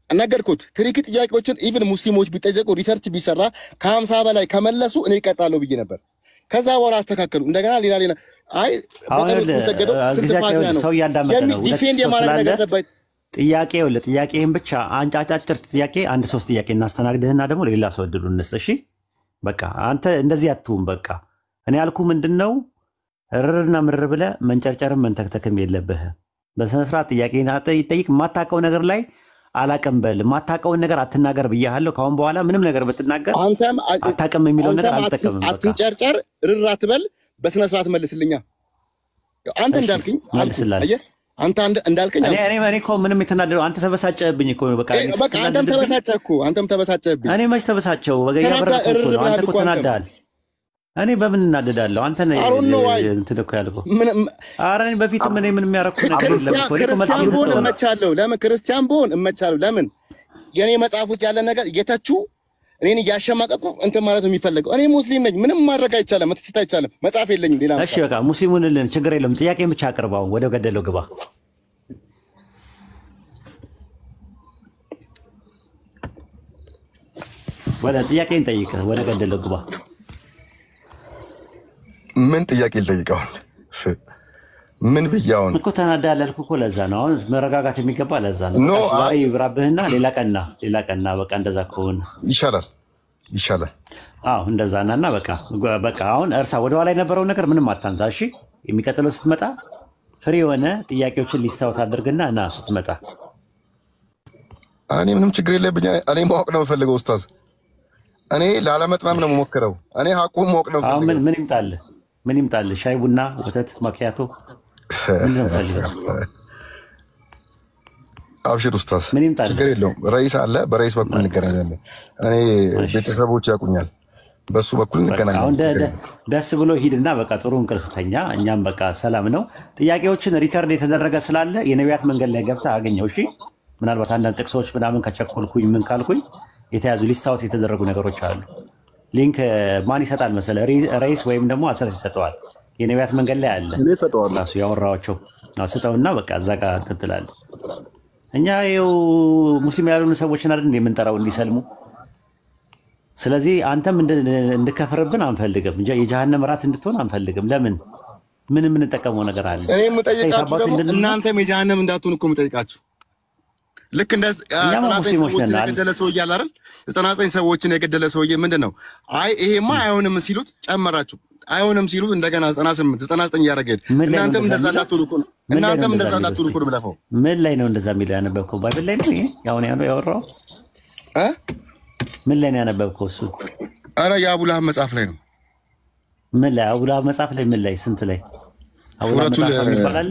ነገርኩት። ትሪኪ ጥያቄዎችን ኢቭን ሙስሊሞች ቢጠየቁ ሪሰርች ቢሰራ ከ50 በላይ ከመለሱ እኔ እቀጣለሁ ብዬ ነበር። ከዛ በኋላ አስተካከሉ። እንደገና ሌላ አይ በቀሩት ተሰገደው ስንት ፋቲሃ ነው ዲፌንድ የማድረግ ነገር ነበር። ጥያቄህን ብቻ አጫጭር ጥያቄ አንድ 3 ጥያቄ እናስተናግድህና ደግሞ ለሌላ ሰው እድሉ እንስጥ። እሺ በቃ አንተ እንደዚህ አትሁን። በቃ እኔ ያልኩ ምንድነው ርርና ምርር ብለህ መንጨርጨርም መንተክተክም የለብህም። በስነ ስርዓት ጥያቄን ጠይቅ። የማታውቀው ነገር ላይ አላቅም በል። የማታውቀውን ነገር አትናገር ብያለሁ። ካሁን በኋላ ምንም ነገር ብትናገር አታውቅም የሚለው ነገር አልጠቀምም። አትንጨርጨር፣ ርር አትበል፣ በስነ ስርዓት መልስልኛ። አንተ እንዳልከኝ መልስልኝ። አንተ እንዳልከኝ እኔ እኮ ምንም የተናደደው አንተ ተበሳጨህብኝ እኮ በቃ አንተም ተበሳጨህብኝ። እኔ መች ተበሳጨው? በገያ በረከቱ ነው። አንተ እኮ ተናደሃል። እኔ በምን እናደዳለሁ? አንተ ነህ እንትን እኮ ያልከው። ኧረ እኔ በፊት ምን የሚያረኩ ነገር የለም እኮ። ክርስቲያን ብሆን እመቻለሁ። ለምን ክርስቲያን ብሆን እመቻለሁ? ለምን የኔ መጽሐፍ ውስጥ ያለ ነገር እየተቹ እኔን እያሸማቀቁ እንትን ማለት ነው የሚፈልገው። እኔ ሙስሊም ነኝ። ምንም ማድረግ አይቻልም፣ መትችት አይቻልም። መጽሐፍ የለኝም ሌላ። እሺ በቃ ሙስሊሙን ልን ችግር የለም። ጥያቄን ብቻ አቅርባው፣ ወደ ገደለው ግባ። ወደ ጥያቄን ጠይቅ፣ ወደ ገደለው ግባ። ምን ጥያቄ ልጠይቀው? ምን ብያውን እኮ ተናዳለህ አልኩህ እኮ። ለዛ ነው አሁን መረጋጋት የሚገባ። ለዛ ነው ዛሬ ይብራብህና ሌላ ቀና በቃ እንደዛ ከሆነ ይሻላል። አዎ እንደዛ ናና በቃ አሁን እርሳ። ወደ ኋላ የነበረው ነገር ምንም አታንሳ። እሺ የሚቀጥለው ስትመጣ ፍሬ የሆነ ጥያቄዎችን ሊስታውት አድርግና እና ስትመጣ እኔ ምንም ችግር የለብኝ። እኔ ማወቅ ነው የምፈልገው ኡስታዝ። እኔ ላለመጥመም ነው የምሞክረው። እኔ ሐቁን ማወቅ ነው የምፈልገው። ምን ይምጣልህ? ሻይ ቡና፣ ወተት፣ ማኪያቶ ምንድን ነው የምፈልገው? አብሽር ኡስታዝ፣ ችግር የለውም። ረይስ አለ፣ በረይስ በኩል እንገናኛለን። እኔ ቤተሰቦች ያውቁኛል፣ በሱ በኩል እንገናኛለን። አሁን ደስ ብሎ ሂድና በቃ ጥሩ እንቅልፍ ተኛ። እኛም በቃ ሰላም ነው። ጥያቄዎችን ሪከርድ የተደረገ ስላለ የነቢያት መንገድ ላይ ገብተህ አገኘው። እሺ ምናልባት አንዳንድ ጥቅሶች ምናምን ከቸኮልኩኝ ምን ካልኩኝ የተያዙ ሊስታውት የተደረጉ ነገሮች አሉ። ሊንክ ማን ይሰጣል መሰለህ? ረይስ ወይም ደግሞ አስረስ ይሰጠዋል። የነቢያት መንገድ ላይ አለ ራሱ ያወራቸው። ስጠውና በቃ እዛ ጋር እንትን ትላለህ። እኛ ይኸው ሙስሊም ያልሆኑ ሰዎችን አይደል የምንጠራው እንዲሰልሙ። ስለዚህ አንተም እንድከፍርብን አንፈልግም። የጀሃነም ራት እንድትሆን አንፈልግም። ለምን ምን የምንጠቀመው ነገር አለ? እኔ የምጠይቃችሁ ደግሞ እናንተም የጀሃነም እንዳትሆን እኮ የምጠይቃችሁ። ልክ እንደ 99 ሰዎችን የገደለ ሰውዬ አለ አይደል? 99 ሰዎችን የገደለ ሰውዬ ምንድን ነው? አይ ይሄማ አይሆንም ሲሉት ጨመራችሁ። አይሆንም ሲሉት እንደገና 98 99 እያደረገ እናንተም እንደዛ እንዳትሆኑ እኮ ነው። እናንተም እንደዛ እንዳትሆኑ እኮ ነው ብለፈው። ምን ላይ ነው እንደዛ የሚለው ያነበብከው? ባይብል ላይ ነው ይሄ ያሁን ያወራው? ምን ላይ ነው ያነበብከው እሱ? ኧረ የአቡላህ መጽሐፍ ላይ ነው። ምን ላይ አቡላህ መጽሐፍ ላይ ምን ላይ ስንት ላይ አቡላህ መጽሐፍ ይባላል?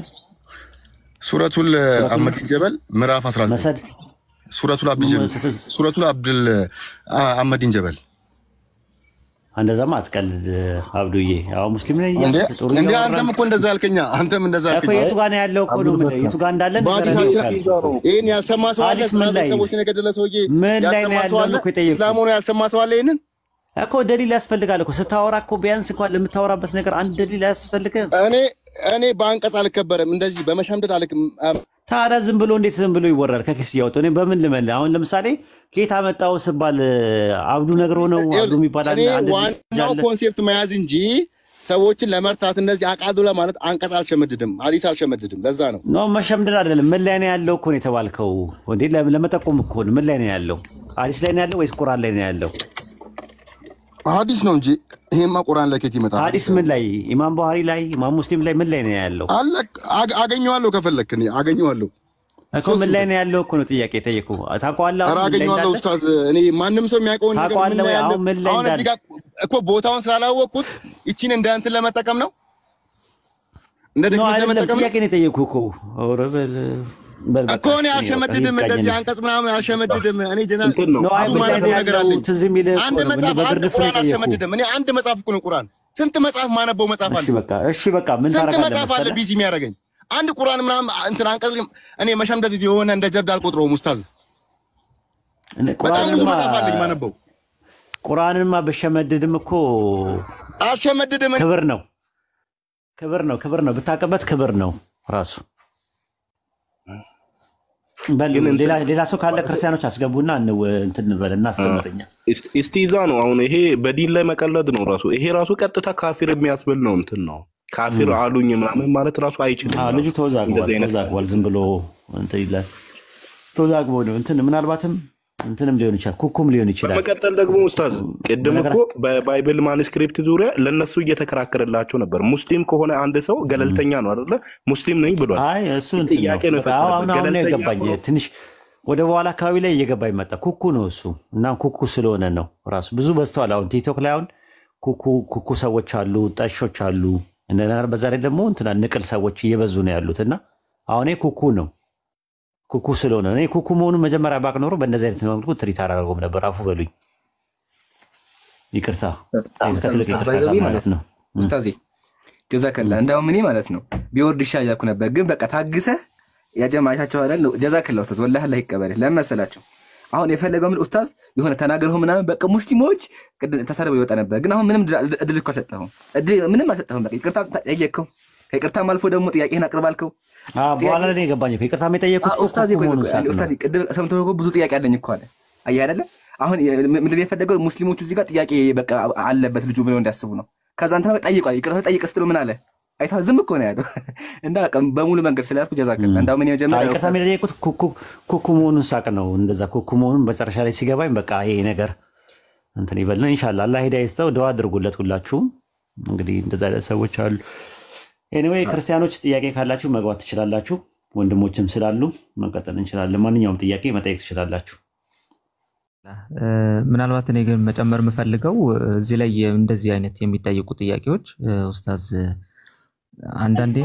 ሱረቱል አመዲን ጀበል ምዕራፍ 19 መሰድ ሱረቱል አብዱል አመዲን ጀበል። እንደዛማ አትቀልድ አብዱዬ። ያው ሙስሊም ነኝ ጥሩ ነው። እንዴ አንተም እኮ እንደዛ አልከኛ። አንተም እንደዛ አልከኛ እኮ። የቱ ጋር ነው ያለው እኮ ነው? የቱ ጋር እንዳለ ነው። ይሄን ያልሰማ ሰው አለ? ሰዎችን የገደለ ሰውዬ ምን ላይ ነው ያለው እኮ የጠየቁት? እስላም ሆኖ ያልሰማ ሰው አለ? ይሄንን እኮ ደሊል ያስፈልጋል እኮ ስታወራ እኮ ቢያንስ እንኳን ለምታወራበት ነገር አንድ ደሊል ያስፈልግም። እኔ በአንቀጽ አልከበረም እንደዚህ በመሸምደድ አልክም። ታዲያ ዝም ብሎ እንዴት ዝም ብሎ ይወራል? ከኪስ እያወጡ እኔ በምን ልመል? አሁን ለምሳሌ ጌታ መጣው ስባል አብዱ ነግሮ ነው አብዱ የሚባል አንድ ዋናው ኮንሴፕት መያዝ እንጂ ሰዎችን ለመርታት እንደዚህ አቃዱ ለማለት አንቀጽ አልሸመድድም፣ ሐዲስ አልሸመድድም። ለዛ ነው ነው መሸምደድ አይደለም። ምን ላይ ነው ያለው እኮ ነው የተባልከው እንዴ? ለመጠቆም እኮ ነው። ምን ላይ ነው ያለው? ሐዲስ ላይ ነው ያለው ወይስ ቁርአን ላይ ነው ያለው? ሐዲስ ነው እንጂ ይሄማ ቁርአን ላይ ከየት ይመጣል? ሐዲስ ምን ላይ? ኢማም ቡኻሪ ላይ፣ ኢማም ሙስሊም ላይ ምን ላይ ነው ያለው? አገኘዋለሁ ከፈለክ እኔ አገኘዋለሁ እኮ ምን ላይ ነው ያለው እኮ ነው ጥያቄ ጠየቁ። ታውቀዋለህ? ኧረ አገኘዋለሁ ኡስታዝ። እኔ ማንም ሰው የሚያውቀውን ነገር ምን ላይ ያለው አሁን እዚህ ጋር እኮ ቦታውን ስላላወቅኩት እቺን እንደ እንትን ለመጠቀም ነው እንደ ድግምት ለመጠቀም ጥያቄ ነው የጠየኩህ እኮ እኮ እኔ አልሸመድድም፣ እንደዚህ አንቀጽ ምናምን አልሸመድድም። እኔ ጀነራል ነው አይደለም ነገር አለ ትዝ የሚልህ አንድ መጽሐፍ አንድ ቁርአን አልሸመድድም። እኔ አንድ መጽሐፍ እኮ ነው ቁርአን። ስንት መጽሐፍ ማነበው መጽሐፍ አለ። እሺ በቃ ምን ታረጋለህ? ስንት መጽሐፍ አለ ቢዚ የሚያደርገኝ አንድ ቁርአን ምናምን እንትን አንቀጽ እኔ መሸምደድ የሆነ እንደ ጀብድ አልቆጥረውም ኡስታዝ። በጣም ብዙ መጽሐፍ አለኝ ማነበው። ቁርአንንማ በሸመድድም እኮ አልሸመድድም። ክብር ነው ክብር ነው ብታቀበት ክብር ነው ራሱ። ሌላ ሰው ካለ ክርስቲያኖች አስገቡና እንትን እንበልና አስተምረኛ። እስቲዛ ነው አሁን ይሄ በዲን ላይ መቀለድ ነው ራሱ። ይሄ ራሱ ቀጥታ ካፊር የሚያስብል ነው እንትን ነው። ካፊር አሉኝ ምናምን ማለት ራሱ አይችልም። ልጁ ተወዛግቧል። ዝም ብሎ እንትን ይላል። ተወዛግቦ ነው እንትን ምናልባትም እንትንም ሊሆን ይችላል፣ ኩኩም ሊሆን ይችላል። በመቀጠል ደግሞ ኡስታዝ ቅድም እኮ በባይብል ማኑስክሪፕት ዙሪያ ለነሱ እየተከራከረላቸው ነበር። ሙስሊም ከሆነ አንድ ሰው ገለልተኛ ነው አይደለ? ሙስሊም ነኝ ብሏል። አይ እሱ ጥያቄ ነው። አሁን የገባኝ ትንሽ ወደ በኋላ አካባቢ ላይ እየገባኝ መጣ። ኩኩ ነው እሱ እና ኩኩ ስለሆነ ነው ራሱ ብዙ በዝተዋል። አሁን ቲክቶክ ላይ አሁን ኩኩ ሰዎች አሉ፣ ጠሾች አሉ። በዛ ላይ ደግሞ እንትና ንቅል ሰዎች እየበዙ ነው ያሉት እና አሁን ኩኩ ነው ኩኩ ስለሆነ እኔ ኩኩ መሆኑን መጀመሪያ ባቅ ኖሮ በእንደዚህ አይነት መልኩ ትሪት አላደርገውም ነበር። አፉ በሉኝ፣ ይቅርታ ማለት ነው ኡስታዝ ጀዛከላ። እንደውም እኔ ማለት ነው ቢወርድ ይሻል ያልኩ ነበር፣ ግን በቃ ታግሰህ ያጀማዓታቸው አይደል? ጀዛከላ ኡስታዝ፣ ወላሂ አላህ ይቀበልህ። ለምን መሰላችሁ አሁን የፈለገው ምን ኡስታዝ የሆነ ተናገርሁ ምናምን በቃ ሙስሊሞች ተሳደበው ይወጣ ነበር፣ ግን አሁን ምንም እድል እኮ አልሰጠኸውም። ምንም አልሰጠኸውም። በቃ ይቅርታ ጠየቅከው፣ ከይቅርታም አልፎ ደግሞ ጥያቄህን አቅርባልከው። በኋላ ላይ የገባኝ ይቅርታ የጠየቁት ኡስታዝ ቅድም ሰምተው እኮ ብዙ ጥያቄ አለኝ እኮ አለ። አየህ አይደለ? አሁን ምንድን ነው የፈለገው ሙስሊሞቹ እዚህ ጋር ጥያቄ በቃ አለበት ልጁ ብለው እንዲያስቡ ነው። ከዛ አንተ ጠይቋል፣ ይቅርታ ጠይቅ ስትለው ምን አለ? አይታ ዝም እኮ ነው ያለው። እና በሙሉ መንገድ ስለያዝኩ ጀዛከላ። እንዳው ምን የመጀመሪያ ይቅርታ የጠየቁት ኩኩ መሆኑን ሳቅ ነው። እንደዛ ኩኩ መሆኑን መጨረሻ ላይ ሲገባኝ በቃ ይሄ ነገር እንትን ይበልና ኢንሻአላህ አላህ ሂዳያ ይስጠው። ዱዓ አድርጉለት ሁላችሁም። እንግዲህ እንደዛ ሰዎች አሉ። ኤኒዌይ ክርስቲያኖች ጥያቄ ካላችሁ መግባት ትችላላችሁ። ወንድሞችም ስላሉ መቀጠል እንችላለን። ማንኛውም ጥያቄ መጠየቅ ትችላላችሁ። ምናልባት እኔ ግን መጨመር የምፈልገው እዚህ ላይ እንደዚህ አይነት የሚጠይቁ ጥያቄዎች ኡስታዝ አንዳንዴ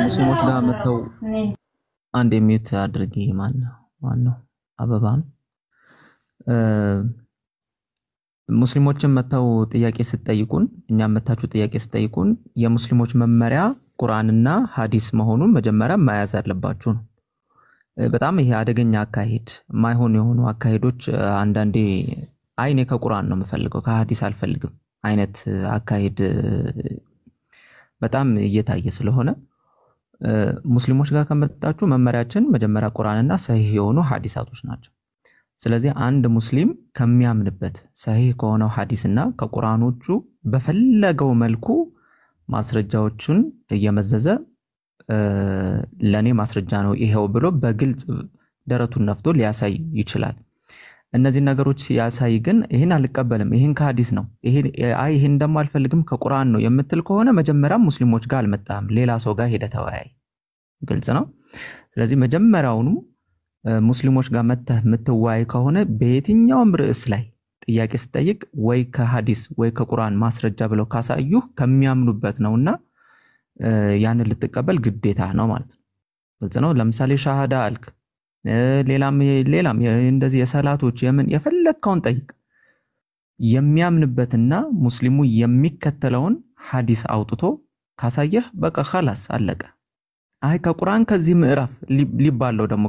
ሙስሊሞች ጋር መተው አንድ የሚዩት አድርጊ ማን ነው አበባን ሙስሊሞችን መተው ጥያቄ ስትጠይቁን እኛም መታችሁ ጥያቄ ስትጠይቁን የሙስሊሞች መመሪያ ቁርአንና ሐዲስ መሆኑን መጀመሪያ መያዝ አለባችሁ ነው። በጣም ይሄ አደገኛ አካሄድ ማይሆን የሆኑ አካሄዶች አንዳንዴ አይኔ ከቁርአን ነው የምፈልገው ከሐዲስ አልፈልግም አይነት አካሄድ በጣም እየታየ ስለሆነ ሙስሊሞች ጋር ከመጣችሁ መመሪያችን መጀመሪያ ቁርአንና ሰሂህ የሆኑ ሐዲሳቶች ናቸው። ስለዚህ አንድ ሙስሊም ከሚያምንበት ሰሂህ ከሆነው ሐዲስና ከቁርአኖቹ በፈለገው መልኩ ማስረጃዎችን እየመዘዘ ለኔ ማስረጃ ነው ይሄው ብሎ በግልጽ ደረቱን ነፍቶ ሊያሳይ ይችላል። እነዚህ ነገሮች ሲያሳይ ግን ይሄን አልቀበልም ይሄን ከሐዲስ ነው ይሄን ደሞ አልፈልግም ከቁርአን ነው የምትል ከሆነ መጀመሪያ ሙስሊሞች ጋር አልመጣም ሌላ ሰው ጋር ሄደ ተወያይ። ግልጽ ነው። ስለዚህ መጀመሪያውኑ ሙስሊሞች ጋር መተህ ምትወያይ ከሆነ በየትኛውም ርዕስ ላይ ጥያቄ ስትጠይቅ ወይ ከሐዲስ ወይ ከቁርአን ማስረጃ ብለው ካሳዩ ከሚያምኑበት ነውና ያን ልትቀበል ግዴታ ነው ማለት ነው። ግልጽ ነው። ለምሳሌ ሻሃዳ አልክ ሌላም እንደዚህ የሰላቶች የምን የፈለከውን ጠይቅ የሚያምንበትና ሙስሊሙ የሚከተለውን ሐዲስ አውጥቶ ካሳየህ በቃ خلاص አለቀ። አይ ከቁርአን ከዚህ ምዕራፍ ሊባለው ደግሞ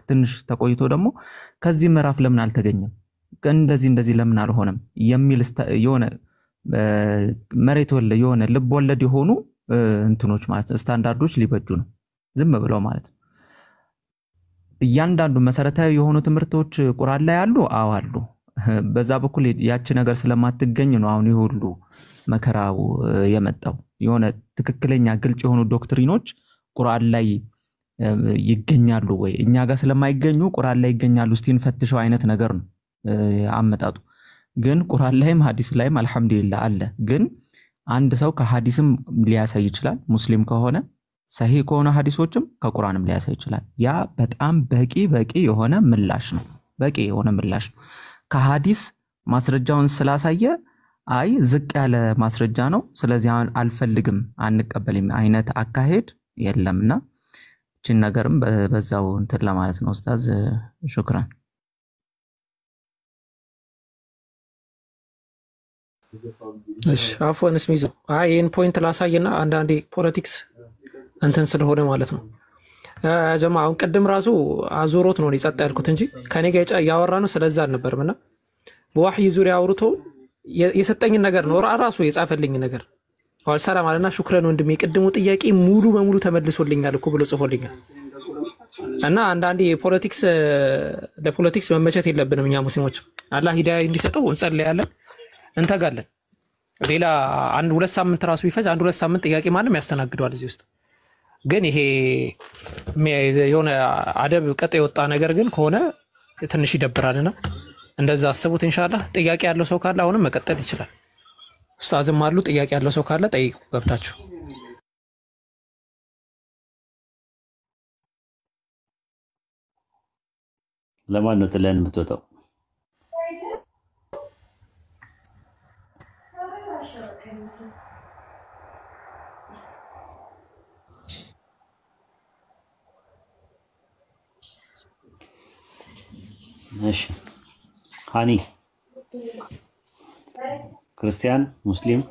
ትንሽ ተቆይቶ ደግሞ ከዚህ ምዕራፍ ለምን አልተገኘም እንደዚህ ለምን አልሆነም የሚል የሆነ መሬት ወለድ የሆነ ልብ ወለድ የሆኑ እንትኖች ማለት ስታንዳርዶች ሊበጁ ነው ዝም ብለው ማለት ነው። እያንዳንዱ መሰረታዊ የሆኑ ትምህርቶች ቁርአን ላይ አሉ አሉ። በዛ በኩል ያቺ ነገር ስለማትገኝ ነው አሁን ይሁሉ መከራው የመጣው። የሆነ ትክክለኛ ግልጽ የሆኑ ዶክትሪኖች ቁርአን ላይ ይገኛሉ ወይ እኛ ጋር ስለማይገኙ ቁርአን ላይ ይገኛሉ እስቲ እንፈትሸው አይነት ነገር ነው አመጣጡ። ግን ቁርአን ላይም ሐዲስ ላይም አልহামዱሊላህ አለ። ግን አንድ ሰው ከሐዲስም ሊያሳይ ይችላል ሙስሊም ከሆነ ሰሂህ ከሆነ ሐዲሶችም ከቁርአንም ሊያሳይ ይችላል። ያ በጣም በቂ የሆነ ምላሽ ነው። በቂ የሆነ ምላሽ ነው። ከሐዲስ ማስረጃውን ስላሳየ አይ ዝቅ ያለ ማስረጃ ነው ስለዚህ አልፈልግም አንቀበልም አይነት አካሄድ የለምና እቺን ነገርም በዛው እንትን ለማለት ነው ኡስታዝ ሹክራን። እሺ አፎን ስሚዞ ይሄን ፖይንት ላሳየና አንዳንዴ ፖለቲክስ እንትን ስለሆነ ማለት ነው ጀማ አሁን ቅድም ራሱ አዙሮት ነው ጸጥ ያልኩት እንጂ ከኔ ጋር ያወራ ነው ስለዛ አልነበርምና በዋህይ ዙሪያ አውርቶ የሰጠኝ ነገር ነው ራሱ የጻፈልኝ ነገር አሁን ሰላም አለና ሹክራን ወንድሜ ቅድሙ ጥያቄ ሙሉ በሙሉ ተመልሶልኛል እኮ ብሎ ጽፎልኛል። እና አንዳንዴ ፖለቲክስ ለፖለቲክስ መመቸት የለብንም እኛ ሙስሊሞች። አላህ ሂዳያ እንዲሰጠው እንጸልያለን እንተጋለን። ሌላ አንድ ሁለት ሳምንት ራሱ ይፈጅ አንድ ሁለት ሳምንት ጥያቄ ማንም ያስተናግደዋል እዚህ ውስጥ። ግን ይሄ የሆነ አደብ ቀጥ የወጣ ነገር ግን ከሆነ ትንሽ ይደብራልና እንደዛ አስቡት። ኢንሻአላህ ጥያቄ ያለው ሰው ካለ አሁንም መቀጠል ይችላል። ኡስታዝም አሉ ጥያቄ ያለው ሰው ካለ ጠይቁ ገብታችሁ። ለማን ነው ጥለን የምትወጣው? እሺ ሃኒ ክርስቲያን ሙስሊም